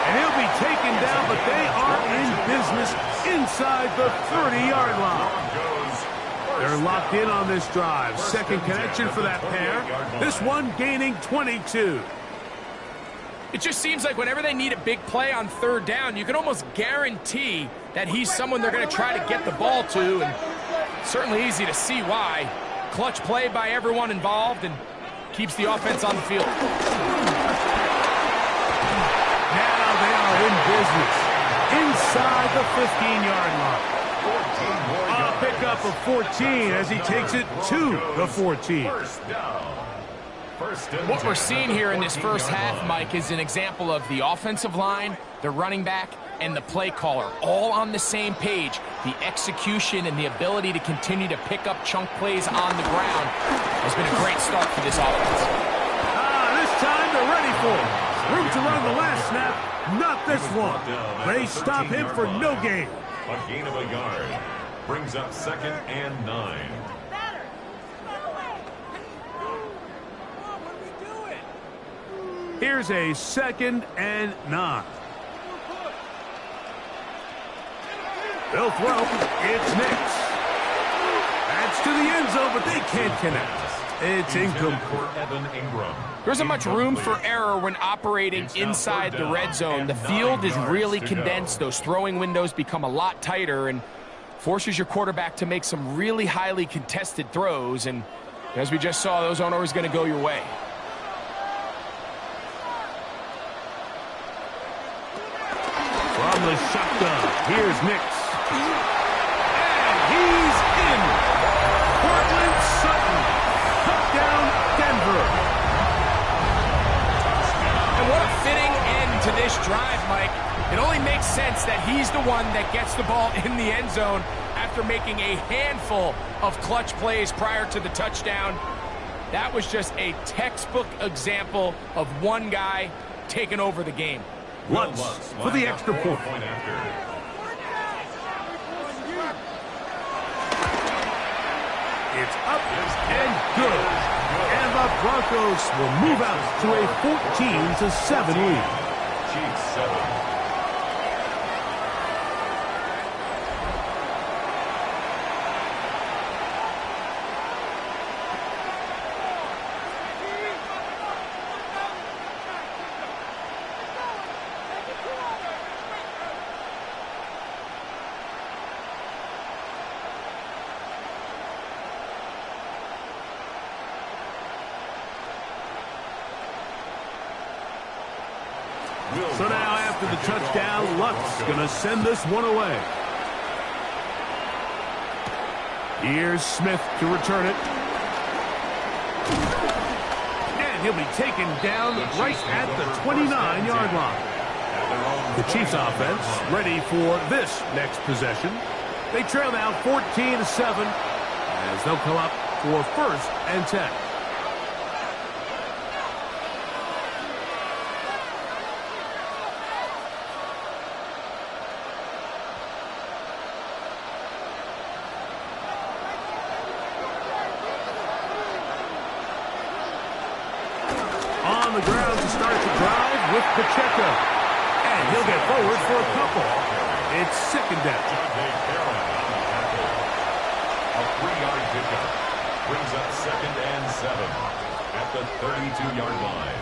S1: And he'll be taken down, but they are in business inside the 30-yard line. They're locked in on this drive. Second connection for that pair. This one gaining 22.
S7: It just seems like whenever they need a big play on 3rd down, you can almost guarantee that he's someone they're going to try to get the ball to, and certainly easy to see why. Clutch play by everyone involved and keeps the offense on the field.
S1: Now they are in business inside the 15-yard line. A pickup of 14 as he takes it to the 14.
S7: What we're seeing here in this first half, Mike, is an example of the offensive line, the running back, and the play caller all on the same page. The execution and the ability to continue to pick up chunk plays on the ground has been a great start for this offense.
S1: This time they're ready for it. Room to run the last snap, not this one. They stop him for no gain.
S3: A gain of a yard. Brings up 2nd and 9.
S1: Here's a 2nd and 9. They'll throw. It's Nix. That's to the end zone, but they can't connect. It's incomplete.
S7: There isn't much room for error when operating inside the red zone. The field is really condensed. Those throwing windows become a lot tighter and forces your quarterback to make some really highly contested throws. And as we just saw, those aren't always going to go your way.
S1: From the shotgun, here's Nix. And he's in. Cortland Sutton. Touchdown, Denver.
S7: And what a fitting end to this drive, Mike. It only makes sense that he's the one that gets the ball in the end zone after making a handful of clutch plays prior to the touchdown. That was just a textbook example of one guy taking over the game.
S1: Lutz for the extra point. It's up and good. And the Broncos will move out to a 14-7 lead.
S3: Chiefs 7.
S1: So now after the touchdown, Luck's going to send this one away. Here's Smith to return it. And he'll be taken down right at the 29-yard line. The Chiefs offense ready for this next possession. They trail now 14-7 as they'll come up for 1st and 10. On the ground to start the drive with Pacheco. And he'll get forward for a couple. It's 2nd down.
S3: A 3-yard pickup brings up 2nd and 7 at the 32-yard line.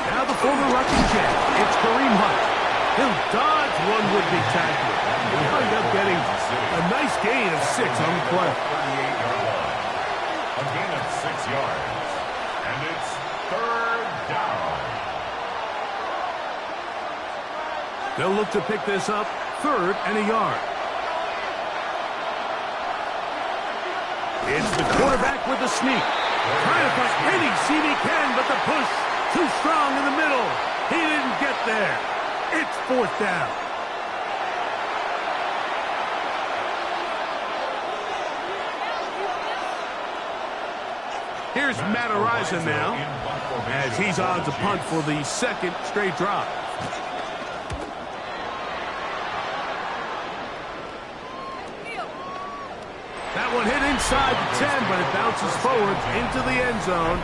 S1: Now the former rushing champ, it's Kareem Hunt. He'll dodge one would-be tackler. He'll end up getting a nice gain of 6 on the play.
S3: 38-yard line. A gain of 6 yards. And it's 3rd down.
S1: They'll look to pick this up 3rd and a yard. It's the quarterback with the sneak. Trying to find any seam he can, but the push too strong in the middle. He didn't get there. It's 4th down. Here's Matt Araiza now, as he's on to punt for the 2nd straight drive. That one hit inside the 10, but it bounces forward into the end zone.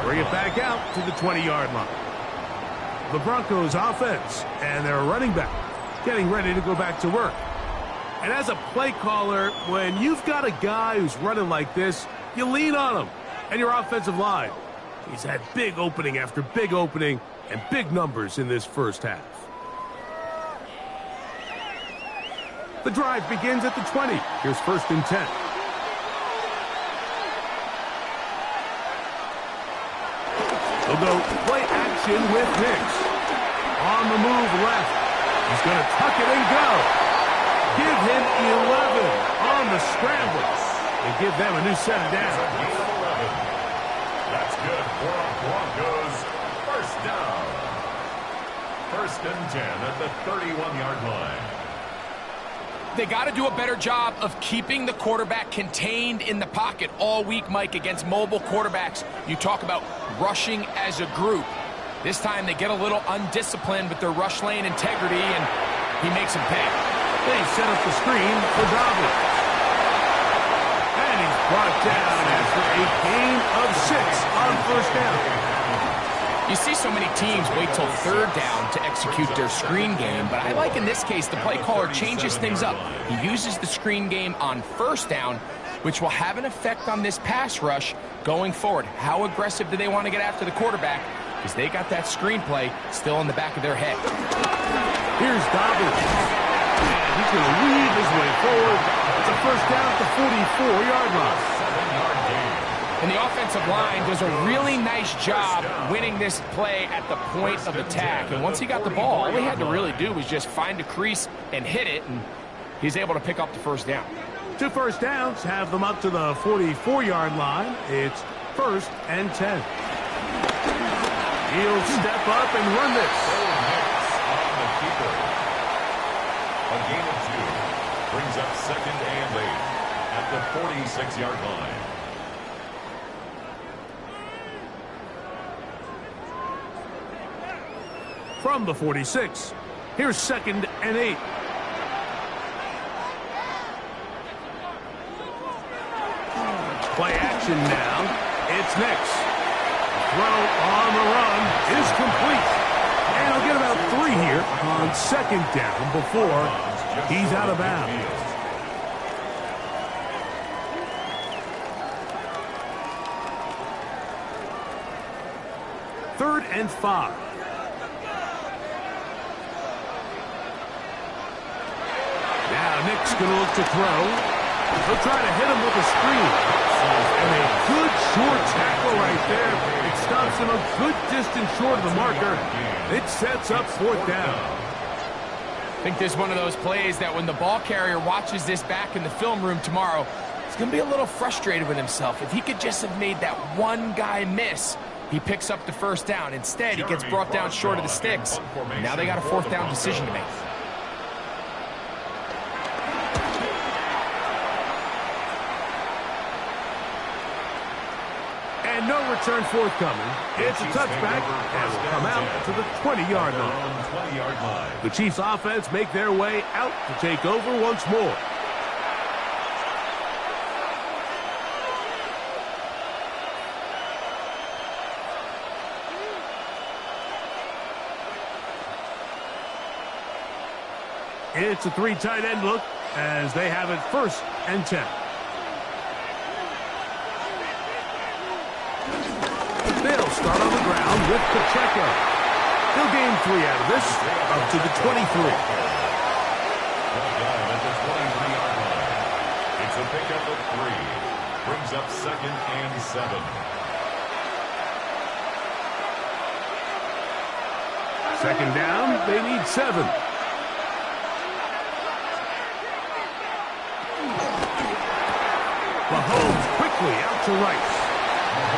S1: Bring it back out to the 20-yard line. The Broncos offense and their running back getting ready to go back to work. And as a play caller, when you've got a guy who's running like this, you lean on him and your offensive line. He's had big opening after big opening and big numbers in this first half. The drive begins at the 20. Here's 1st and 10. They'll go play action with Nix. On the move left. He's going to tuck it and go. Give him 11 on the scramble. And give them a new set down.
S3: That's good for a Broncos 1st down. 1st and 10 at the 31-yard line.
S7: They got to do a better job of keeping the quarterback contained in the pocket all week, Mike, against mobile quarterbacks. You talk about rushing as a group. This time they get a little undisciplined with their rush lane integrity, and he makes them pay.
S1: They set up the screen for Dobbins. And he's brought down after a gain of 6 on 1st down.
S7: You see so many teams wait till 3rd down to execute their screen game, but I like in this case the play caller changes things up. He uses the screen game on 1st down, which will have an effect on this pass rush going forward. How aggressive do they want to get after the quarterback? Because they got that screen play still in the back of their head.
S1: Here's Dobbins. And he's going to weave his way forward. It's a 1st down at the 44-yard line.
S3: 7-yard gain.
S7: And the offensive line does a really nice job winning this play at the point of attack. And once he got the ball, all he had to really do was just find a crease and hit it, and he's able to pick up the 1st down.
S1: 2 first downs have them up to the 44-yard line. It's 1st and 10. He'll step up and run this.
S3: On the keeper. A gain of 2 brings up 2nd and 8 at the 46-yard line.
S1: From the 46, here's 2nd and 8. Play action now. It's Nix. Throw on the run is complete. And he'll get about 3 here on 2nd down before he's out of bounds. Third and 5. Now Nick's going to look to throw. He'll try to hit him with a screen. And a good short tackle right there. It stops him a good distance short of the marker. It sets up fourth down.
S2: I think this is one of those plays that when the ball carrier watches this back in the film room tomorrow, he's going to be a little frustrated with himself. If he could just have made that one guy miss, he picks up the first down. Instead, he gets brought down short of the sticks. Now they got a fourth down decision to make.
S1: And no return forthcoming. It's a touchback and will come out to the 20-yard line. The Chiefs offense make their way out to take over once more. It's a three tight end look as they have it 1st and 10. They'll start on the ground with Pacheco. He'll gain 3 out of this, up to the 23.
S3: It's a pickup of 3. Brings up 2nd and 7.
S1: Second down, they need 7. Mahomes quickly out to Rice.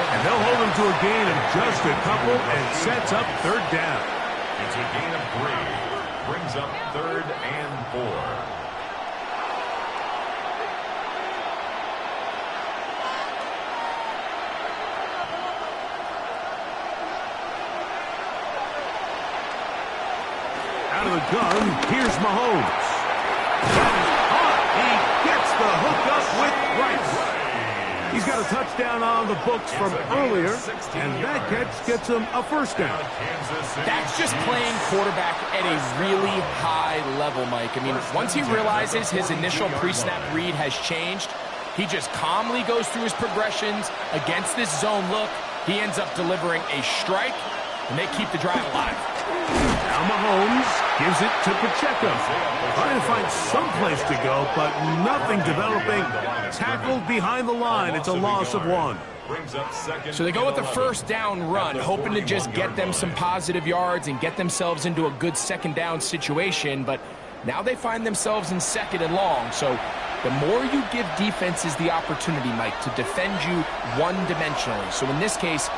S1: And they'll hold him to a gain of just a couple and sets up 3rd down.
S3: It's a gain of 3. Brings up 3rd and 4.
S1: Out of the gun, here's Mahomes. He gets the hook up with Rice. He's got a touchdown on the books from earlier, and that catch gets him a 1st down.
S2: That's just playing quarterback at a really high level, Mike. I mean, once he realizes his initial pre-snap read has changed, he just calmly goes through his progressions against this zone look. He ends up delivering a strike, and they keep the drive alive.
S1: Now Mahomes gives it to Pacheco. Trying to find some place to go, but nothing developing. Tackled behind the line. It's a loss of 1.
S2: So they go with the 1st down run, hoping to just get them some positive yards and get themselves into a good 2nd down situation, but now they find themselves in 2nd and long. So the more you give defenses the opportunity, Mike, to defend you one-dimensionally. So in this case,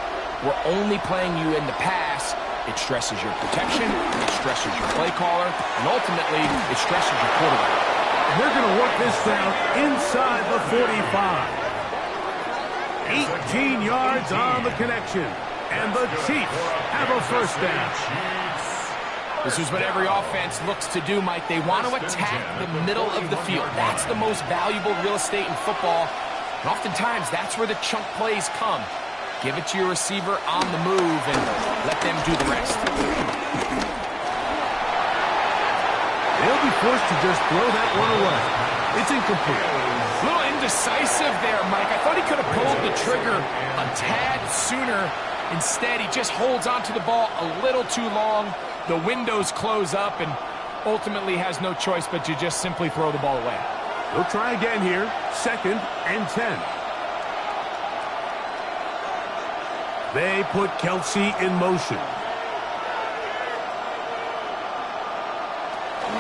S2: we're only playing you in the pass. It stresses your protection, it stresses your play caller, and ultimately, it stresses your quarterback.
S1: And they're going to work this down inside the 45. 18 yards on the connection, and the Chiefs have a 1st down.
S2: This is what every offense looks to do, Mike. They want to attack the middle of the field. That's the most valuable real estate in football. And oftentimes, that's where the chunk plays come. Give it to your receiver on the move and let them do the rest.
S1: They'll be forced to just throw that one away. It's incomplete.
S2: A little indecisive there, Mike. I thought he could have pulled the trigger a tad sooner. Instead, he just holds onto the ball a little too long. The windows close up and ultimately has no choice but to just simply throw the ball away.
S1: They'll try again here. 2nd and 10. They put Kelce in motion.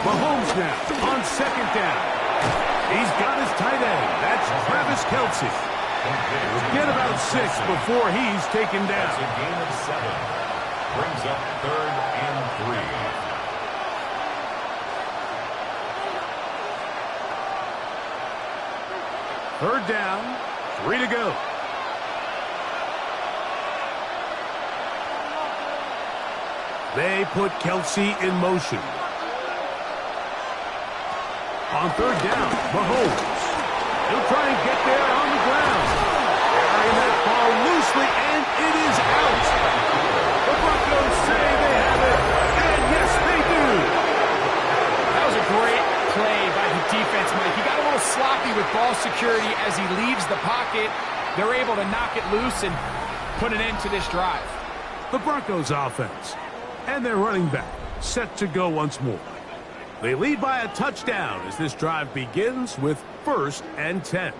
S1: Mahomes now on 2nd down. He's got his tight end. That's Travis Kelce. He'll get about 6 before he's taken down.
S3: That's a gain of 7. Brings up 3rd and 3.
S1: 3rd down, 3 to go. They put Kelce in motion. On 3rd down, Mahomes. He'll try and get there on the ground. Carrying that ball loosely, and it is out. The Broncos say they have it, and yes, they do.
S2: That was a great play by the defense, Mike. He got a little sloppy with ball security as he leaves the pocket. They're able to knock it loose and put an end to this drive.
S1: The Broncos offense and their running back set to go once more. They lead by a touchdown as this drive begins with 1st and 10.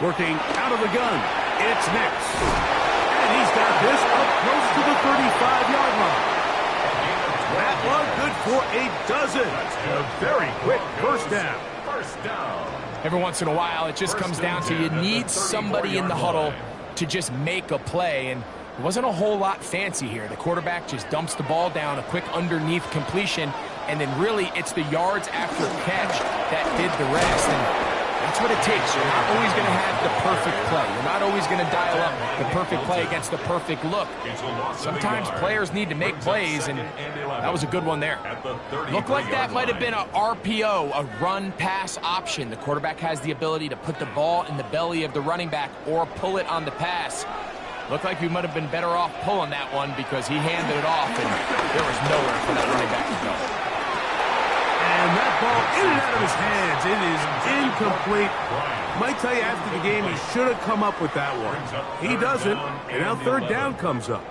S1: Working out of the gun, it's Nix. And he's got this up close to the 35-yard line. That one good for a dozen. A very quick first down.
S2: Every once in a while, it just comes down to you need somebody in the huddle to just make a play. And it wasn't a whole lot fancy here. The quarterback just dumps the ball down, a quick underneath completion, and then really it's the yards after catch that did the rest. And that's what it takes. You're not always going to have the perfect play. You're not always going to dial up the perfect play against the perfect look. Sometimes players need to make plays, and that was a good one there. Looked like that might have been a RPO, a run-pass option. The quarterback has the ability to put the ball in the belly of the running back or pull it on the pass. Looked like we might have been better off pulling that one because he handed it off, and there was nowhere for that running back to go.
S1: And that ball in and out of his hands. It is incomplete. Might tell you after the game he should have come up with that one. He doesn't, and now 3rd down comes up.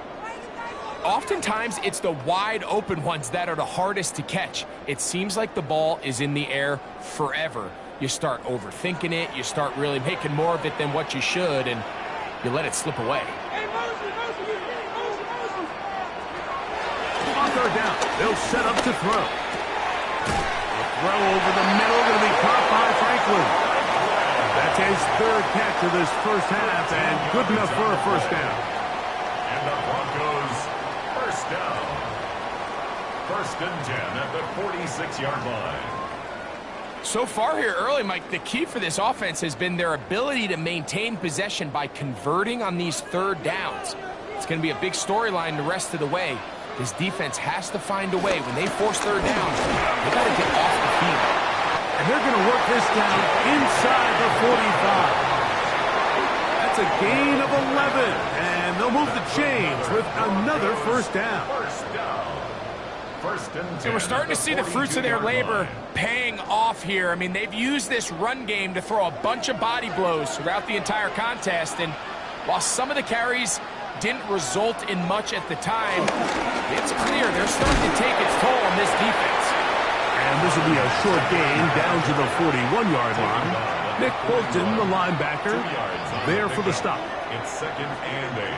S2: Oftentimes, it's the wide open ones that are the hardest to catch. It seems like the ball is in the air forever. You start overthinking it. You start really making more of it than what you should, and you let it slip away.
S1: On 3rd down, they'll set up to throw. Throw over the middle, going to be caught by Franklin. That's his 3rd catch of this first half, and good enough for a first down.
S3: And the Broncos, first down. 1st and 10 at the 46-yard line.
S2: So far here early, Mike, the key for this offense has been their ability to maintain possession by converting on these 3rd downs. It's going to be a big storyline the rest of the way. This defense has to find a way. When they force 3rd down, they got to get off the field.
S1: And they're going to work this down inside the 45. That's a gain of 11. And they'll move the chains with another first down.
S2: So we're starting to see the fruits of their labor paying off here. I mean, they've used this run game to throw a bunch of body blows throughout the entire contest. And while some of the carries didn't result in much at the time, it's clear they're starting to take its toll on this defense.
S1: And this will be a short gain down to the 41-yard line. Nick Bolton, the linebacker, there for the stop.
S3: It's 2nd and 8.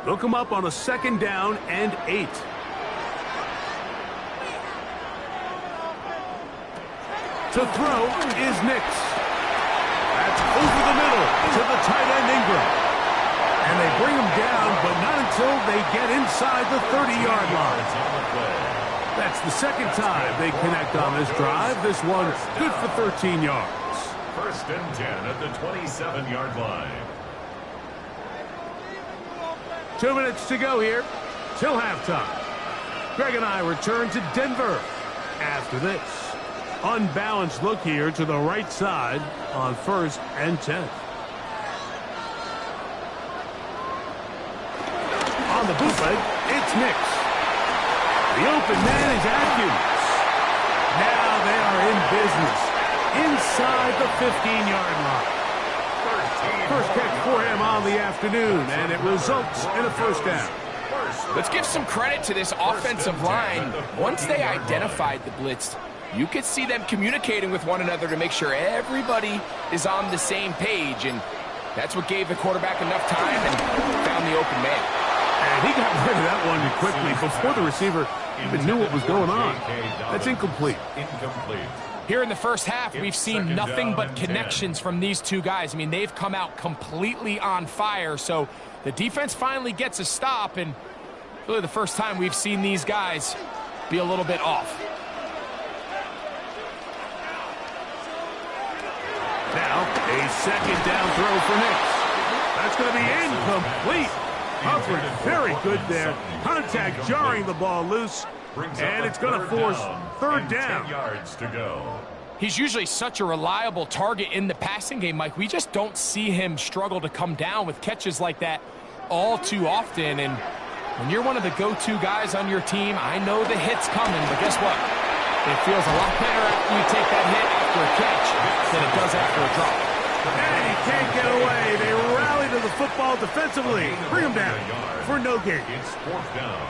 S1: They'll come up on a 2nd down and 8. To throw is Nix. That's over the middle to the tight end Ingram. And they bring him down, but not until they get inside the 30-yard line. That's the 2nd time they connect on this drive. This one good for 13 yards.
S3: 1st and 10 at the 27-yard line.
S1: 2 minutes to go here till halftime. Greg and I return to Denver after this. Unbalanced look here to the right side on 1st and 10. On the bootleg, it's Nix. The open man is Atkins. Now they are in business inside the 15-yard line. First catch for him on the afternoon, and it results in a first down.
S2: Let's give some credit to this offensive line. Once they identified the blitz, you could see them communicating with one another to make sure everybody is on the same page, and that's what gave the quarterback enough time and found the open man.
S1: And he got rid of that one quickly before the receiver even knew what was going on. That's incomplete.
S2: Here in the first half, we've seen nothing but connections from these two guys. I mean, they've come out completely on fire, so the defense finally gets a stop, and really the first time we've seen these guys be a little bit off.
S1: Now, a 2nd down throw for Nix. That's going to be incomplete. Hubbard, very good there. Contact jarring the ball loose, and it's going to force 3rd down.
S3: 10 yards to go.
S2: He's usually such a reliable target in the passing game, Mike. We just don't see him struggle to come down with catches like that
S7: all too often. And when you're one of the go-to guys on your team, I know the hit's coming, but guess what? It feels a lot better after you take that hit after a catch than it does after a drop.
S1: And he can't get away. They rally to the football defensively. Bring him down for no gain.
S3: It's 4th down.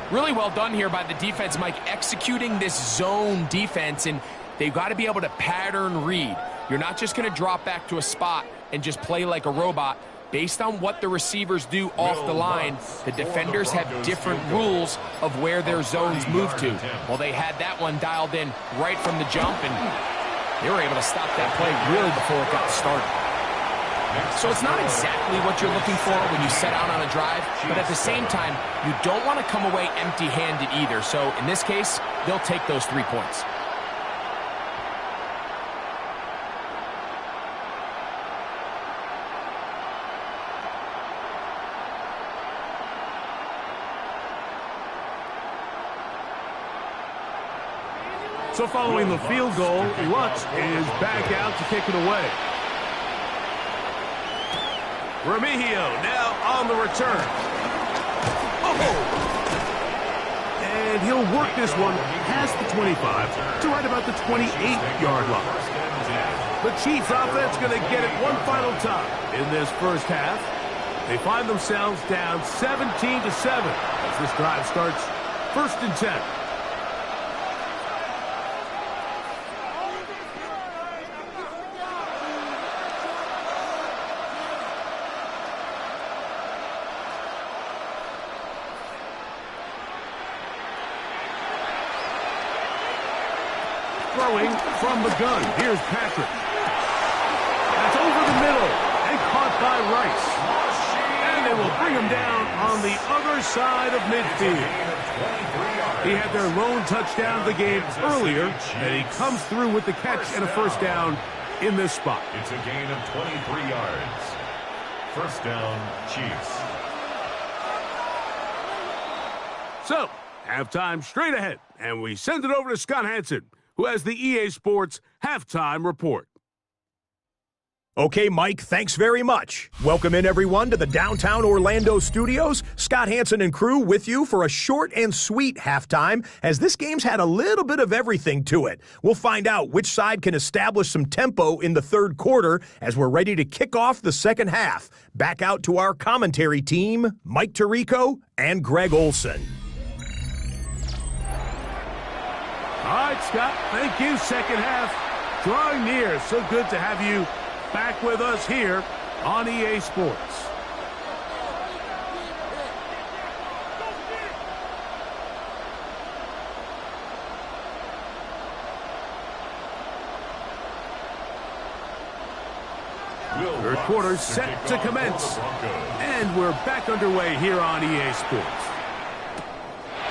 S7: Really well done here by the defense, Mike, executing this zone defense, and they've got to be able to pattern read. You're not just going to drop back to a spot and just play like a robot. Based on what the receivers do off the line, the defenders have different rules of where their zones move to. Well, they had that one dialed in right from the jump, and they were able to stop that play really before it got started. So it's not exactly what you're looking for when you set out on a drive, but at the same time, you don't want to come away empty-handed either. So in this case, they'll take those 3 points.
S1: So following the field goal, Lutz is back out to kick it away. Remigio now on the return. Oh! And he'll work this one past the 25 to right about the 28-yard line. The Chiefs offense going to get it one final time in this first half. They find themselves down 17-7 as this drive starts 1st and 10. Throwing from the gun. Here's Patrick. That's over the middle and caught by Rice. And they will bring him down on the other side of midfield. He had their lone touchdown of the game earlier, and he comes through with the catch and a first down in this spot.
S3: It's a gain of 23 yards. First down, Chiefs.
S1: So, halftime straight ahead, and we send it over to Scott Hanson, who has the EA Sports Halftime Report.
S6: Okay, Mike, thanks very much. Welcome in, everyone, to the downtown Orlando studios. Scott Hanson and crew with you for a short and sweet halftime, as this game's had a little bit of everything to it. We'll find out which side can establish some tempo in the third quarter as we're ready to kick off the second half. Back out to our commentary team, Mike Tirico and Greg Olson.
S1: All right, Scott, thank you. Second half drawing near. So good to have you back with us here on EA Sports. Third quarter set to commence. And we're back underway here on EA Sports.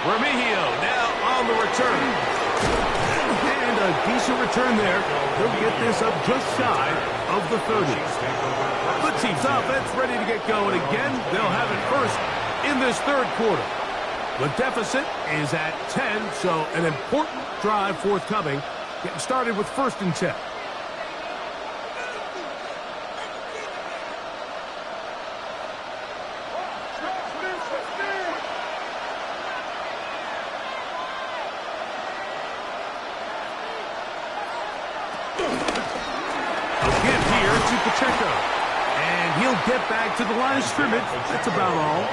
S1: Remigio now on the return. And a decent return there. He'll get this up just shy of the 30. The Chiefs offense ready to get going again. They'll have it first in this third quarter. The deficit is at 10, so an important drive forthcoming. Getting started with 1st and 10. Pacheco, and he'll get back to the line of scrimmage. That's about all.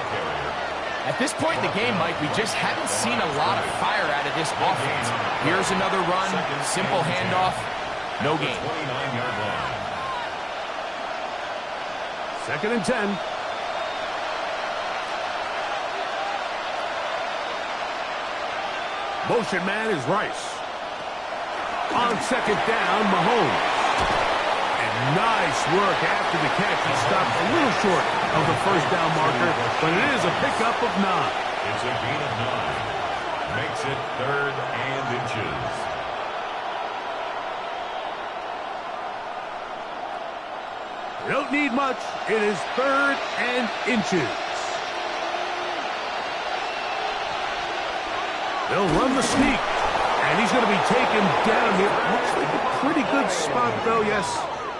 S7: At this point in the game, Mike, we just haven't seen a lot of fire out of this offense. Here's another run, simple handoff, no gain.
S3: 29-yard line.
S1: 2nd and 10. Motion man is Rice. On 2nd down, Mahomes. Nice work after the catch. He stopped a little short of the first down marker, but it is a pickup of 9.
S3: It's a gain of 9. Makes it 3rd and inches.
S1: They don't need much. It is 3rd and inches. They'll run the sneak, and he's going to be taken down here. Looks like a pretty good spot, though, yes.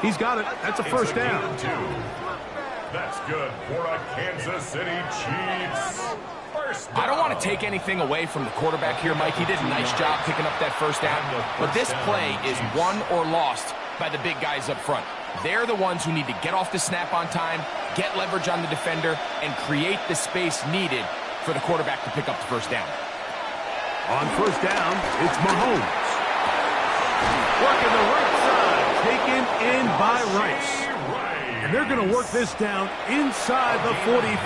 S1: He's got it. That's a first down.
S3: That's good for a Kansas City Chiefs. First down.
S7: I don't want to take anything away from the quarterback here, Mike. He did a nice job picking up that first down. But this play is won or lost by the big guys up front. They're the ones who need to get off the snap on time, get leverage on the defender, and create the space needed for the quarterback to pick up the first down.
S1: On first down, it's Mahomes. Working the right side, taken in by Rice. And they're going to work this down inside the 45.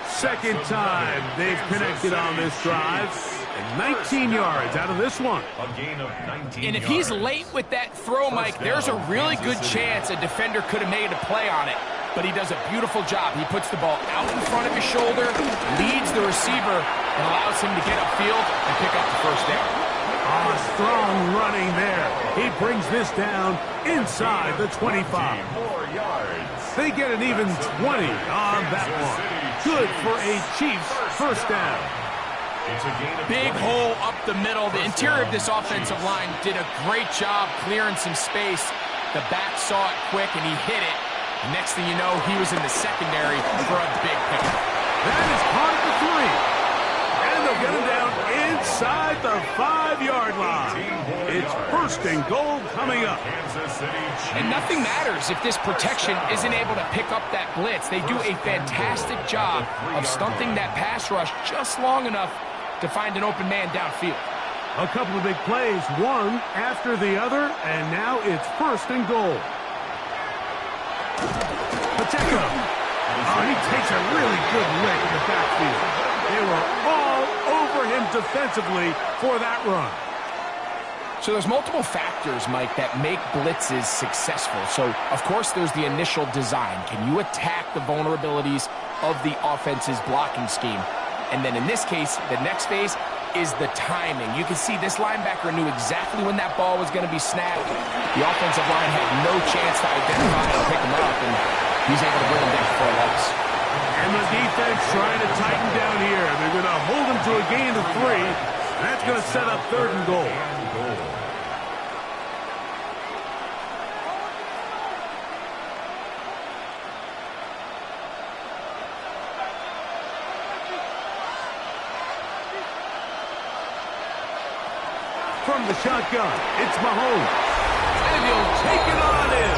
S1: Second time they've connected on this drive. And 19 yards out of this one.
S3: A gain of 19
S7: And if
S3: yards.
S7: he's late with that throw, Mike, there's a really good chance a defender could have made a play on it. But he does a beautiful job. He puts the ball out in front of his shoulder, leads the receiver, and allows him to get upfield and pick up the first down.
S1: Strong running there. He brings this down inside the 25.
S3: More yards.
S1: They get an even 20 on that one. Good for a Chiefs first down.
S3: It's a gain of
S7: Big
S3: 20.
S7: hole up the middle. The interior of this offensive line did a great job clearing some space. The back saw it quick, and he hit it. The next thing you know, he was in the secondary for a big pickup.
S1: That is part of the 3. And they'll get him down inside the 5-yard line. It's first and goal coming up.
S3: Kansas City Chiefs.
S7: And nothing matters if this protection isn't able to pick up that blitz. They do a fantastic job of stunting that pass rush just long enough to find an open man downfield.
S1: A couple of big plays, one after the other, and now it's first and goal. Pacheco. Oh, he takes a really good lick in the backfield. They were all over him defensively for that run.
S7: So there's multiple factors, Mike, that make blitzes successful. So, of course, there's the initial design. Can you attack the vulnerabilities of the offense's blocking scheme? And then in this case, the next phase is the timing. You can see this linebacker knew exactly when that ball was going to be snapped. The offensive line had no chance to identify and pick him up, and he's able to bring him down for a loss.
S1: And the defense trying to tighten down here. They're going to hold him to a gain of 3. And that's going to set up third and goal. From the shotgun, it's Mahomes. And he'll take it on in.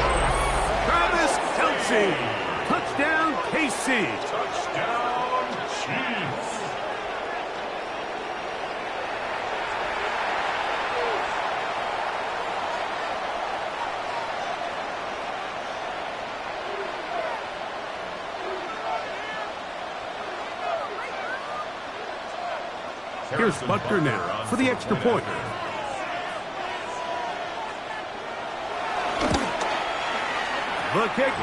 S1: Travis Kelce. Touchdown, KC.
S3: Touchdown, Chiefs.
S1: Here's Butker now for the extra point. The kick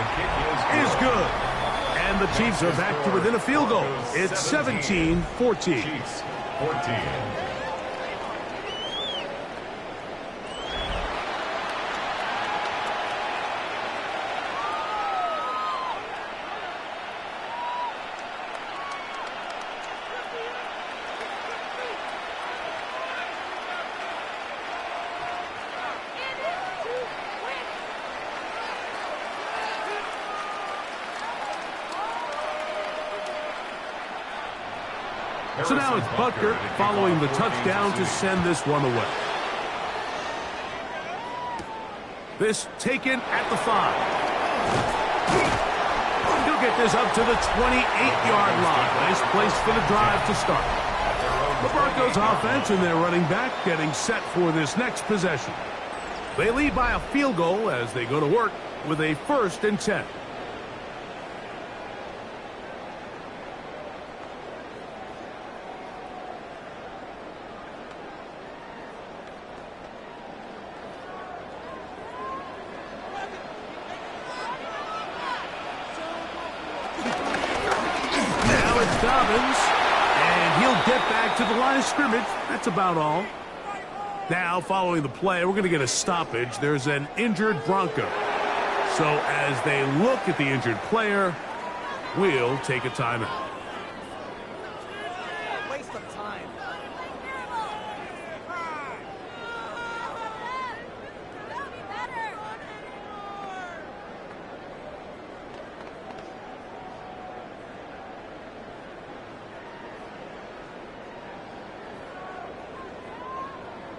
S1: is good. And the Chiefs are back to within a field goal. It's 17-14.
S3: Chiefs, 14.
S1: So now it's Butker following the touchdown to send this one away. This taken at the 5. He'll get this up to the 28-yard line. Nice place for the drive to start. The Broncos offense and their running back getting set for this next possession. They lead by a field goal as they go to work with a 1st and 10. Dobbins, and he'll get back to the line of scrimmage. That's about all. Now, following the play, we're going to get a stoppage. There's an injured Bronco. So as they look at the injured player, we'll take a timeout.
S8: Waste of time.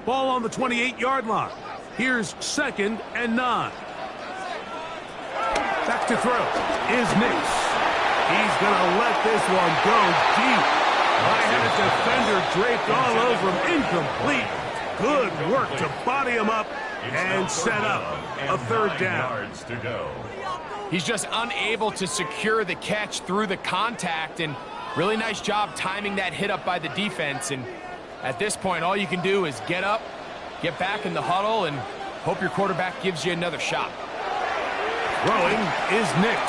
S1: Ball on the 28-yard line. Here's 2nd and 9. Back to throw is Nix. He's going to let this one go deep. I had a defender draped all over him. Incomplete. Good work to body him up and set up a 3rd down.
S7: He's just unable to secure the catch through the contact, and really nice job timing that hit up by the defense. And at this point, all you can do is get up, get back in the huddle, and hope your quarterback gives you another shot.
S1: Throwing is Nix.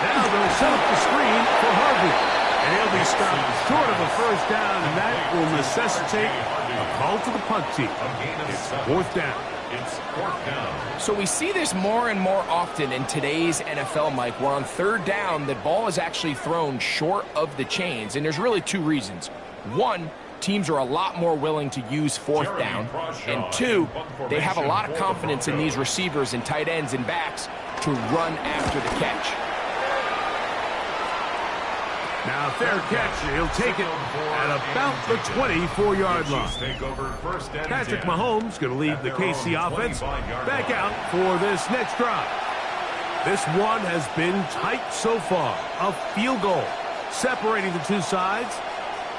S1: Now they'll set up the screen for Harvey. And he'll be stopped short of a 1st down, and that will necessitate a call to the punt team. It's 4th down.
S3: It's 4th down.
S7: So we see this more and more often in today's NFL, Mike, where on 3rd down, the ball is actually thrown short of the chains. And there's really 2 reasons. 1, teams are a lot more willing to use 4th down. And 2, they have a lot of confidence in these receivers and tight ends and backs to run after the catch.
S1: Now, fair catch. He'll take it at about the 24-yard line. Patrick Mahomes going to lead the KC offense back out for this next drive. This one has been tight so far. A field goal separating the 2 sides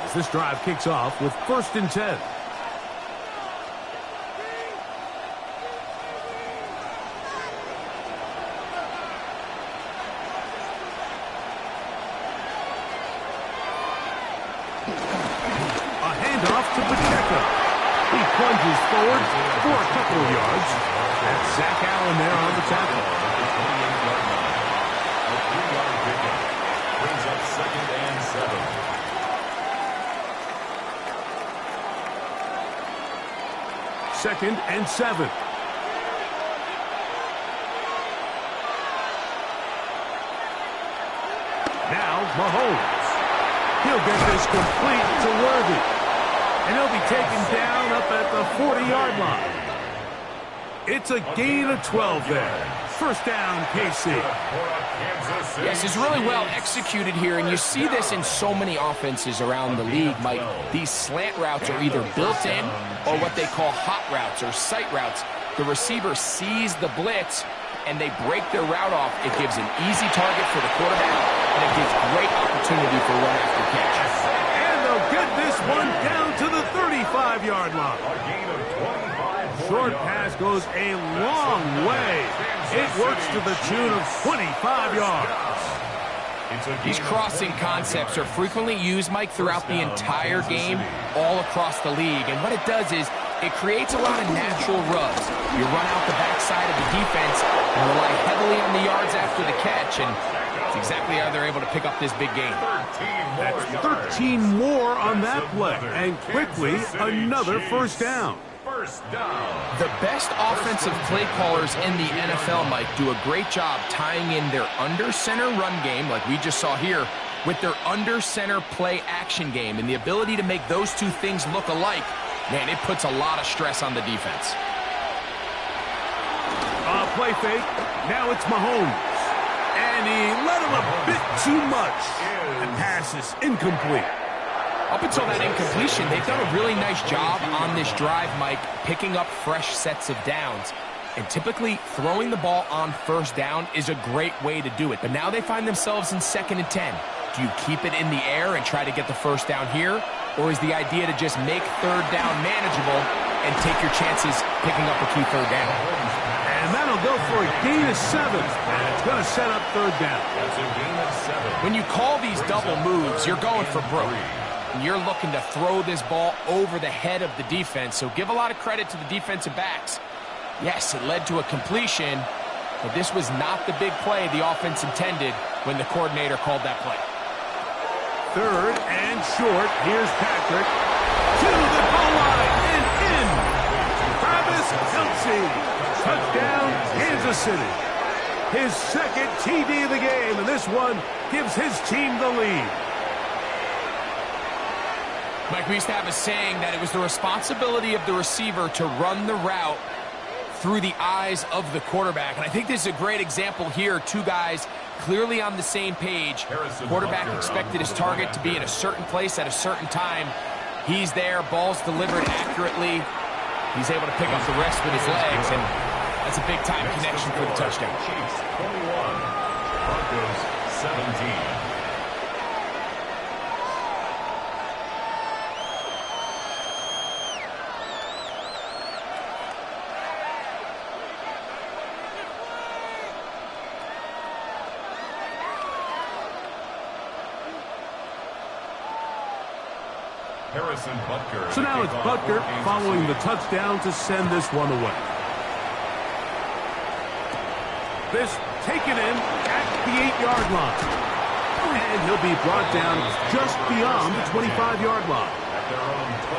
S1: as this drive kicks off with 1st and 10. Off to Pacheco. He plunges forward for a couple of yards. That's Zach Allen there on the tackle.
S3: A 3-yard pickup brings up 2nd and 7.
S1: 2nd and 7. Now Mahomes. He'll get this complete to Worthy. And he'll be taken down up at the 40-yard line. It's a gain of 12 there. 1st down, KC.
S7: Yes, it's really well executed here, and you see this in so many offenses around the league, Mike. These slant routes are either built in or what they call hot routes or sight routes. The receiver sees the blitz, and they break their route off. It gives an easy target for the quarterback, and it gives great opportunity for run after catch.
S1: Get this one down to the 35-yard line. Short pass goes a long way. It works to the tune of 25 yards.
S7: These crossing concepts are frequently used, Mike, throughout the entire game, all across the league. And what it does is it creates a lot of natural rubs. You run out the backside of the defense and rely heavily on the yards after the catch, and that's exactly how they're able to pick up this big gain.
S1: That's 13 more on that play, and quickly another 1st down.
S7: The best offensive play callers in the NFL, Mike, do a great job tying in their under-center run game, like we just saw here, with their under-center play action game. And the ability to make those 2 things look alike, man, it puts a lot of stress on the defense.
S1: Play fake. Now it's Mahomes. And he let him a bit too much. The pass is incomplete.
S7: Up until that incompletion, they've done a really nice job on this drive, Mike, picking up fresh sets of downs. And typically, throwing the ball on 1st down is a great way to do it. But now they find themselves in 2nd and 10. Do you keep it in the air and try to get the 1st down here? Or is the idea to just make 3rd down manageable and take your chances picking up a key 3rd down?
S1: And that'll go for a gain of 7. And it's going to set up 3rd down.
S3: That's a gain of 7.
S7: When you call these double moves, you're going for broke. And you're looking to throw this ball over the head of the defense. So give a lot of credit to the defensive backs. Yes, it led to a completion, but this was not the big play the offense intended when the coordinator called that play.
S1: 3rd and short. Here's Patrick. To the goal line and in. Travis Kelce. Touchdown, Kansas City. His 2nd TD of the game, and this one gives his team the lead.
S7: Mike, we used to have a saying that it was the responsibility of the receiver to run the route through the eyes of the quarterback. And I think this is a great example here. 2 guys clearly on the same page. Quarterback expected his target to be in a certain place at a certain time. He's there, ball's delivered accurately.
S2: He's able to pick up the rest with his legs, and that's a big-time connection for the touchdown.
S3: Chiefs 21, Broncos 17.
S1: So now it's Butker following the touchdown to send this one away. This taken in at the 8-yard line. And he'll be brought down just beyond the 25-yard line.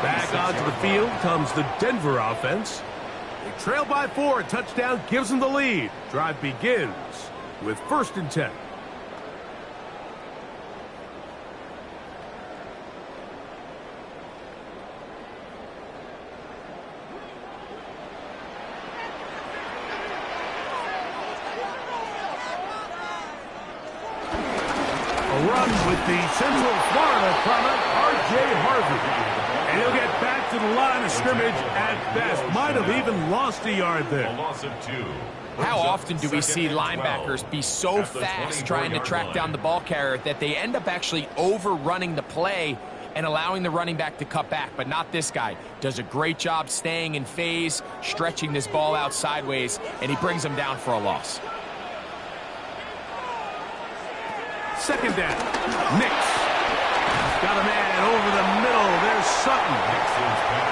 S1: Back onto the field comes the Denver offense. They trail by 4. A touchdown gives them the lead. Drive begins with 1st and 10. Run with the Central Florida product, R.J. Harvey. And he'll get back to the line of scrimmage at best. Might have even lost a yard there.
S3: A loss of 2.
S2: How often do we see linebackers be so fast trying to track down the ball carrier that they end up actually overrunning the play and allowing the running back to cut back? But not this guy. Does a great job staying in phase, stretching this ball out sideways, and he brings them down for a loss.
S1: 2nd down. Nix. Got a man over the middle. There's Sutton.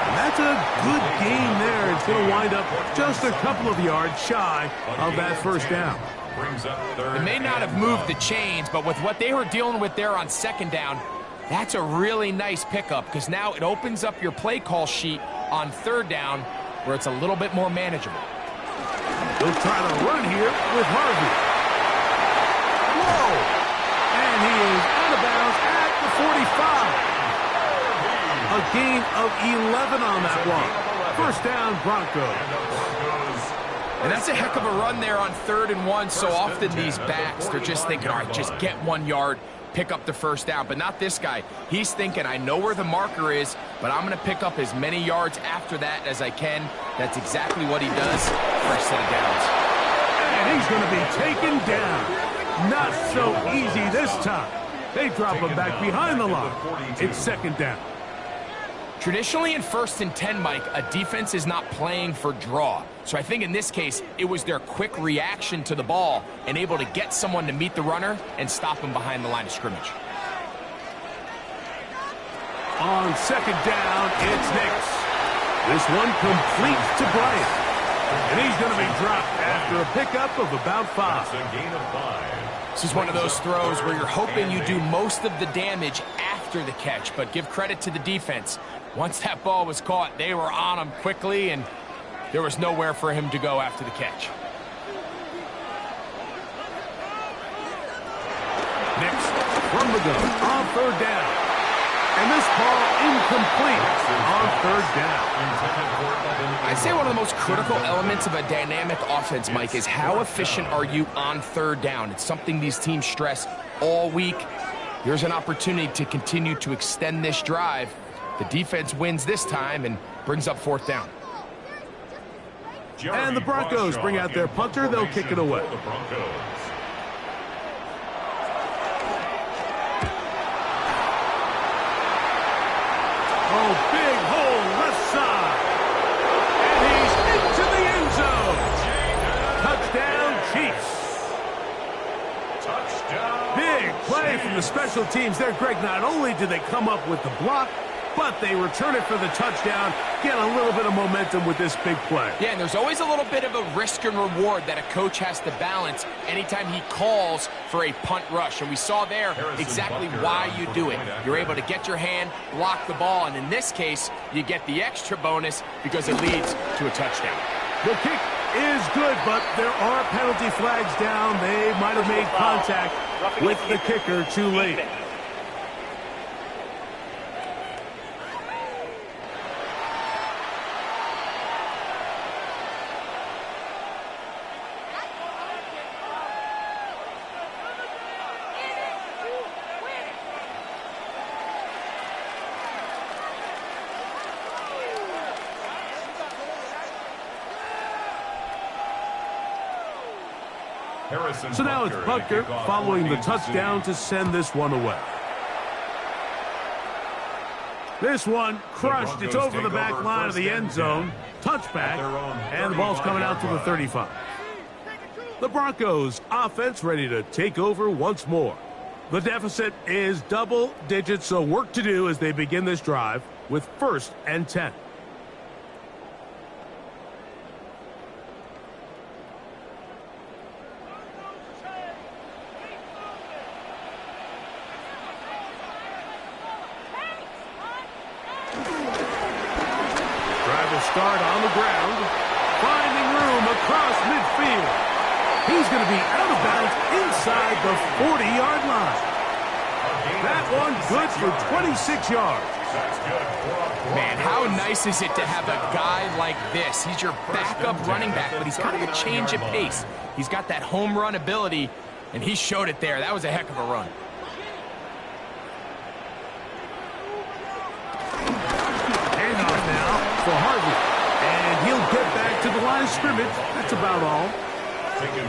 S1: And that's a good gain there. It's going to wind up just a couple of yards shy of that 1st down.
S2: They may not have moved the chains, but with what they were dealing with there on 2nd down, that's a really nice pickup because now it opens up your play call sheet on 3rd down where it's a little bit more manageable.
S1: They'll try to run here with Harvey. Whoa! And he is out of bounds at the 45. A gain of 11 on that one. 1st down, Broncos.
S2: And that's a heck of a run there on 3rd and 1. So often these backs, they're just thinking, all right, just get 1 yard, pick up the 1st down. But not this guy. He's thinking, I know where the marker is, but I'm going to pick up as many yards after that as I can. That's exactly what he does for a set of downs.
S1: And he's going to be taken down. Not so easy this time. They drop him back behind the line. It's 2nd down.
S2: Traditionally in 1st and 10, Mike, a defense is not playing for draw. So I think in this case, it was their quick reaction to the ball and able to get someone to meet the runner and stop him behind the line of scrimmage.
S1: On 2nd down, it's Nix. This one completes to Bryant. And he's going to be dropped after a pickup of about 5.
S3: That's a gain of 5.
S2: This is one of those throws where you're hoping you do most of the damage after the catch, but give credit to the defense. Once that ball was caught, they were on him quickly, and there was nowhere for him to go after the catch.
S1: Next, from the gun on 3rd down. And this ball incomplete on 3rd down.
S2: I'd say one of the most critical elements of a dynamic offense, Mike, is how efficient are you on 3rd down. It's something these teams stress all week. Here's an opportunity to continue to extend this drive. The defense wins this time and brings up 4th down.
S1: And the Broncos bring out their punter. They'll kick it away. Oh, big hole left side. And he's into the end zone. Touchdown, Chiefs.
S3: Touchdown.
S1: Big play from the special teams there, Greg. Not only did they come up with the block, but they return it for the touchdown. Get a little bit of momentum with this big play.
S2: Yeah, and there's always a little bit of a risk and reward that a coach has to balance anytime he calls for a punt rush. And we saw there exactly why you do it. You're able to get your hand, block the ball, and in this case, you get the extra bonus because it leads to a touchdown.
S1: The kick is good, but there are penalty flags down. They might have made contact with the kicker too late. So now it's Butker following the touchdown to send this one away. This one crushed. It's over the back line of the end zone. Touchback, and the ball's coming out to the 35. The Broncos offense ready to take over once more. The deficit is double digits, so work to do as they begin this drive with 1st and 10. Drive will start on the ground, finding room across midfield. He's going to be out of bounds inside the 40-yard line. That one good for 26 yards.
S7: Man, how nice is it to have a guy like this? He's your backup running back, but he's kind of a change of pace. He's got that home run ability, and he showed it there. That was a heck of a run.
S1: Handoff now for Harvey. And he'll get back to the line of scrimmage. That's about all.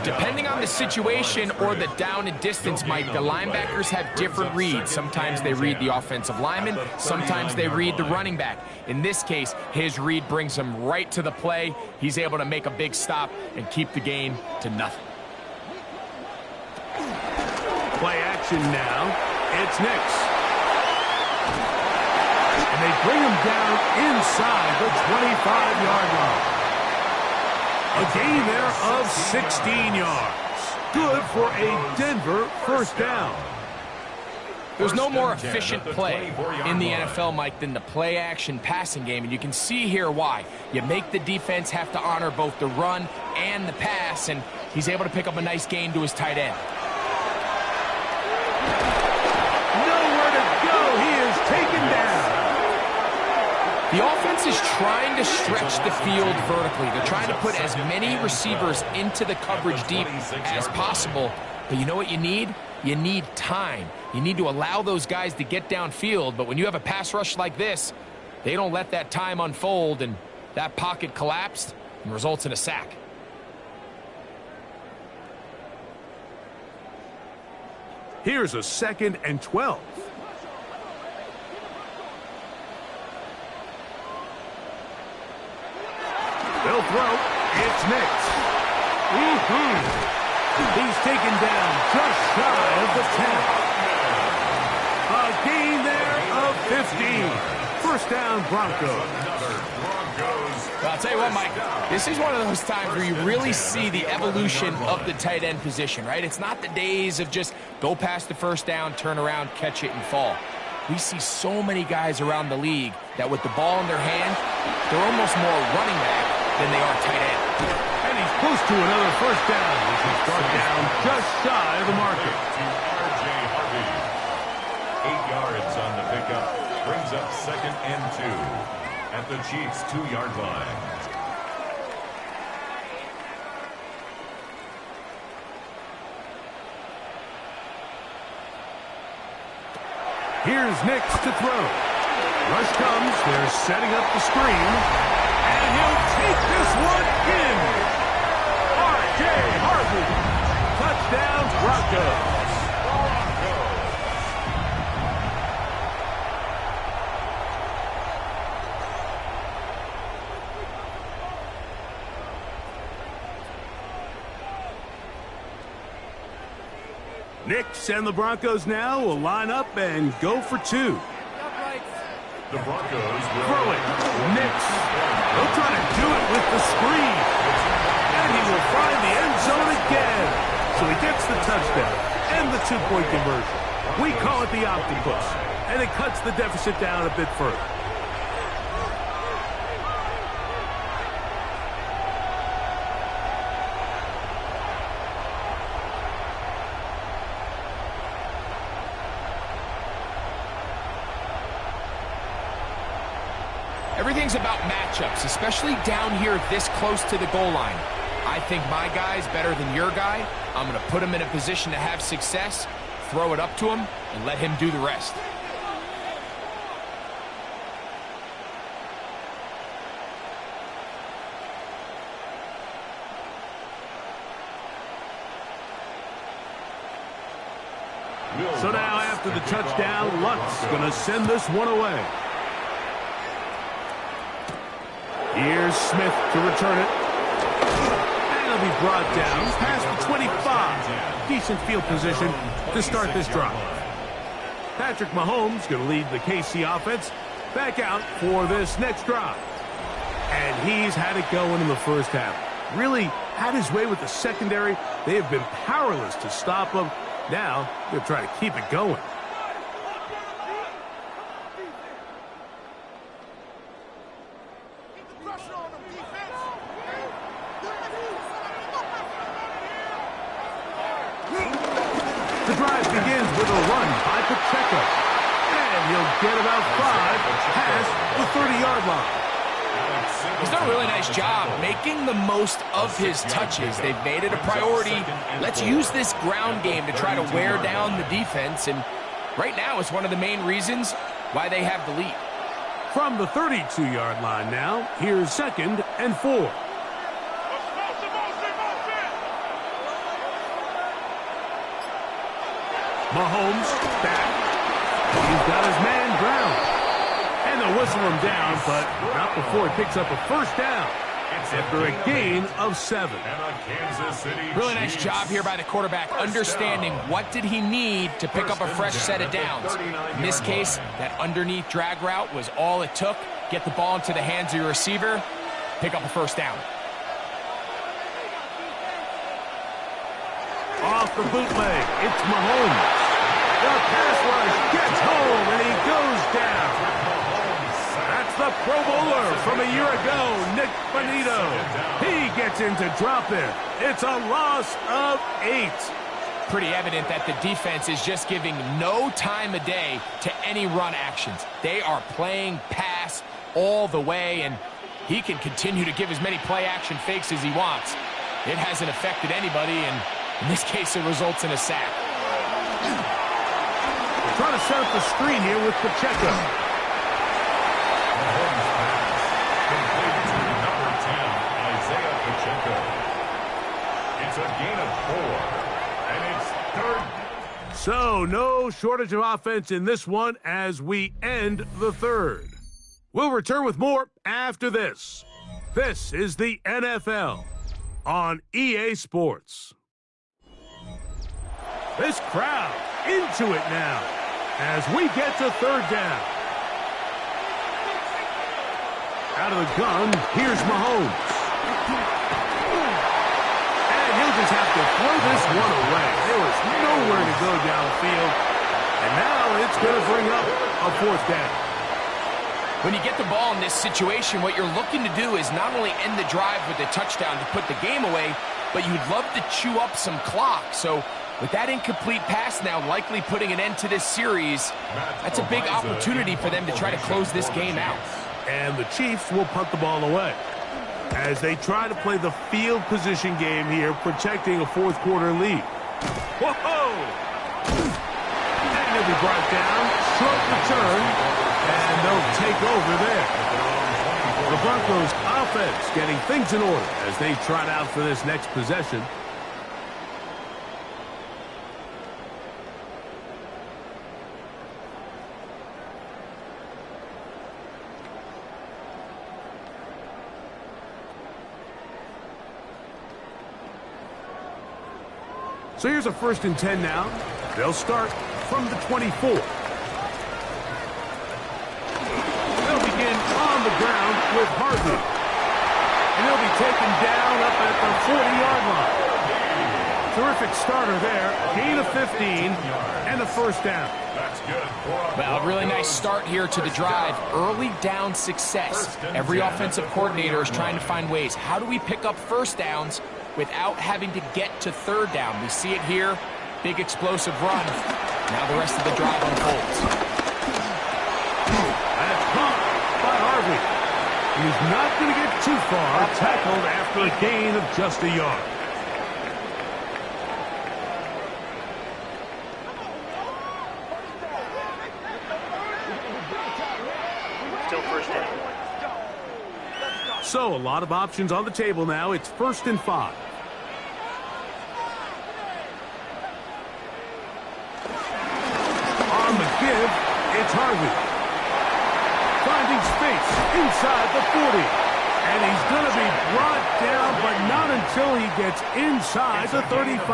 S7: Depending on the situation or the down and distance, Mike, the linebackers have different reads. Sometimes they read the offensive lineman, sometimes they read the running back. In this case, his read brings him right to the play. He's able to make a big stop and keep the game to nothing.
S1: Play action now. It's Nix. And they bring him down inside the 25-yard line. A gain there of 16 yards. Good for a Denver 1st down.
S7: There's no more efficient play in the NFL, Mike, than the play-action passing game, and you can see here why. You make the defense have to honor both the run and the pass, and he's able to pick up a nice gain to his tight end.
S1: Nowhere to go. He is taken down.
S7: The offense is trying to stretch the field vertically. They're trying to put as many receivers into the coverage deep as possible. But you know what you need? You need time. You need to allow those guys to get downfield. But when you have a pass rush like this, they don't let that time unfold, and that pocket collapsed and results in a sack.
S1: Here's a 2nd and 12. They'll throw. It's Nix. He's taken down just shy of the 10. A gain there of 15. 1st down, Broncos.
S7: I'll tell you what, Mike, this is one of those times where you really see the evolution of the tight end position, right? It's not the days of just go past the 1st down, turn around, catch it, and fall. We see so many guys around the league that with the ball in their hand, they're almost more running back than they are tight end.
S1: And he's close to another 1st down, which is brought down just shy of the marker.
S3: R.J. Harvey. 8 yards on the pickup. Brings up 2nd and 2 at the Chiefs' 2-yard line.
S1: Here's Nix to throw. Rush comes. They're setting up the screen. And he'll take this one in. R.J. Harvey. Touchdown, Broncos. Nix and the Broncos now will line up and go for 2.
S3: The Broncos will
S1: Throw it. Nix. He'll try to do it with the screen. And he will find the end zone again. So he gets the touchdown and the 2-point conversion. We call it the octopus. And it cuts the deficit down a bit further.
S7: Everything's about matchups, especially down here this close to the goal line. I think my guy's better than your guy. I'm going to put him in a position to have success, throw it up to him, and let him do the rest.
S1: So now after the touchdown, Lutz going to send this one away. Here's Smith to return it. And he'll be brought down past the 25. Decent field position to start this drive. Patrick Mahomes going to lead the KC offense back out for this next drive. And he's had it going in the first half. Really had his way with the secondary. They have been powerless to stop him. Now they'll try to keep it going. The drive begins with a run by Pacheco. And he'll get about 5 past the 30-yard line.
S7: He's done a really nice job making the most of his touches. They've made it a priority. Let's use this ground game to try to wear down the defense. And right now it's one of the main reasons why they have the lead.
S1: From the 32-yard line now, here's 2nd and 4. Mahomes back. He's got his man ground. And they'll whistle him down, but not before he picks up a first down after a gain of 7.
S7: Really nice job here by the quarterback, understanding what did he need to pick up a fresh set of downs. In this case, that underneath drag route was all it took. Get the ball into the hands of your receiver, pick up a first down.
S1: Off the bootleg, it's Mahomes. The pass rush gets home, and he goes down. That's the Pro Bowler from a year ago, Nick Bonito. He gets in to drop it. It's a loss of 8.
S7: Pretty evident that the defense is just giving no time of day to any run actions. They are playing pass all the way, and he can continue to give as many play-action fakes as he wants. It hasn't affected anybody, and in this case, it results in a sack.
S1: Trying to set up the screen here with Pacheco.
S3: It's a gain of 4, and it's 3rd.
S1: So no shortage of offense in this one as we end the 3rd. We'll return with more after this. This is the NFL on EA Sports. This crowd into it now as we get to 3rd down. Out of the gun, here's Mahomes. And he'll just have to throw this one away. There was nowhere to go downfield. And now it's going to bring up a 4th down.
S7: When you get the ball in this situation, what you're looking to do is not only end the drive with a touchdown to put the game away, but you'd love to chew up some clock. So with that incomplete pass now likely putting an end to this series, that's a big opportunity for them to try to close this game out.
S1: And the Chiefs will punt the ball away as they try to play the field position game here, protecting a 4th quarter lead. Whoa! And he'll be brought down, short return, and they'll take over there. The Broncos offense getting things in order as they trot out for this next possession. So here's a 1st and 10 now. They'll start from the 24. They'll begin on the ground with Harvey. And they'll be taken down up at the 40-yard line. Terrific starter there. Gain of 15 and a 1st down.
S3: That's good.
S7: Well, a really nice start here to the drive. Early down success. Every offensive coordinator is trying to find ways. How do we pick up 1st downs without having to get to 3rd down? We see it here. Big explosive run. Now the rest of the drive unfolds.
S1: That's caught by Harvey. He's not going to get too far. Tackled after a gain of just a yard.
S4: Still 1st down.
S1: So a lot of options on the table now. It's 1st and 5. It's Harvey. Finding space inside the 40. And he's going to be brought down, but not until he gets inside the 35.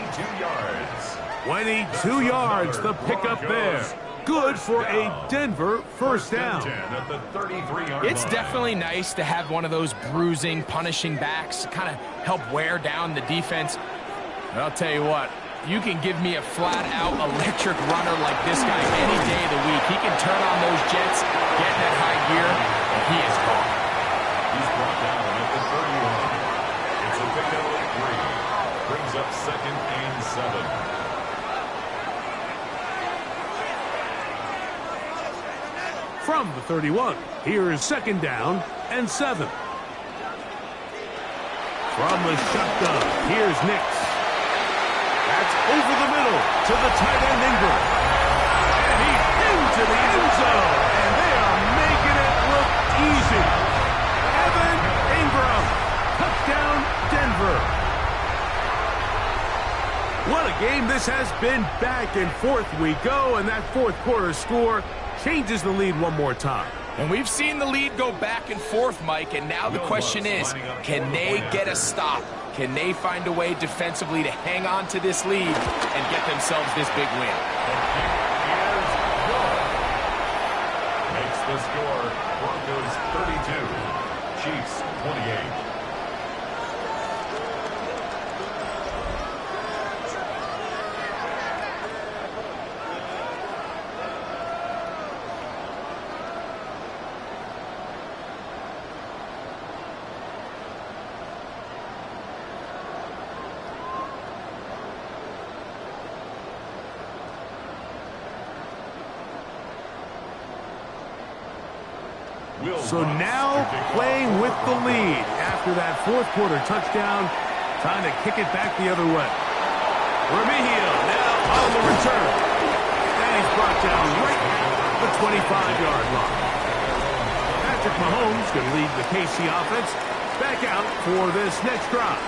S3: 22 yards.
S1: 22 yards, the pickup there. Good for a Denver first down.
S3: At the 33-yard
S2: It's
S3: line.
S2: definitely nice to have one of those bruising, punishing backs kind of help wear down the defense. And I'll tell you what, you can give me a flat-out electric runner like this guy any day of the week. He can turn on those jets, get in that high gear, and he is gone.
S3: He's brought down at the 31. It's a pickup of 3. Brings up 2nd and 7.
S1: From the 31, here is 2nd down and 7. From the shotgun, here's Nix. That's over the middle to the tight end Ingram. And he's into the end zone. And they are making it look easy. Evan Ingram. Touchdown, Denver. What a game this has been. Back and forth we go. And that fourth quarter score changes the lead one more time.
S2: And we've seen the lead go back and forth, Mike, and now the question is, can they get a stop? Can they find a way defensively to hang on to this lead and get themselves this big win?
S3: Makes the score Broncos 32, Chiefs 28.
S1: So now playing with the lead after that fourth quarter touchdown, trying to kick it back the other way. Remigio now on the return. And he's brought down right at the 25-yard line. Patrick Mahomes going to lead the KC offense back out for this next drive.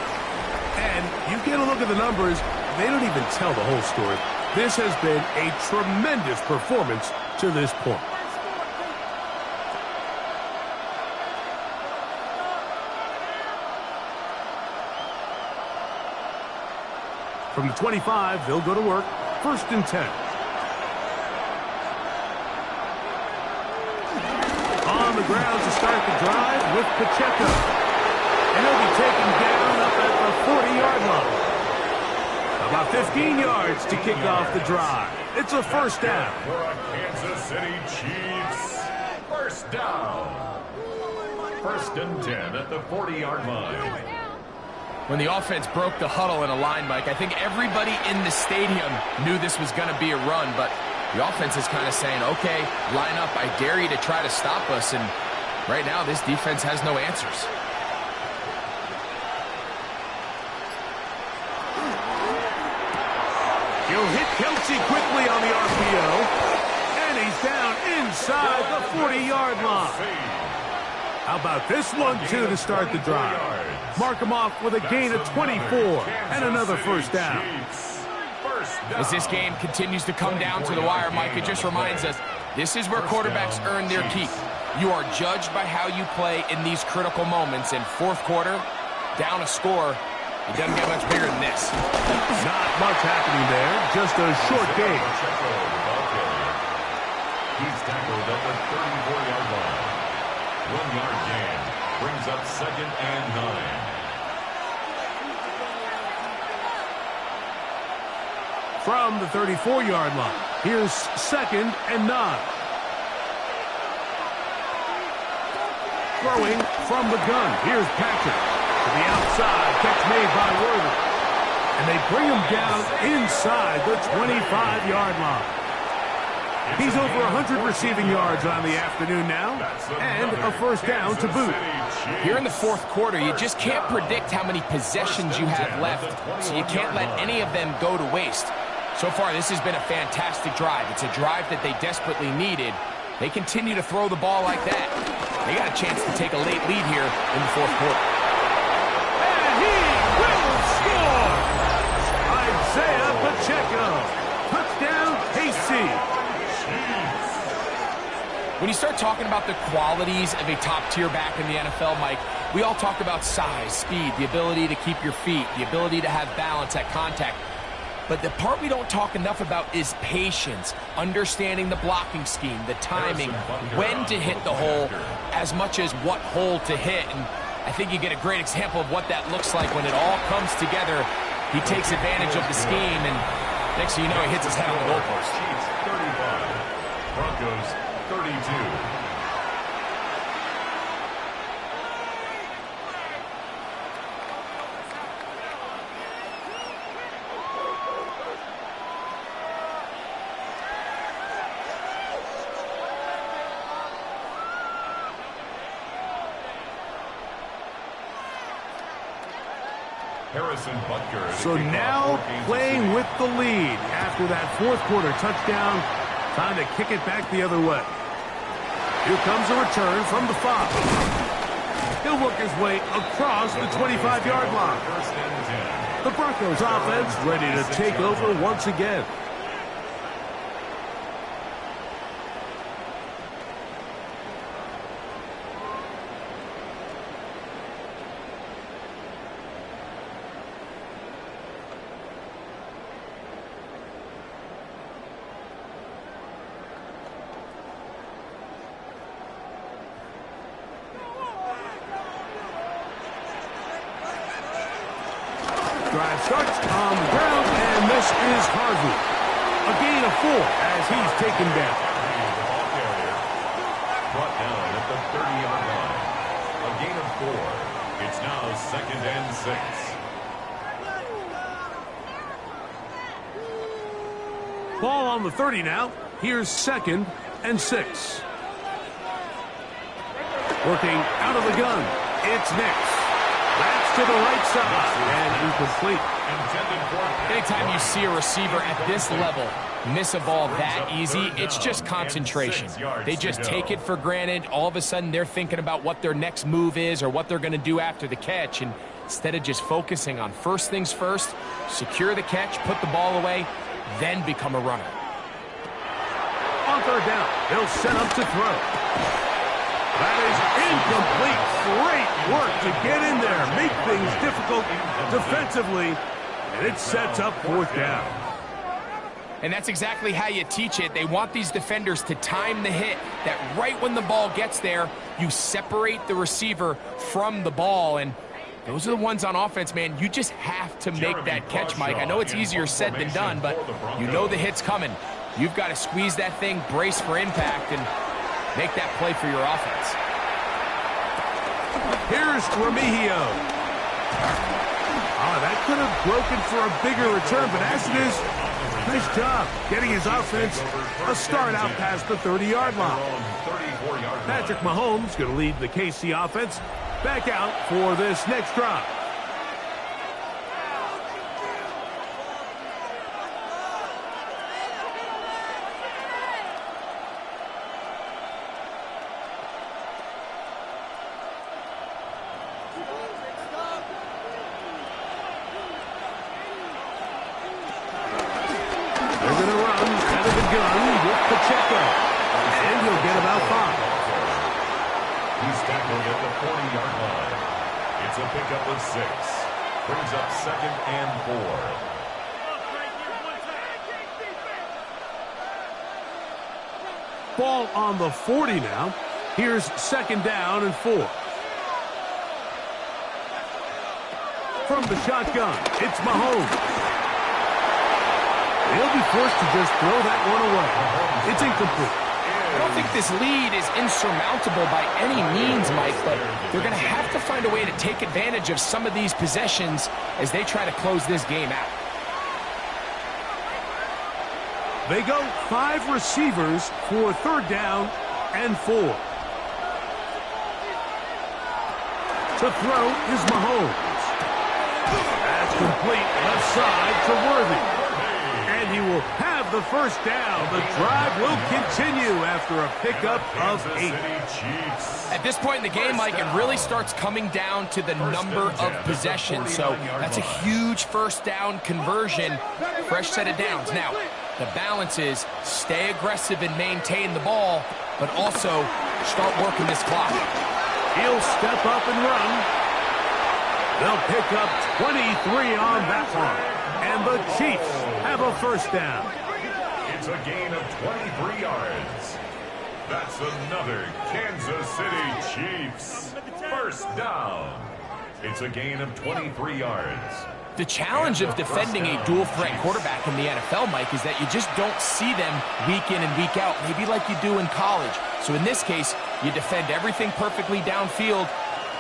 S1: And you get a look at the numbers, they don't even tell the whole story. This has been a tremendous performance to this point. From the 25, they'll go to work. 1st and 10. On the ground to start the drive with Pacheco. And he'll be taken down up at the 40-yard line. About 15 yards to kick off the drive. It's a first down.
S3: For a Kansas City Chiefs. First down. 1st and 10 at the 40-yard line.
S2: When the offense broke the huddle in a line, Mike, I think everybody in the stadium knew this was going to be a run, but the offense is kind of saying, okay, line up, I dare you to try to stop us, and right now this defense has no answers.
S1: He'll hit Kelce quickly on the RPO, and he's down inside the 40-yard line. How about this one, too, to start the drive? Mark him off with a gain of 24 and another first down.
S2: As this game continues to come down to the wire, Mike, it just reminds us, this is where quarterbacks earn their keep. You are judged by how you play in these critical moments. In fourth quarter, down a score, it doesn't get much bigger than this.
S1: Not much happening there, just a short game.
S3: He's tackled at the 34-yard line. 1-yard gain brings up 2nd and 9.
S1: From the 34-yard line, here's 2nd and 9. Throwing from the gun, here's Pacheco to the outside, catch made by Worthy. And they bring him down inside the 25-yard line. He's over 100 receiving yards on the afternoon now, and a first down to boot.
S2: Here in the fourth quarter, you just can't predict how many possessions you have left, so you can't let any of them go to waste. So far, this has been a fantastic drive. It's a drive that they desperately needed. They continue to throw the ball like that. They got a chance to take a late lead here in the fourth quarter.
S1: And he will score! Isaiah Pacheco. Touchdown, KC.
S7: When you start talking about the qualities of a top-tier back in the NFL, Mike, we all talk about size, speed, the ability to keep your feet, the ability to have balance at contact. But the part we don't talk enough about is patience, understanding the blocking scheme, the timing, when to hit the hole, as much as what hole to hit. And I think you get a great example of what that looks like when it all comes together. He takes advantage of the scheme, and next thing you know, he hits his head on the goalpost.
S3: Chiefs 35, Broncos 32.
S1: So now playing with the lead after that fourth quarter touchdown. Time to kick it back the other way. Here comes a return from the 5. He'll work his way across the 25-yard line. The Broncos offense ready to take over once again. Drive starts on the ground, and this is Harvey. A gain of 4 as he's taken down.
S3: The ball carrier brought down at the 30-yard line. A gain of 4. It's now 2nd and 6.
S1: Ball on the 30 now. Here's 2nd and 6. Working out of the gun. It's Nix. That's to the right side and incomplete.
S7: Anytime you see a receiver at this level miss a ball that easy, it's just concentration. They just take it for granted. All of a sudden, they're thinking about what their next move is or what they're going to do after the catch. And instead of just focusing on first things first, secure the catch, put the ball away, then become a runner.
S1: On 3rd down, they'll set up to throw. That is incomplete. Great work to get in there, make things difficult defensively, and it sets up 4th down.
S7: And that's exactly how you teach it. They want these defenders to time the hit, that right when the ball gets there, you separate the receiver from the ball. And those are the ones on offense, man. You just have to make that catch, Mike. I know it's easier said than done, but you know the hit's coming. You've got to squeeze that thing, brace for impact, and make that play for your offense.
S1: Here's Remigio. Oh, that could have broken for a bigger return, but as it is, nice job getting his offense a start out past the 30-yard line. Patrick Mahomes going to lead the KC offense back out for this next drive. Pacheco, and he'll get about 5.
S3: He's tackled at the 40-yard line. It's a pickup of 6. Brings up 2nd and 4.
S1: Ball on the 40 now. Here's 2nd down and 4. From the shotgun, it's Mahomes. He'll be forced to just throw that one away. It's incomplete.
S7: I don't think this lead is insurmountable by any means, Mike, but they're going to have to find a way to take advantage of some of these possessions as they try to close this game out.
S1: They go 5 receivers for 3rd down and 4. To throw is Mahomes. That's complete left side to Worthy. And he will have the 1st down. The drive will continue after a pickup of 8.
S7: At this point in the game, Mike, it really starts coming down to the number of possessions. So that's a huge 1st down conversion. Fresh set of downs. Now, The balance is stay aggressive and maintain the ball, but also start working this clock.
S1: He'll step up and run. They'll pick up 23 on that one. And the Chiefs have a first down.
S3: It's a gain of 23 yards. That's another Kansas City Chiefs first down. It's a gain of 23 yards.
S7: The challenge of defending a dual-threat quarterback in the NFL, Mike, is that you just don't see them week in and week out, maybe like you do in college. So in this case, you defend everything perfectly downfield,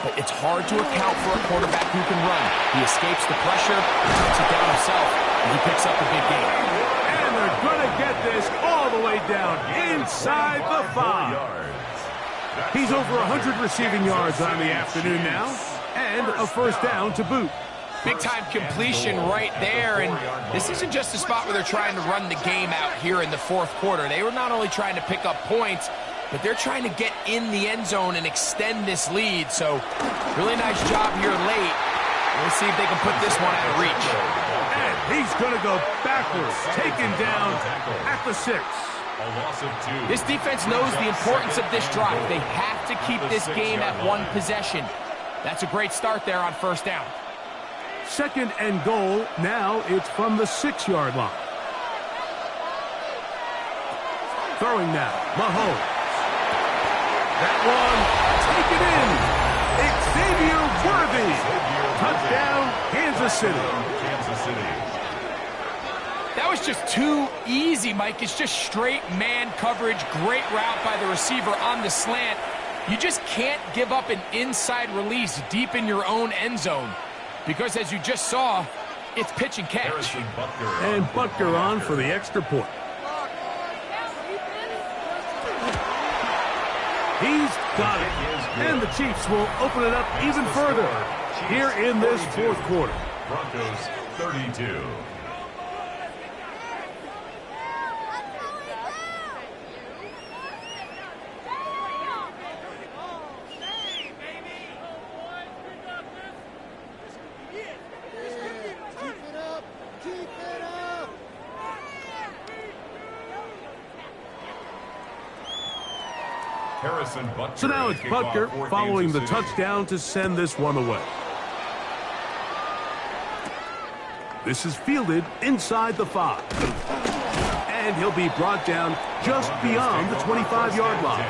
S7: but it's hard to account for a quarterback who can run. He escapes the pressure, he takes it down himself, and he picks up the big game.
S1: And they're going to get this all the way down inside the 5. He's over 100 receiving yards on the afternoon now, and a first down to boot.
S7: Big-time completion right there, and this isn't just a spot where they're trying to run the game out here in the fourth quarter. They were not only trying to pick up points, but they're trying to get in the end zone and extend this lead. So, really nice job here late. We'll see if they can put this one out of reach.
S1: And he's going to go backwards, taken down at the 6.
S7: This defense knows the importance of this drive. They have to keep this game at one possession. That's a great start there on first down.
S1: Second and goal. Now it's from the 6-yard line. Throwing now. Mahomes. That one taken in. Xavier Worthy. Touchdown, Kansas City.
S7: That was just too easy, Mike. It's just straight man coverage. Great route by the receiver on the slant. You just can't give up an inside release deep in your own end zone. Because as you just saw, it's pitch and catch.
S1: And Butker on for the extra point. He's got it. And the Chiefs will open it up even further here in this fourth quarter.
S3: Broncos 32.
S1: So now it's Butker following the touchdown to send this one away. This is fielded inside the 5. And he'll be brought down just beyond the 25-yard line.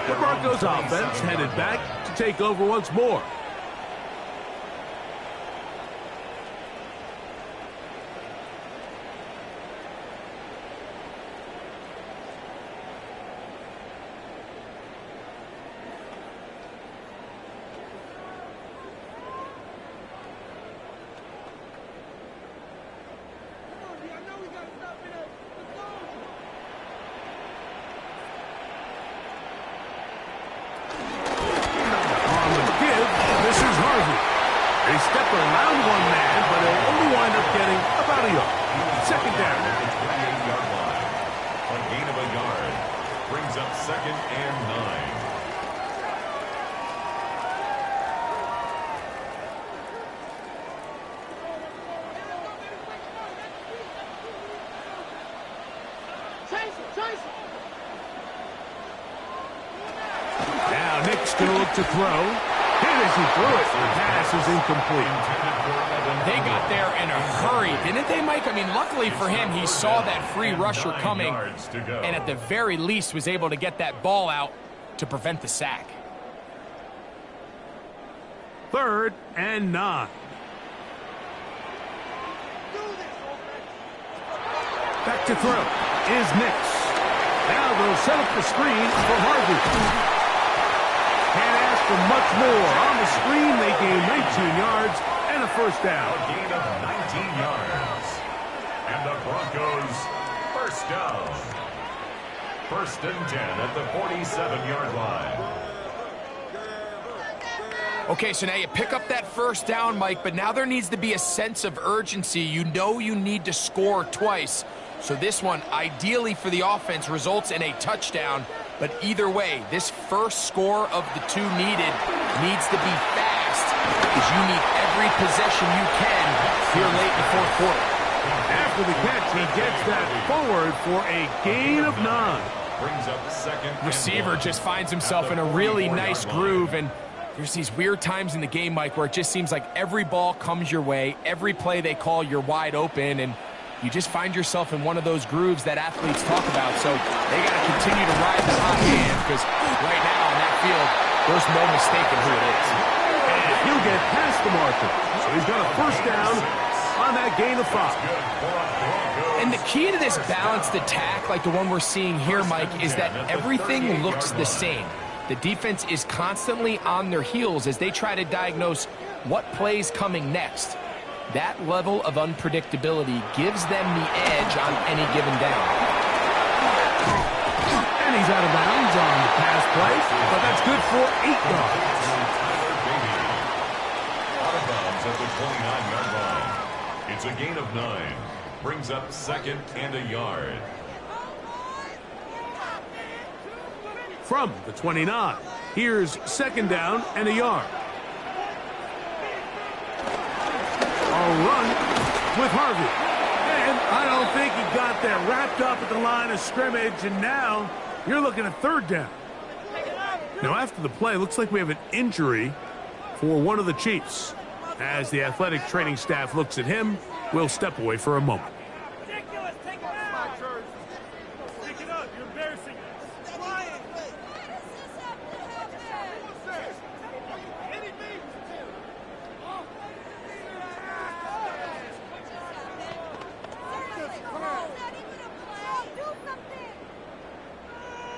S1: The Broncos offense headed back to take over once more. They step around one man, but they'll only wind up getting about a yard. Second down at the 28-yard line. A gain of a yard brings up 2nd and 9. Now Nick's going to look to throw. Hit as he threw it. The pass is incomplete.
S7: They got there in a hurry, didn't they, Mike? I mean, luckily for him, he saw that free rusher coming and at the very least was able to get that ball out to prevent the sack.
S1: 3rd and 9. Back to throw is Nix. Now they'll set up the screen for Harvey. Can't ask for much more. On the screen, they gain 19 yards and a first down. A gain of 19 yards. And the Broncos first down. 1st and 10 at the 47-yard line.
S7: Okay, so now you pick up that first down, Mike, but now there needs to be a sense of urgency. You know you need to score twice. So this one, ideally for the offense, results in a touchdown. But either way, this first score of the two needed needs to be fast because you need every possession you can here late in the 4th quarter.
S1: After the catch, he gets that forward for a gain of 9.
S3: Brings up second.
S2: Receiver just finds himself in a really nice groove, and there's these weird times in the game, Mike, where it just seems like every ball comes your way, every play they call, you're wide open, and you just find yourself in one of those grooves that athletes talk about. So they got to continue to ride the hot hand, because right now on that field, there's no mistaking who it is.
S1: And he'll get past the marker. So he's got a first down on that gain of 5.
S2: And the key to this balanced attack, like the one we're seeing here, Mike, is that everything looks the same. The defense is constantly on their heels as they try to diagnose what play's coming next. That level of unpredictability gives them the edge on any given down.
S1: And he's out of bounds on the pass play, but that's good for 8 yards.
S3: Out of bounds at the 29-yard line. It's a gain of 9. Brings up second and a yard.
S1: From the 29, here's second down and a yard. A run with Harvey. And I don't think he got there. Wrapped up at the line of scrimmage, and now you're looking at third down. Now, after the play, looks like we have an injury for one of the Chiefs. As the athletic training staff looks at him, we'll step away for a moment.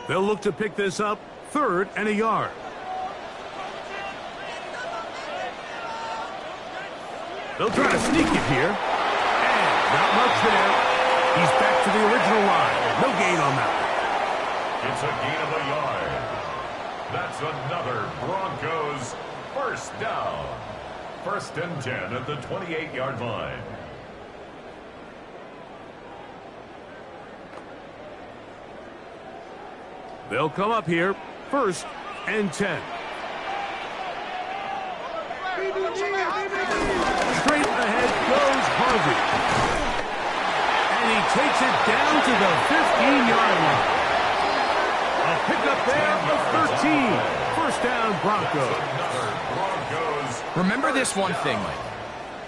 S1: They'll look to pick this up, third and a yard. They'll try to sneak it here. And not much there. He's back to the original line. No gain on that one.
S3: It's a gain of a yard. That's another Broncos first down. First and 10 at the 28-yard line.
S1: They'll come up here, first and 10. Straight ahead goes Harvey. And he takes it down to the 15-yard line. A pickup there of 13. First down, Broncos.
S2: Remember this one thing, Mike.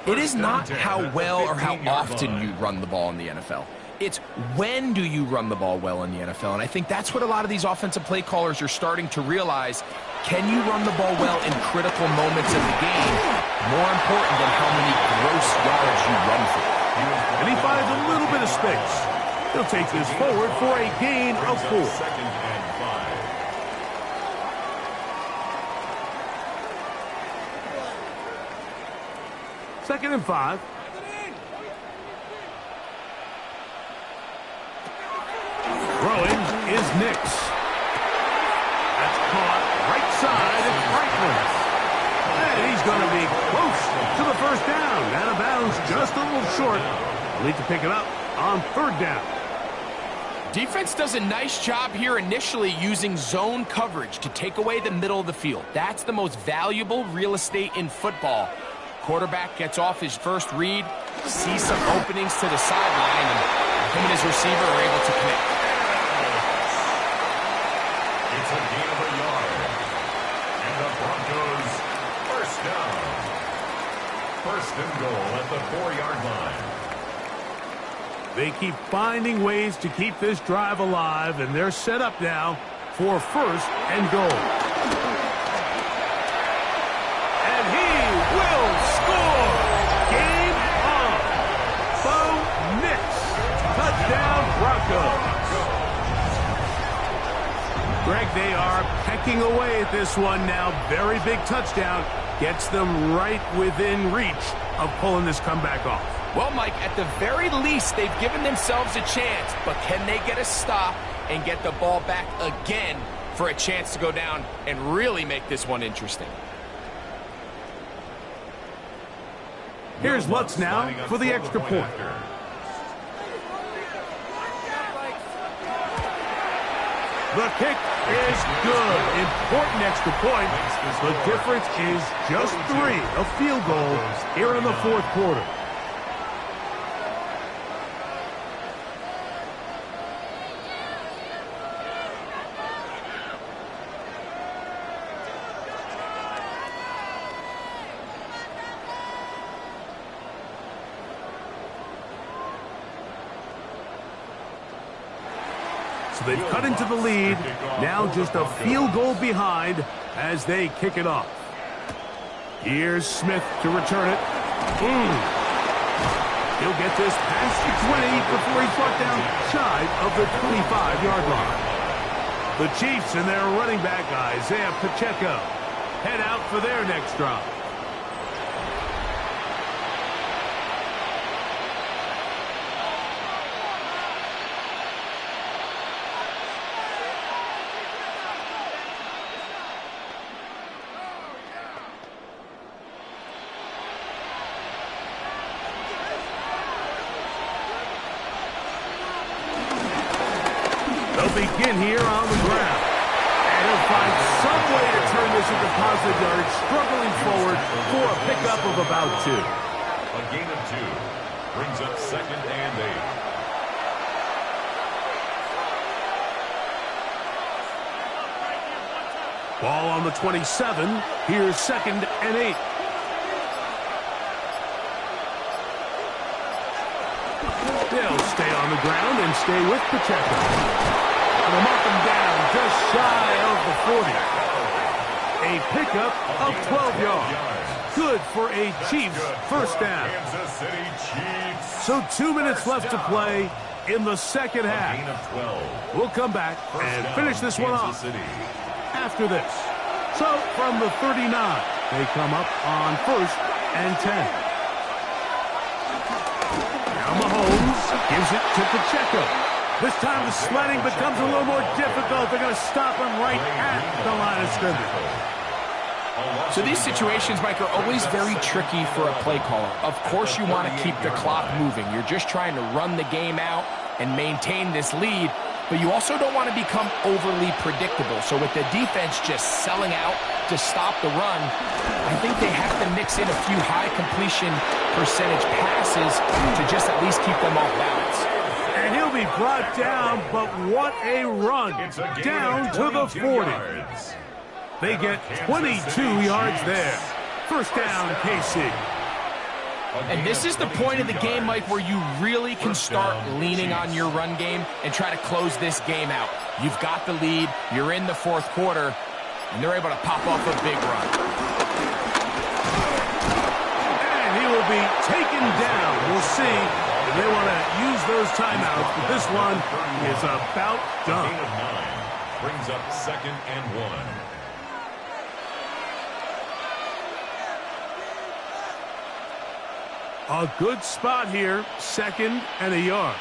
S2: It is not how well or how often you run the ball in the NFL. It's when do you run the ball well in the NFL, and I think that's what a lot of these offensive play callers are starting to realize. Can you run the ball well in critical moments of the game? More important than how many gross yards you run for.
S1: And he finds a little bit of space. He'll take this forward for a gain of 4.
S3: Second and 5.
S1: Second and 5. Throwing is Nix. That's caught right side of Franklin. And he's going to be close to the first down. Out of bounds, just a little short. Need to pick it up on third down.
S2: Defense does a nice job here initially using zone coverage to take away the middle of the field. That's the most valuable real estate in football. Quarterback gets off his first read, sees some openings to the sideline, and him and his receiver are able to connect.
S3: It's a gain of a yard. And the Broncos first down. First and goal at the 4-yard line.
S1: They keep finding ways to keep this drive alive, and they're set up now for first and goal. And he will score! Game on! Bo Nix! Touchdown, Broncos! Greg, they are pecking away at this one now. Very big touchdown. Gets them right within reach of pulling this comeback off.
S2: Well, Mike, at the very least, they've given themselves a chance, but can they get a stop and get the ball back again for a chance to go down and really make this one interesting?
S1: Here's Lutz now for the extra point. The kick is good. Important extra point. The difference is just 3, a field goal here in the fourth quarter. So they've cut into the lead. Now just a field goal behind as they kick it off. Here's Smith to return it. He'll get this past the 20 before he's brought down shy of the 25-yard line. The Chiefs and their running back, Isaiah Pacheco, head out for their next drive. Begin here on the ground. And he'll find some way to turn this into positive yardage, struggling forward for a pickup of about 2.
S3: A gain of 2 brings up 2nd and 8.
S1: Ball on the 27. Here's 2nd and 8. They'll stay on the ground and stay with Pacheco. And they'll mark him down just shy of the 40. A pickup of 12 yards. Good for a Chiefs first down.
S3: Kansas City Chiefs.
S1: So 2 minutes left to play in the second half.
S3: Gain of 12.
S1: We'll come back and finish this one off after this. So from the 39, they come up on 1st and 10. Now Mahomes gives it to Pacheco. This time the sledding becomes a little more difficult. They're going to stop him right at the line of scrimmage.
S2: So these situations, Mike, are always very tricky for a play caller. Of course you want to keep the clock moving. You're just trying to run the game out and maintain this lead, but you also don't want to become overly predictable. So with the defense just selling out to stop the run, I think they have to mix in a few high completion percentage passes to just at least keep them off balance.
S1: And he'll be brought down, but what a run. Down to the 40. They get 22 yards there. First down, KC.
S2: And this is the point of the game, Mike, where you really can start leaning on your run game and try to close this game out. You've got the lead, you're in the 4th quarter, and they're able to pop off a big run.
S1: And he will be taken down. We'll see. They want to use those timeouts, but this one is about done.
S3: Gain of 9 brings up 2nd and 1.
S1: A good spot here, 2nd and a yard.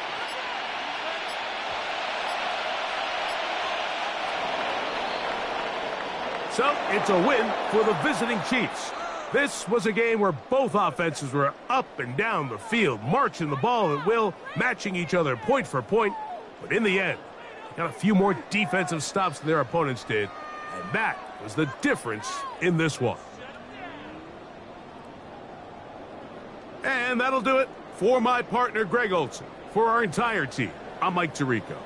S1: So it's a win for the visiting Chiefs. This was a game where both offenses were up and down the field, marching the ball at will, matching each other point for point. But in the end, they got a few more defensive stops than their opponents did. And that was the difference in this one. And that'll do it for my partner, Greg Olson. For our entire team, I'm Mike Tirico.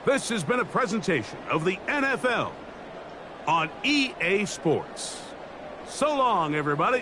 S1: This has been a presentation of the NFL on EA Sports. So long, everybody.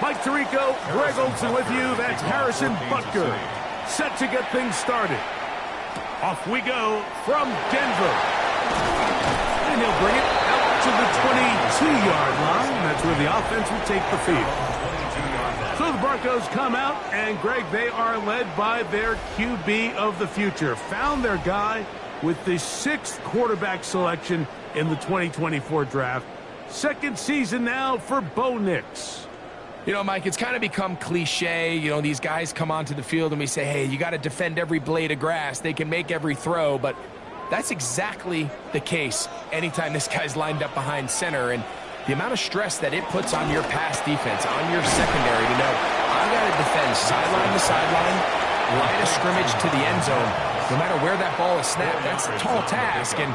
S1: Mike Tirico, Greg Olsen with you. That's Harrison Butker, set to get things started. Off we go from Denver. And he'll bring it out to the 22-yard line. That's where the offense will take the field. So the Broncos come out, and Greg, they are led by their QB of the future. Found their guy with the 6th quarterback selection in the 2024 draft. Second season now for Bo Nix.
S2: You know, Mike, it's kind of become cliche. You know, these guys come onto the field and we say, hey, you got to defend every blade of grass. They can make every throw, but that's exactly the case anytime this guy's lined up behind center. And the amount of stress that it puts on your pass defense, on your secondary to know, I got to defend sideline to sideline, line of scrimmage to the end zone. No matter where that ball is snapped, that's a tall task. And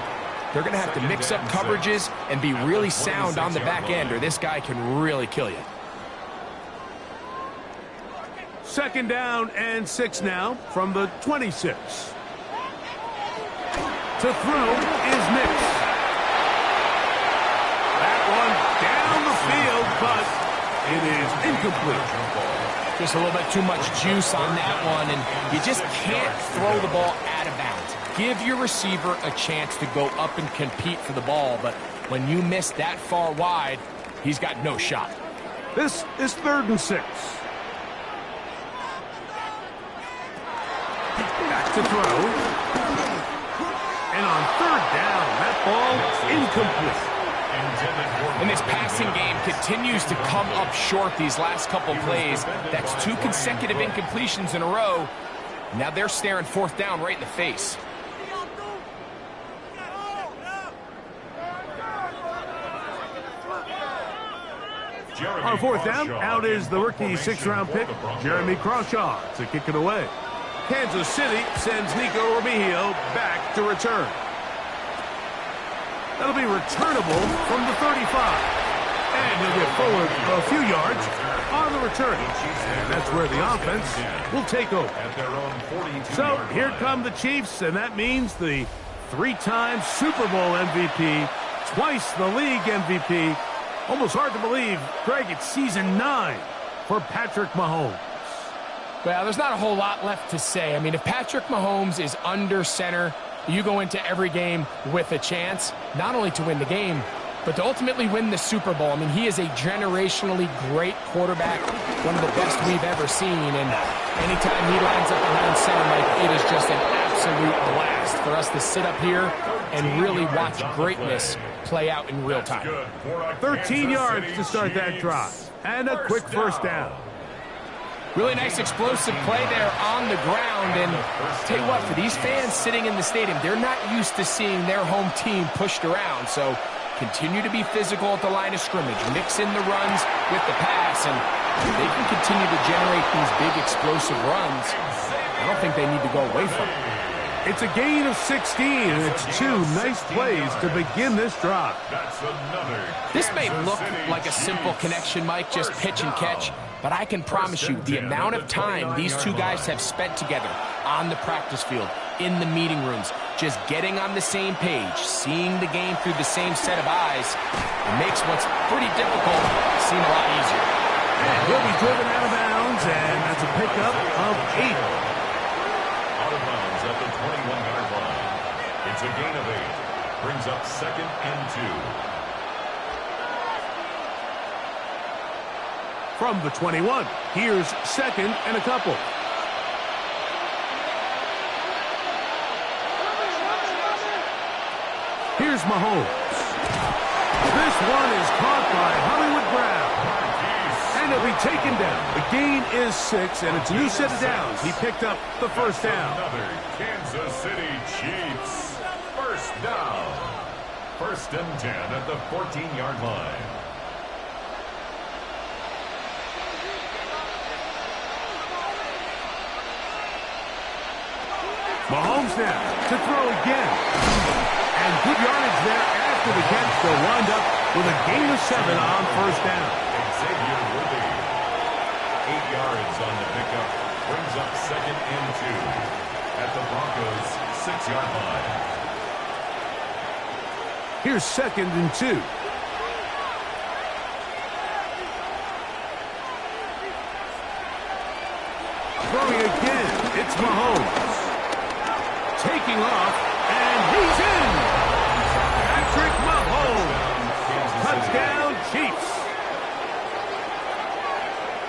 S2: they're going to have to mix up coverages and be really sound on the back end, or this guy can really kill you.
S1: Second down and 6 now from the 26. To throw is Nix. That one down the field, but it is incomplete.
S2: Just a little bit too much juice on that one, and you just can't throw the ball out of bounds. Give your receiver a chance to go up and compete for the ball, but when you miss that far wide, he's got no shot.
S1: This is 3rd and 6. Back to throw. And on 3rd down, that ball incomplete.
S2: And this passing game continues to come up short these last couple plays. That's 2 consecutive incompletions in a row. Now they're staring 4th down right in the face.
S1: On 4th down, out is the rookie 6th-round pick, Jeremy Crawshaw, to kick it away. Kansas City sends Nico Remigio back to return. That'll be returnable from the 35. And he'll get forward a few yards on the return. And that's where the offense will take over. So here come the Chiefs, and that means the 3-time Super Bowl MVP, twice the league MVP. Almost hard to believe, Greg, it's season 9 for Patrick Mahomes.
S2: Well, there's not a whole lot left to say. I mean, if Patrick Mahomes is under center, you go into every game with a chance, not only to win the game, but to ultimately win the Super Bowl. I mean, he is a generationally great quarterback, one of the best we've ever seen. And anytime he lines up behind center, Mike, it is just an absolute blast for us to sit up here and really watch greatness play out in real time.
S1: 13 yards to start that drive. And a quick first down.
S2: Really nice explosive play there on the ground. And tell you what, for these fans sitting in the stadium, they're not used to seeing their home team pushed around. So continue to be physical at the line of scrimmage. Mix in the runs with the pass, and they can continue to generate these big explosive runs. I don't think they need to go away from it.
S1: It's a gain of 16, and it's 2 nice plays to begin this drive.
S2: This may look like a simple connection, Mike, just pitch and catch, but I can promise you the amount of time these 2 guys have spent together on the practice field, in the meeting rooms, just getting on the same page, seeing the game through the same set of eyes, it makes what's pretty difficult seem a lot easier.
S1: And he'll be driven out of bounds, and that's a pickup of 8.
S3: Out of bounds at the 21-yard line. It's a gain of 8. Brings up 2nd and 2.
S1: From the 21, here's 2nd and a couple. Here's Mahomes. This one is caught by Hollywood Brown. And he'll be taken down. The gain is 6, and it's a new set of downs. He picked up the first down.
S3: Another Kansas City Chiefs. First down. 1st and 10 at the 14-yard line.
S1: Mahomes now to throw again. And good yardage there after the catch. They'll wind up with a gain of 7 on first down.
S3: Xavier Worthy. 8 yards on the pickup. Brings up 2nd and 2 at the Broncos' 6-yard line.
S1: Here's 2nd and 2. Throwing again, it's Mahomes. Taking off, and he's in! Patrick Mahomes! Touchdown, Chiefs!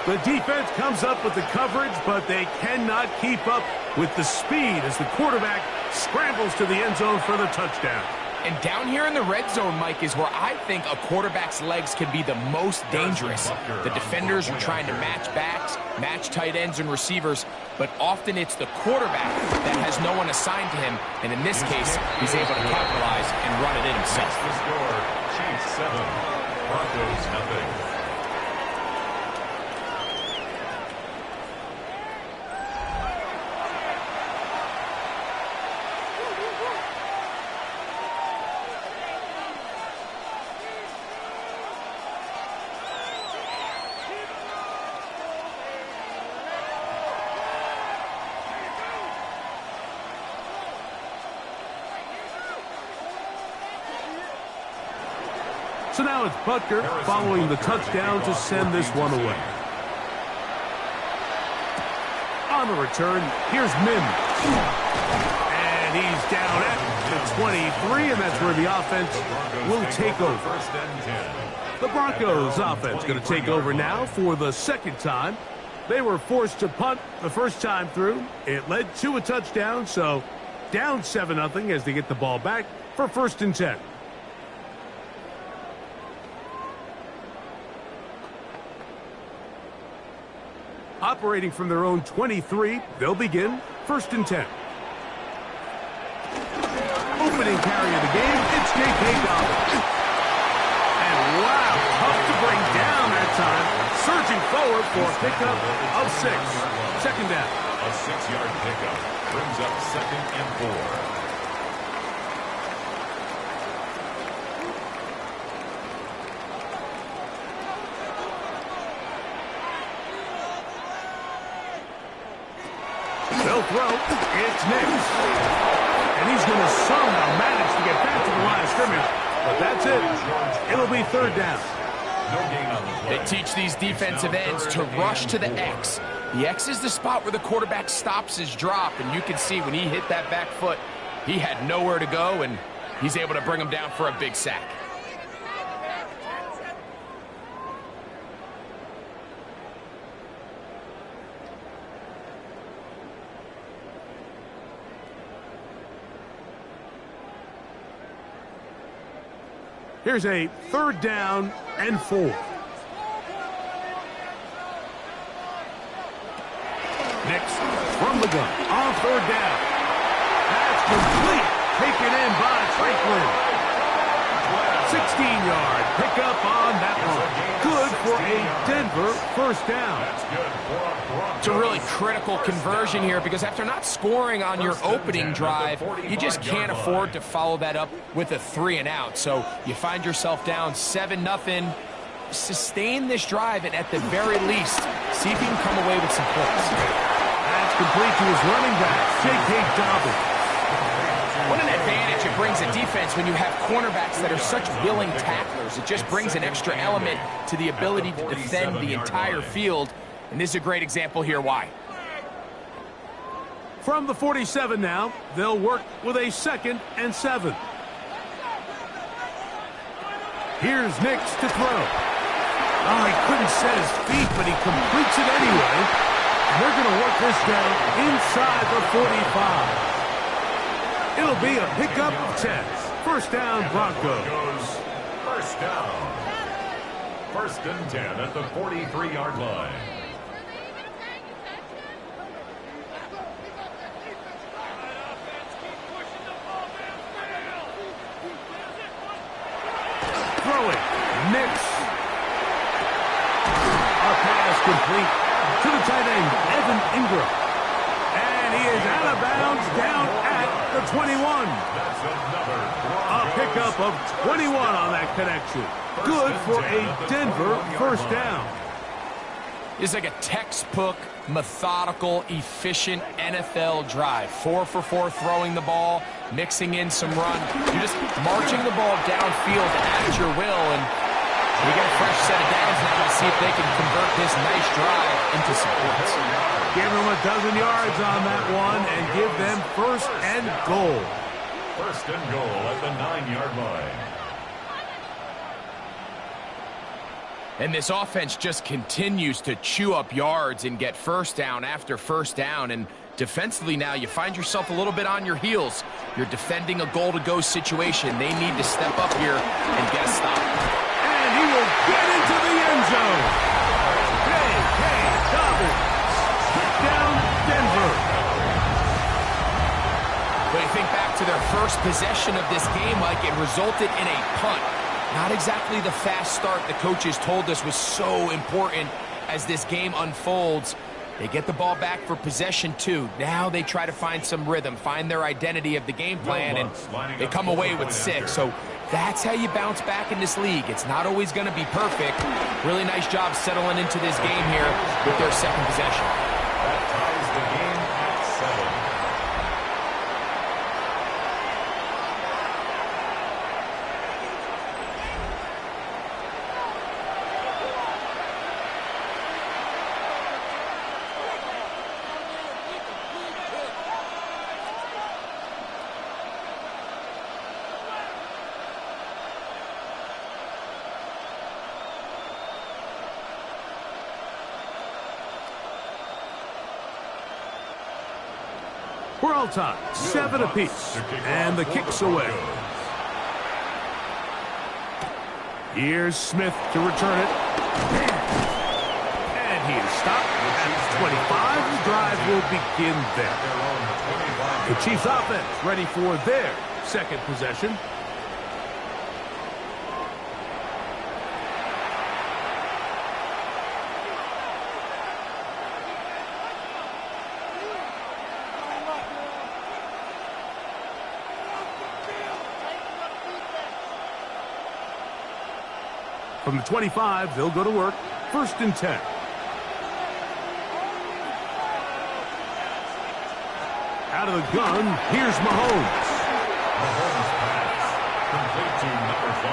S1: The defense comes up with the coverage, but they cannot keep up with the speed as the quarterback scrambles to the end zone for the touchdown.
S2: And down here in the red zone, Mike, is where I think a quarterback's legs can be the most dangerous. The defenders are trying to match backs, match tight ends and receivers, but often it's the quarterback that has no one assigned to him, and in this case, he's able to capitalize and run it in himself.
S3: The score, Chiefs 7, Broncos nothing.
S1: So now it's Butker following the touchdown to send this one away. On the return, here's Mims. And he's down at the 23, and that's where the offense will take over.
S3: First and 10.
S1: The Broncos offense going to take over now for the second time. They were forced to punt the first time through. It led to a touchdown, so down 7-0 as they get the ball back for first and 10. Operating from their own 23, they'll begin first and 10. Opening carry of the game, it's J.K. Dobbins. And wow, tough to bring down that time. Surging forward for a pickup of 6. Second down.
S3: A 6-yard pickup brings up 2nd and 4.
S1: They'll throw. It's Nix. And he's going to somehow manage to get back to the line of scrimmage. But that's it. It'll be third down.
S3: No gain on the play.
S2: They teach these defensive ends to rush to the X. The X is the spot where the quarterback stops his drop, and you can see when he hit that back foot, he had nowhere to go, and he's able to bring him down for a big sack.
S1: Here's a third down and 4. Next, from the gun, on third down. That's complete. Taken in by Franklin. 16-yard pickup on that one. Good for a Denver first down.
S3: That's good for a Broncos.
S2: It's a really critical conversion here because after not scoring on your opening drive, you just can't afford to follow that up with a 3-and-out. So you find yourself down 7-0. Sustain this drive, and at the very least, see if you can come away with some points.
S1: That's complete to his running back, J.K. Dobbins.
S2: What an advantage it brings a defense when you have cornerbacks that are such willing tacklers. It just brings an extra element to the ability to defend the entire field. And this is a great example here why.
S1: From the 47 now, they'll work with a 2nd and 7. Here's Nix to throw. Oh, he couldn't set his feet, but he completes it anyway. And they're going to work this down inside the 45. It'll be a pickup of 10. First down, Broncos.
S3: First down. First and 10 at the 43-yard line.
S1: Throwing. Nix. A pass complete to the tight end, Evan Ingram. And he is out of bounds down at the 21.
S3: That's another
S1: A pickup of 21 on that connection. Good for a Denver first down.
S2: It's like a textbook, methodical, efficient NFL drive. 4 for 4 throwing the ball, mixing in some run. You're just marching the ball downfield at your will, and
S7: We got a fresh set of downs now to see if they can convert this nice drive into supports.
S1: Give them a dozen yards on that one and give them first and goal.
S3: First and goal at the 9-yard line.
S7: And this offense just continues to chew up yards and get first down after first down. And defensively now, you find yourself a little bit on your heels. You're defending a goal-to-go situation. They need to step up here and get a stop.
S1: And he will get into the end zone. J.K. Dobbins. Down Denver.
S7: But you think back to their first possession of this game, like it resulted in a punt. Not exactly the fast start the coaches told us was so important as this game unfolds. They get the ball back for possession 2. Now they try to find some rhythm, find their identity of the game plan, and they come away with 6. So that's how you bounce back in this league. It's not always going to be perfect. Really nice job settling into this game here with their second possession.
S3: That ties the game at 7.
S1: We're all tied, 7 apiece, and the kick's away. Here's Smith to return it. And he is stopped at 25. The drive will begin there. The Chiefs offense ready for their second possession. From the 25, they'll go to work. First and 10. Out of the gun, here's Mahomes.
S3: Mahomes pass. Complete to number 5,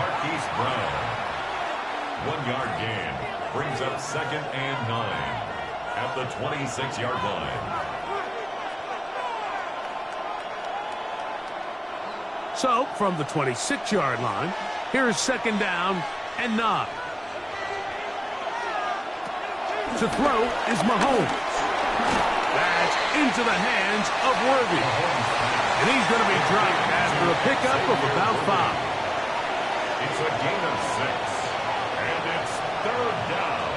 S3: Marquise Brown. 1-yard gain. Brings up second and 9 at the 26-yard line.
S1: So, from the 26-yard line, here's second down and 9. To throw is Mahomes. That's into the hands of Worthy. And he's going to be dropped after a pickup of about 5.
S3: It's a gain of 6. And it's third down.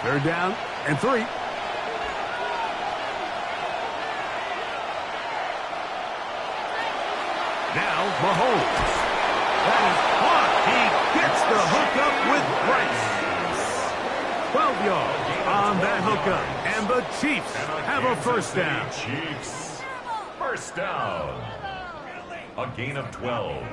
S1: Third down and 3. Now, Mahomes. That is caught. He gets the hookup with Price. 12 yards on that hookup. And the Chiefs have a first down.
S3: Chiefs. First down. A gain of 12.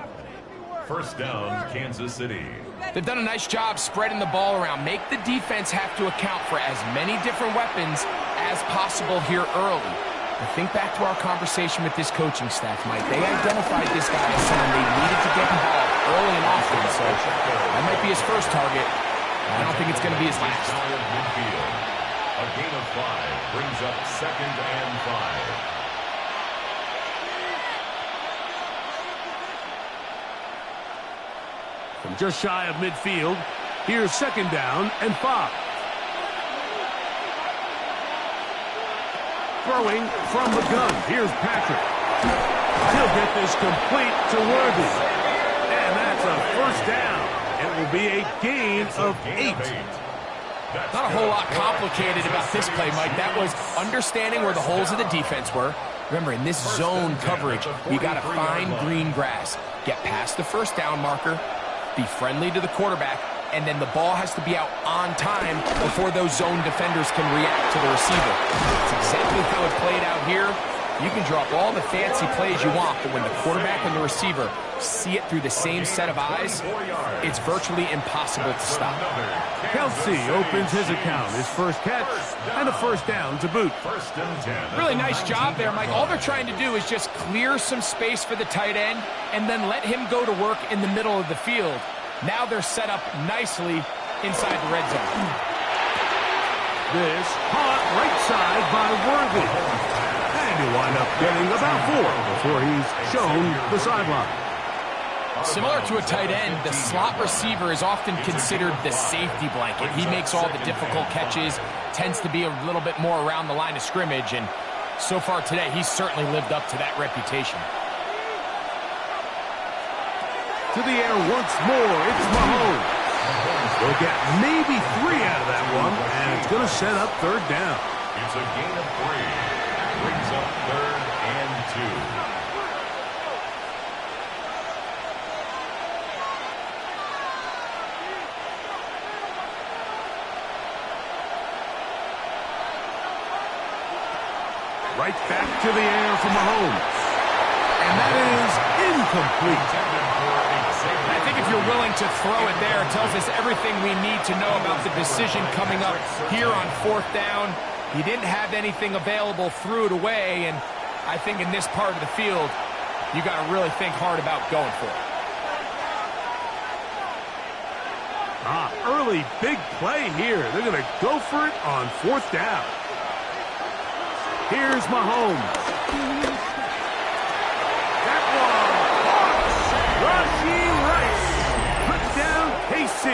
S3: First down, Kansas City.
S7: They've done a nice job spreading the ball around. Make the defense have to account for as many different weapons as possible here early. I think back to our conversation with this coaching staff, Mike. They identified this guy as someone they needed to get involved early and often, so that might be his first target. I don't think it's going to be his last.
S3: A gain of 5 brings up second and 5.
S1: From just shy of midfield, here's second down and 5. Throwing from the gun. Here's Patrick. He'll get this complete to Worthy. And that's a first down. It will be a gain of 8.
S7: Not a whole lot complicated about this play, Mike. That was understanding where the holes of the defense were. Remember, in this zone coverage, you got to find green grass. Get past the first down marker. Be friendly to the quarterback. And then the ball has to be out on time before those zone defenders can react to the receiver. That's exactly how it played out here.
S2: You can drop all the fancy plays you want, but when the quarterback and the receiver see it through the same set of eyes, it's virtually impossible to stop.
S1: Kelce opens his account, his first catch, and a first down to boot.
S7: Really nice job there, Mike. All they're trying to do is just clear some space for the tight end and then let him go to work in the middle of the field. Now they're set up nicely inside the red zone.
S1: This caught right side by Worthy. And he'll wind up getting about 4 before he's shown the sideline.
S2: Similar to a tight end, the slot receiver is often considered the safety blanket. He makes all the difficult catches, tends to be a little bit more around the line of scrimmage, and so far today, he's certainly lived up to that reputation.
S1: To the air once more, it's Mahomes. They'll get maybe 3 out of that one, and it's going to set up third down.
S3: It's a gain of 3. Brings up 3rd and 2.
S1: Right back to the air for Mahomes. And that is incomplete.
S7: I think if you're willing to throw it there, it tells us everything we need to know about the decision coming up here on 4th down. He didn't have anything available, threw it away, and I think in this part of the field, you got to really think hard about going for it.
S1: Early big play here. They're going to go for it on 4th down. Here's Mahomes. That one. Rashee Rice. Touchdown, KC.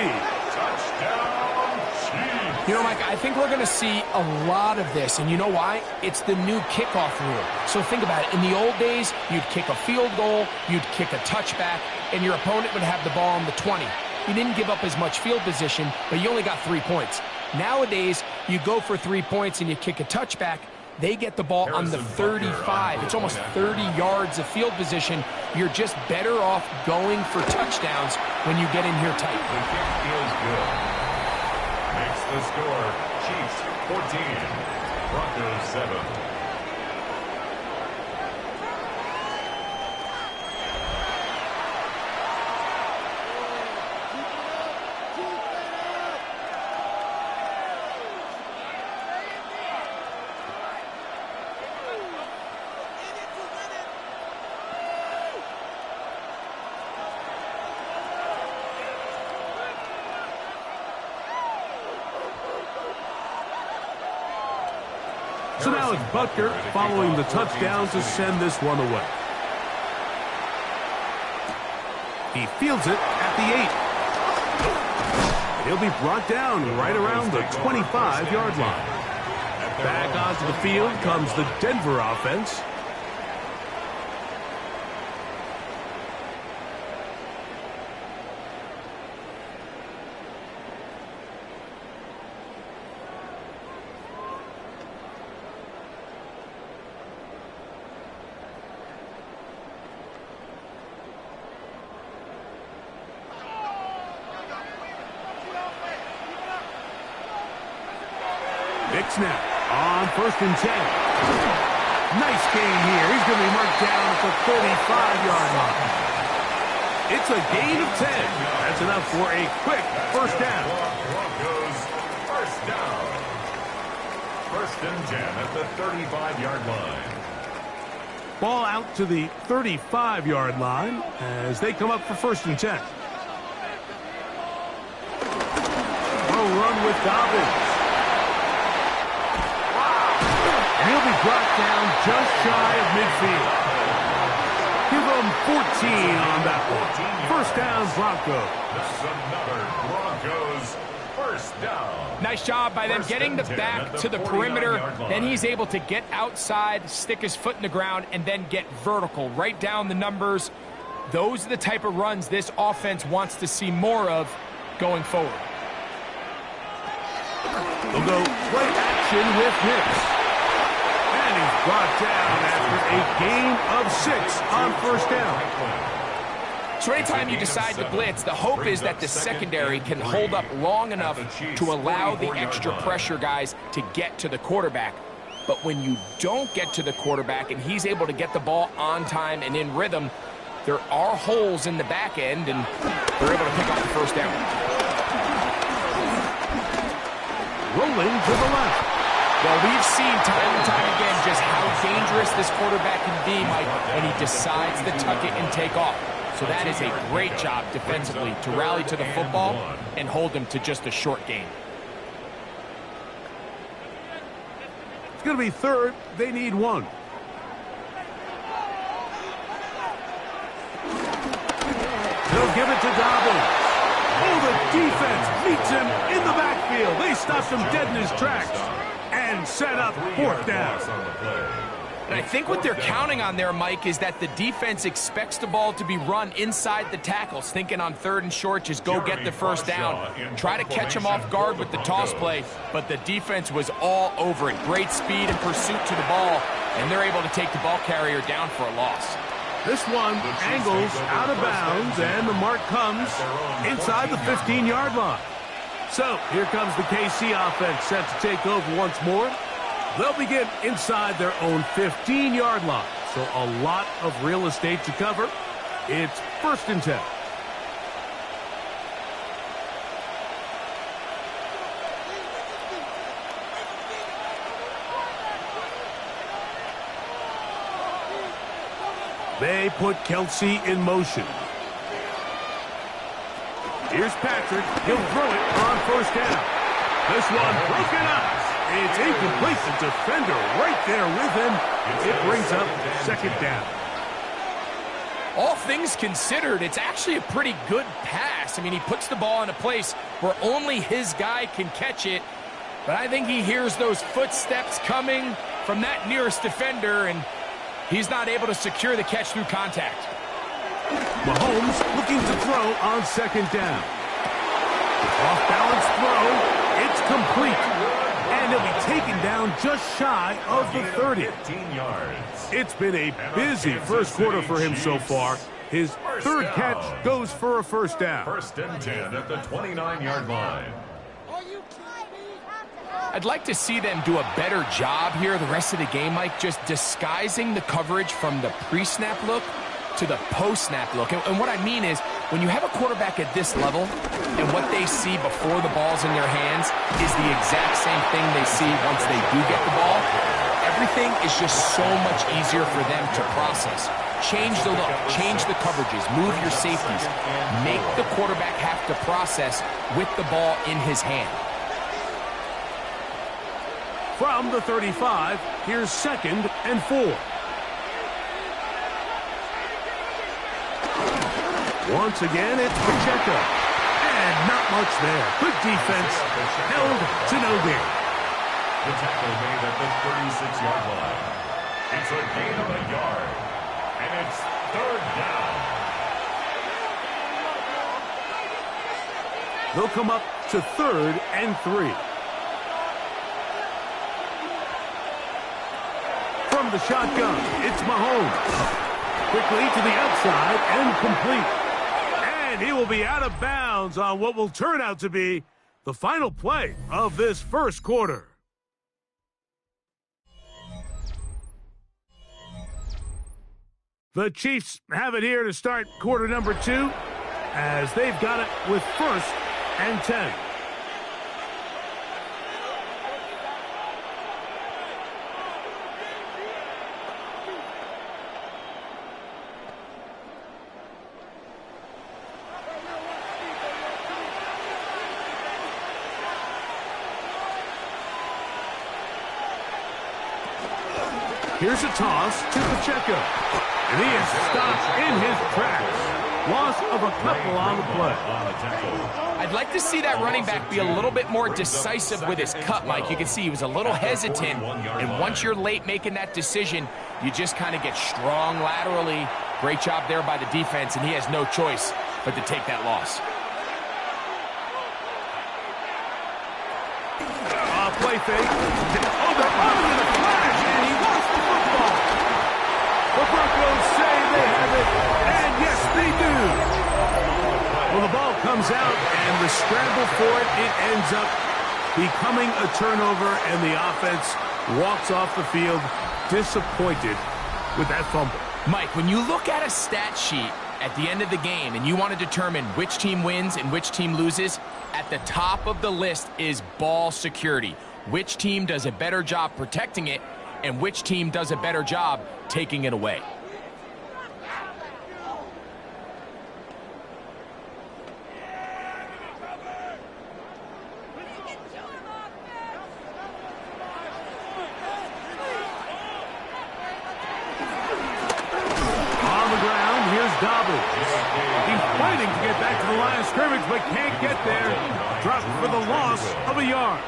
S7: You know, Mike, I think we're going to see a lot of this, and you know why? It's the new kickoff rule. So think about it. In the old days, you'd kick a field goal, you'd kick a touchback, and your opponent would have the ball on the 20. You didn't give up as much field position, but you only got 3 points. Nowadays, you go for 3 points and you kick a touchback, they get the ball on the 35. It's almost 30 yards of field position. You're just better off going for touchdowns when you get in here tight.
S3: The kick is good. Makes the score Chiefs 14, Broncos 7.
S1: So now it's Butker following the touchdown to send this one away. He fields it at the 8. He'll be brought down right around the 25-yard line. Back onto the field comes the Denver offense. Big snap on 1st and 10. Nice gain here. He's going to be marked down at the 35-yard line. It's a gain of 10. That's enough for a quick first down.
S3: Broncos first down. 1st and 10 at the 35-yard line.
S1: Ball out to the 35-yard line as they come up for 1st and 10. A run with Dobbins. He'll be brought down just shy of midfield. Give him 14 on that one. First down, Broncos.
S3: That's another Broncos first down.
S7: Nice job by them getting the back to the perimeter. Then he's able to get outside, stick his foot in the ground, and then get vertical. Right down the numbers. Those are the type of runs this offense wants to see more of going forward.
S1: They'll go play action with Hicks. And he's brought down after a gain of 6 on first down.
S7: So anytime you decide to blitz, the hope is that the secondary can hold up long enough to allow the extra pressure guys to get to the quarterback.
S2: But when you don't get to the quarterback and he's able to get the ball on time and in rhythm, there are holes in the back end, and they're able to pick up the first down.
S1: Rolling to the left.
S2: Well, we've seen time and time again just how dangerous this quarterback can be, Mike, when he decides to tuck it and take off. So that is a great job defensively to rally to the football and hold him to just a short gain.
S1: It's going to be third. They need one. They'll give it to Dobbins. Oh, the defense meets him in the backfield. They stopped him dead in his tracks and set up fourth down.
S2: And I think what they're counting on there, Mike, is that the defense expects the ball to be run inside the tackles, thinking on third and short, just go get the first down. Try to catch him off guard with the toss play, but the defense was all over it. Great speed and pursuit to the ball, and they're able to take the ball carrier down for a loss.
S1: This one angles out of bounds, and the mark comes inside the 15-yard line. So here comes the KC offense set to take over once more. They'll begin inside their own 15-yard line. So a lot of real estate to cover. It's 1st and 10. They put Kelce in motion. Here's Patrick. He'll throw it on 1st down. This one broken up. It's incomplete. The defender right there with him. It brings up 2nd down.
S2: All things considered, it's actually a pretty good pass. I mean, he puts the ball in a place where only his guy can catch it. But I think he hears those footsteps coming from that nearest defender, and he's not able to secure the catch through contact.
S1: Mahomes looking to throw on 2nd down. Off-balance throw. It's complete. And he'll be taken down just shy of the 30. It's been a busy first quarter for him so far. His 3rd catch goes for a 1st down.
S3: 1st and 10 at the 29-yard line.
S2: I'd like to see them do a better job here the rest of the game, Mike, just disguising the coverage from the pre-snap look to the post-snap look. And what I mean is, when you have a quarterback at this level and what they see before the ball's in their hands is the exact same thing they see once they do get the ball, everything is just so much easier for them to process. Change the look, change the coverages, move your safeties. Make the quarterback have to process with the ball in his hand.
S1: From the 35, here's 2nd and 4. Once again, it's Pacheco. And not much there. Good defense. Held to no gain.
S3: The tackle made at the 36-yard line. It's a gain of a yard. And it's 3rd down.
S1: They'll come up to 3rd and 3. From the shotgun, it's Mahomes. Quickly to the outside and complete. And he will be out of bounds on what will turn out to be the final play of this first quarter. The Chiefs have it here to start quarter number 2 as they've got it with 1st and 10. Here's a toss to Pacheco. And he is stopped in his tracks. Loss of a couple on the play.
S2: I'd like to see that running back be a little bit more decisive with his cut, Mike. You can see he was a little hesitant, and once you're late making that decision, you just kind of get strong laterally. Great job there by the defense, and he has no choice but to take that loss.
S1: Play fake. Oh, they're on in a flash, and he lost the football. The Broncos say they have it, and yes, they do. Well, the ball comes out, and the scramble for it ends up becoming a turnover, and the offense walks off the field disappointed with that fumble.
S2: Mike, when you look at a stat sheet at the end of the game and you want to determine which team wins and which team loses, at the top of the list is ball security. Which team does a better job protecting it and which team does a better job taking it away.
S1: Fighting to get back to the line of scrimmage, but can't get there. Dropped for the loss of a yard.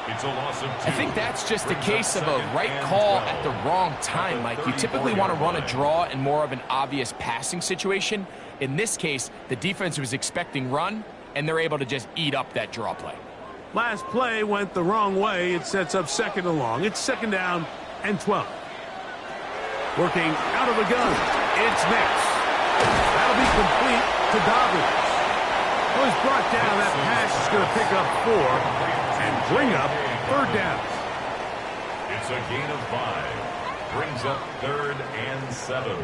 S3: It's a loss of 2.
S2: I think that's just a case of a right call at the wrong time, Mike. You typically want to run a draw in more of an obvious passing situation. In this case, the defense was expecting run, and they're able to just eat up that draw play.
S1: Last play went the wrong way. It sets up 2nd and long. It's 2nd down and 12. Working out of the gun. It's Nix. That'll be complete to Dobbins. Well, he's brought down. That pass is going to pick up 4 and bring up 3rd down.
S3: It's a gain of 5. Brings up 3rd and 7.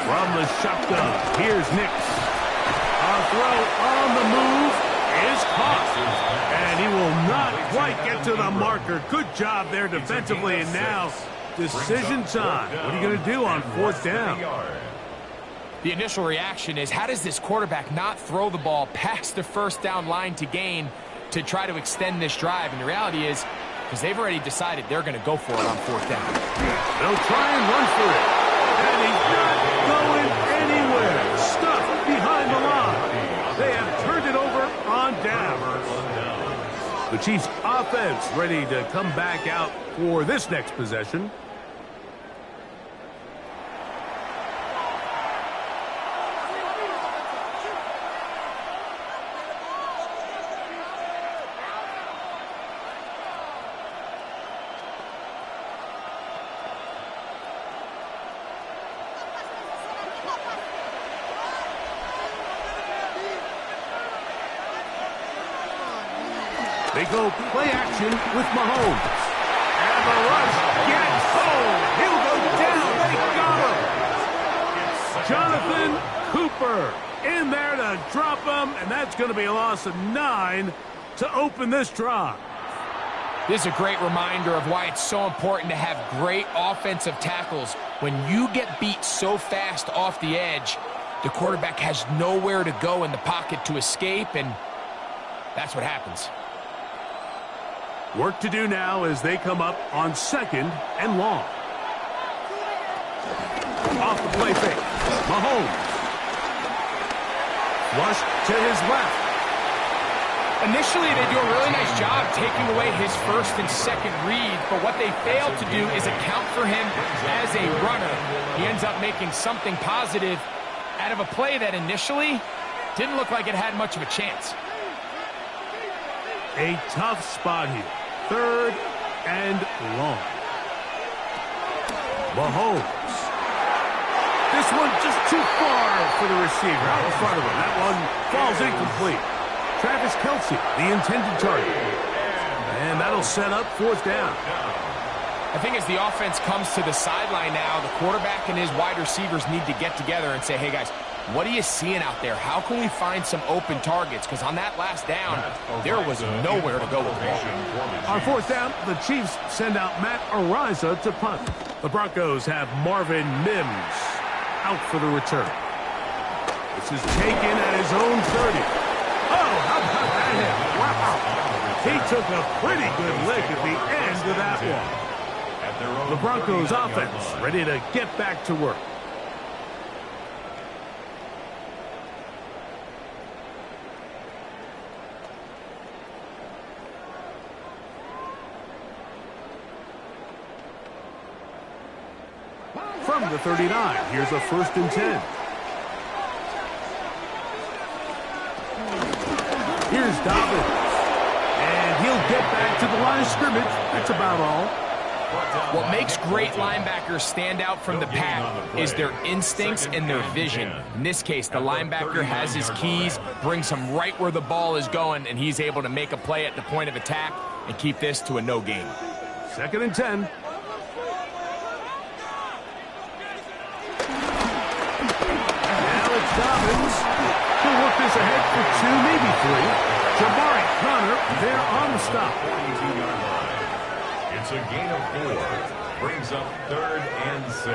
S1: From the shotgun, here's Nix. Our throw on the move is caught. And he will not quite get to the marker. Good job there defensively. And now, decision time. What are you going to do on 4th down?
S2: The initial reaction is, how does this quarterback not throw the ball past the 1st down line to gain to try to extend this drive? And the reality is, because they've already decided they're going to go for it on 4th down.
S1: They'll try and run for it. And he's not going anywhere. Stuffed behind the line. They have turned it over on down. The Chiefs offense ready to come back out for this next possession. They go play action with Mahomes. And the rush gets home. He'll go down. They got him. Jonathan Cooper in there to drop him. And that's going to be a loss of 9 to open this drive.
S2: This is a great reminder of why it's so important to have great offensive tackles. When you get beat so fast off the edge, the quarterback has nowhere to go in the pocket to escape, and that's what happens.
S1: Work to do now as they come up on 2nd and long. Off the play fake. Mahomes. Flush to his left.
S2: Initially, they do a really nice job taking away his 1st and 2nd read, but what they fail to do is account for him as a runner. He ends up making something positive out of a play that initially didn't look like it had much of a chance.
S1: A tough spot here. 3rd and long. Mahomes. This one just too far for the receiver. Out in front of him. That one falls incomplete. Travis Kelce, the intended target. And that'll set up 4th down.
S2: I think as the offense comes to the sideline now, the quarterback and his wide receivers need to get together and say, hey, guys, what are you seeing out there? How can we find some open targets? Because on that last down, there was nowhere to go with the ball.
S1: On 4th down, the Chiefs send out Matt Ariza to punt. The Broncos have Marvin Mims out for the return. This is taken at his own 30. Oh, how about that hit? Wow. He took a pretty good lick at the end of that one. The Broncos offense ready to get back to work. From the 39, here's a 1st and 10. Here's Dobbins. And he'll get back to the line of scrimmage. That's about all.
S2: What makes great linebackers stand out from the pack is their instincts and their vision. In this case, the linebacker has his keys, brings him right where the ball is going, and he's able to make a play at the point of attack and keep this to a no gain.
S1: 2nd and 10. Now it's Dobbins. He'll work this ahead for 2, maybe 3. Jabari Connor there on the stop.
S3: 42-yard line. It's a gain of 4. Brings up 3rd and 6.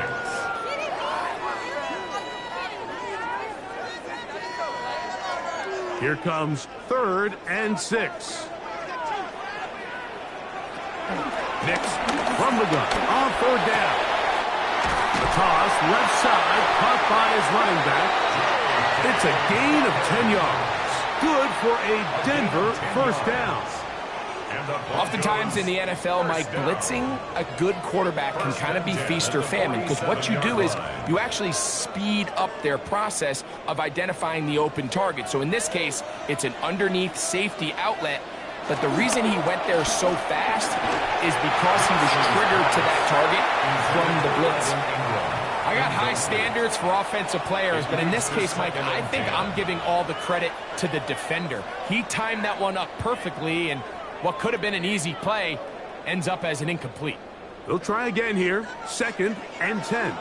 S1: Here comes 3rd and 6. Nix from the gun on 3rd down. The toss left side caught by his running back. It's a gain of 10 yards. Good for a Denver 1st down.
S2: Oftentimes in the NFL, Mike, blitzing a good quarterback can kind of be feast or famine, because what you do is you actually speed up their process of identifying the open target. So in this case, it's an underneath safety outlet, but the reason he went there so fast is because he was triggered to that target from the blitz. I got high standards for offensive players, but in this case, Mike, I think I'm giving all the credit to the defender. He timed that one up perfectly, and what could have been an easy play ends up as an incomplete.
S1: They'll try again here. 2nd and 10.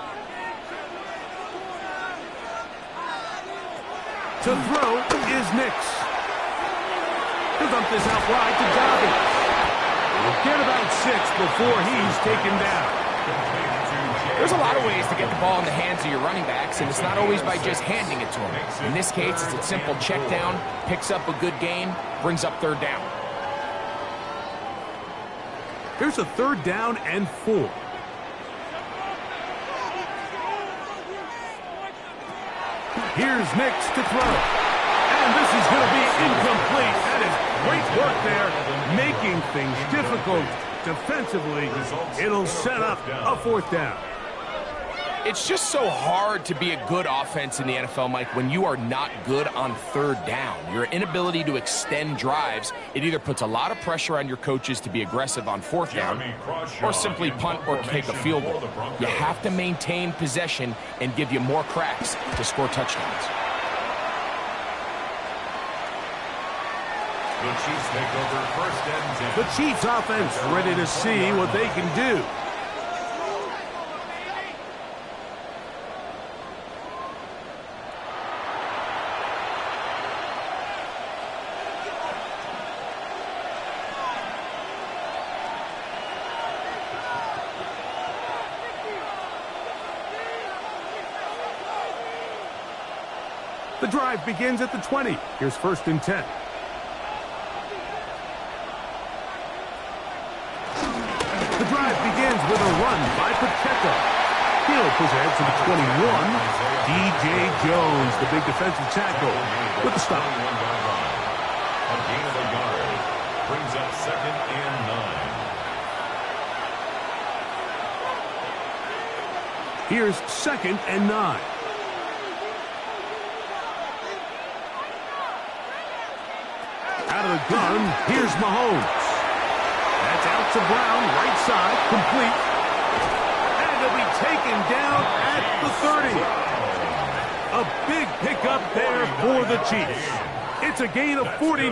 S1: To throw is Nix. He'll dump this out wide to Dobbins. He'll get about 6 before he's taken down.
S2: There's a lot of ways to get the ball in the hands of your running backs, and it's not always by just handing it to them. In this case, it's a simple check down, picks up a good gain, brings up 3rd down.
S1: Here's a 3rd down and 4. Here's Nix to throw. And this is going to be incomplete. That is great work there, making things difficult defensively. It'll set up a 4th down.
S2: It's just so hard to be a good offense in the NFL, Mike, when you are not good on 3rd down. Your inability to extend drives, it either puts a lot of pressure on your coaches to be aggressive on 4th down or simply punt or kick a field goal. You have to maintain possession and give you more cracks to score touchdowns.
S3: The Chiefs take over 1st and 10.
S1: The Chiefs offense ready to see what they can do. The drive begins at the 20. Here's 1st and 10. The drive begins with a run by Pacheco. He'll push ahead to the 21. D.J. Jones, the big defensive tackle, with the stop.
S3: A gain of a yard. Brings up 2nd and 9.
S1: Here's 2nd and 9. Out of the gun, here's Mahomes. That's out to Brown, right side, complete. And he'll be taken down at the 30. A big pickup there for the Chiefs. It's a gain of 49.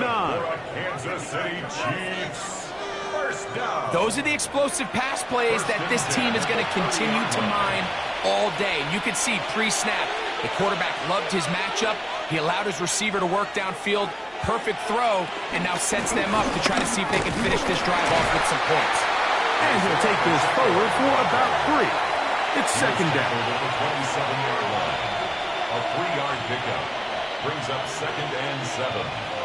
S3: Kansas City Chiefs. 1st down.
S2: Those are the explosive pass plays that this team is going to continue to mine all day. You can see pre-snap, the quarterback loved his matchup. He allowed his receiver to work downfield. Perfect throw, and now sets them up to try to see if they can finish this drive off with some points.
S1: And he'll take this forward for about 3. It's 2nd down.
S3: Over the 27-yard line. A 3-yard pickup. Brings up 2nd and 7.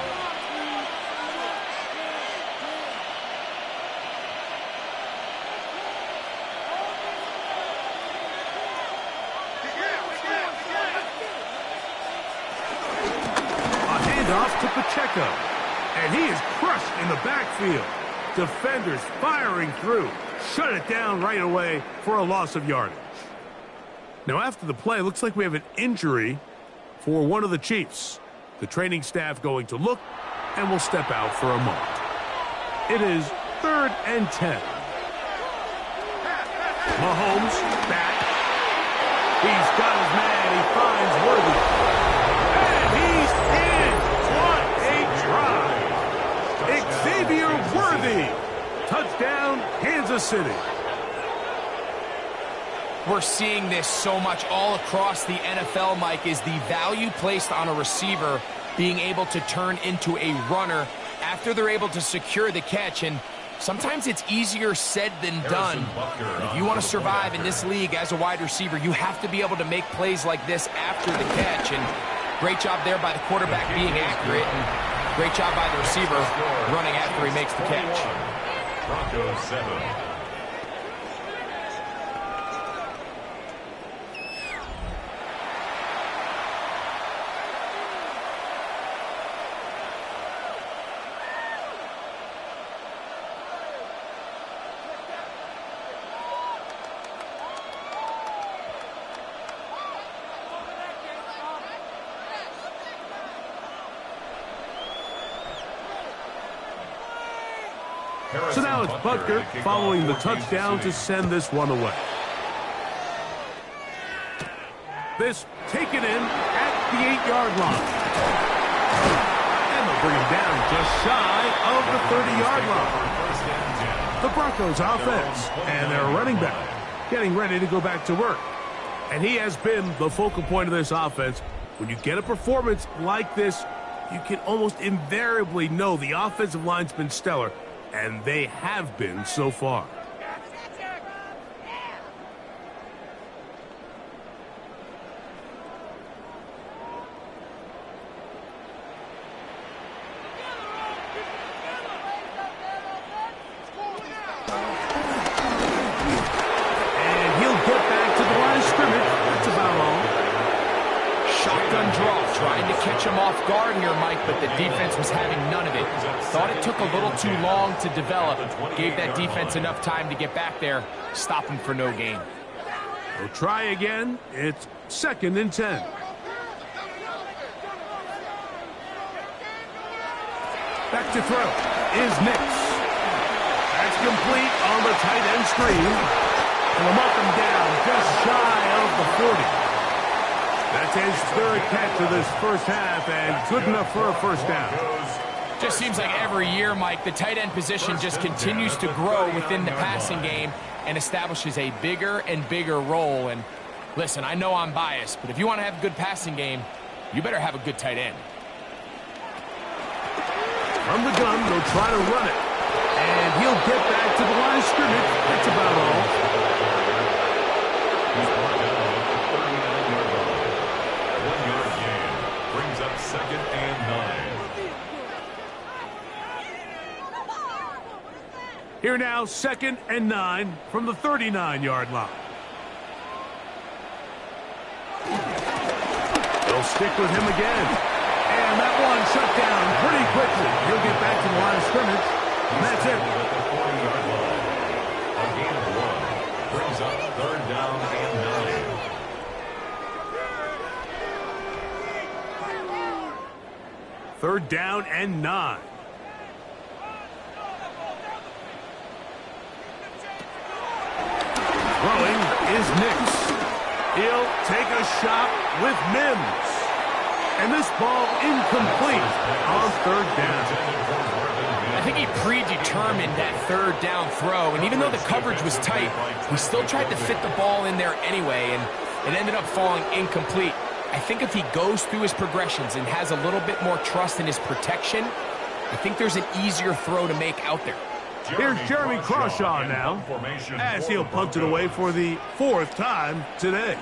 S1: Off to Pacheco, and he is crushed in the backfield. Defenders firing through. Shut it down right away for a loss of yardage. Now after the play, looks like we have an injury for one of the Chiefs. The training staff going to look, and will step out for a moment. It is 3rd and 10. Mahomes back. He's got his man. He finds Worthy. And he's in. What a drive. Xavier Worthy. Touchdown, Kansas City.
S2: We're seeing this so much all across the NFL, Mike, is the value placed on a receiver being able to turn into a runner after they're able to secure the catch. And sometimes it's easier said than done. If you want to survive in this league as a wide receiver, you have to be able to make plays like this after the catch. And great job there by the quarterback being accurate. And great job by the receiver running after he makes the catch.
S3: Broncos 7.
S1: So now it's Butker following the touchdown to send this one away. This taken in at the 8-yard line. And they'll bring him down just shy of the 30-yard line. The Broncos offense and their running back getting ready to go back to work. And he has been the focal point of this offense. When you get a performance like this, you can almost invariably know the offensive line's been stellar. And they have been so far. And he'll get back to the line of scrimmage. That's about all.
S2: Shotgun draw, trying to catch him off guard here, Mike, but the defense was having none of it. Thought it took a little too long to develop. Gave that defense enough time to get back there. Stop him for no gain.
S1: We'll try again. It's 2nd and 10. Back to throw is Nix. That's complete on the tight end screen. And we'll mark him down just shy of the 40. That's his 3rd catch of this first half, and good enough for a first down.
S2: Just seems like every year, Mike, the tight end position just continues to grow within the passing game and establishes a bigger and bigger role. And listen, I know I'm biased, but if you want to have a good passing game, you better have a good tight end.
S1: From the gun, they'll try to run it. And he'll get back to the line of scrimmage. That's about all.
S3: Brings up 2nd and 9.
S1: Here now, 2nd and 9 from the 39-yard line. They'll stick with him again. And that one shut down pretty quickly. He'll get back to the line of scrimmage. And that's it.
S3: A gain of 1. Brings up 3rd down and 9.
S1: 3rd down and 9. Throwing is Nix. He'll take a shot with Mims. And this ball incomplete on 3rd down.
S2: I think he predetermined that 3rd down throw, and even though the coverage was tight, he still tried to fit the ball in there anyway, and it ended up falling incomplete. I think if he goes through his progressions and has a little bit more trust in his protection, I think there's an easier throw to make out there.
S1: Here's Jeremy Crawshaw now, as he'll punt it away for the 4th time today.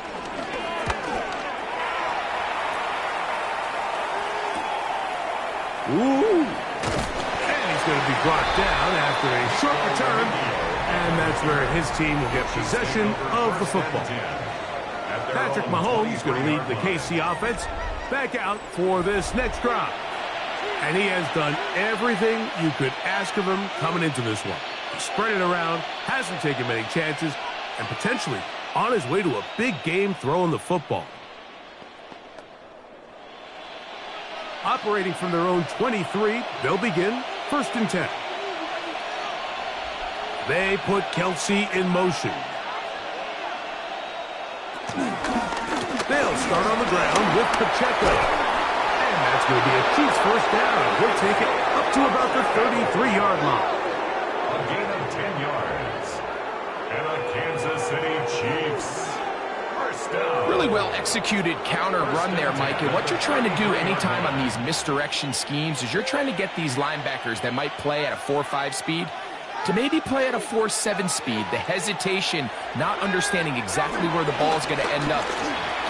S1: Ooh. And he's going to be brought down after a short return, and that's where his team will get possession of the football. Patrick Mahomes is going to lead the KC offense back out for this next drive. And he has done everything you could ask of him coming into this one. He spread it around, hasn't taken many chances, and potentially on his way to a big game throwing the football. Operating from their own 23, they'll begin 1st and 10. They put Kelce in motion. They'll start on the ground with Pacheco. And that's going to be a Chiefs first down. He'll take it up to about the 33-yard line.
S3: A gain of 10 yards. And a Kansas City Chiefs first down.
S2: Really well executed counter run there, Mike. And what you're trying to do anytime on these misdirection schemes is you're trying to get these linebackers that might play at a 4.5 speed to maybe play at a 4.7 speed. The hesitation, not understanding exactly where the ball is going to end up,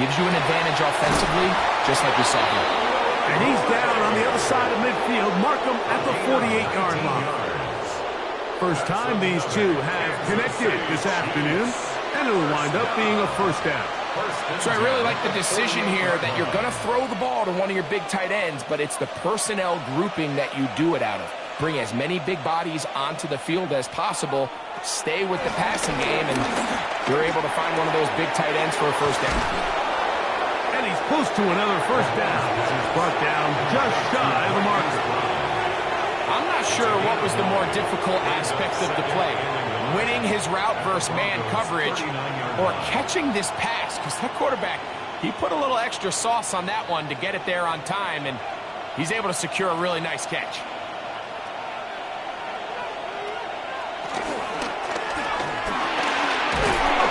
S2: gives you an advantage offensively, just like we saw here.
S1: And he's down on the other side of midfield. Mark him at the 48-yard line. First time these two have connected this afternoon, and it'll wind up being a first down.
S2: So I really like the decision here that you're going to throw the ball to one of your big tight ends, but it's the personnel grouping that you do it out of. Bring as many big bodies onto the field as possible, stay with the passing game, and you're able to find one of those big tight ends for a first down.
S1: And he's close to another first down. He's brought down just shy of the marker.
S2: I'm not sure what was the more difficult aspect of the play, winning his route versus man coverage or catching this pass, because that quarterback, he put a little extra sauce on that one to get it there on time, and he's able to secure a really nice catch.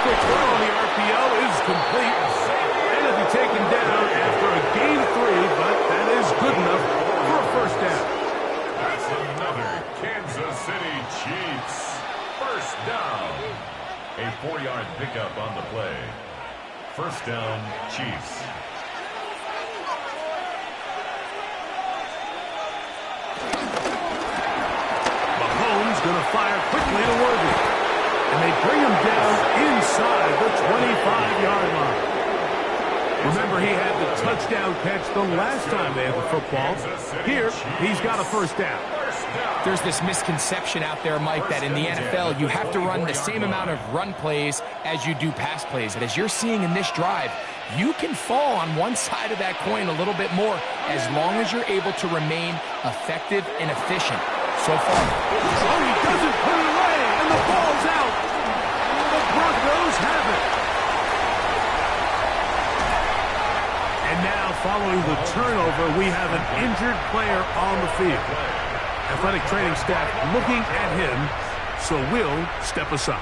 S1: Quick throw on the RPO is complete. And it'll be taken down after a gain of 3, but that is good enough for a first down.
S3: That's another Kansas City Chiefs first down. A 4-yard pickup on the play. First down, Chiefs.
S1: Mahomes going to fire quickly to Worthy. And they bring him down inside the 25-yard line. Remember, he had the touchdown catch the last time they had the football. Here, he's got a first down.
S2: There's this misconception out there, Mike, that in the NFL, you have to run the same amount of run plays as you do pass plays. And as you're seeing in this drive, you can fall on one side of that coin a little bit more as long as you're able to remain effective and efficient. So far.
S1: Oh, he doesn't put it away, and the ball's out. The Broncos have it. And now, following the turnover, we have an injured player on the field. Athletic training staff looking at him, so we'll step aside.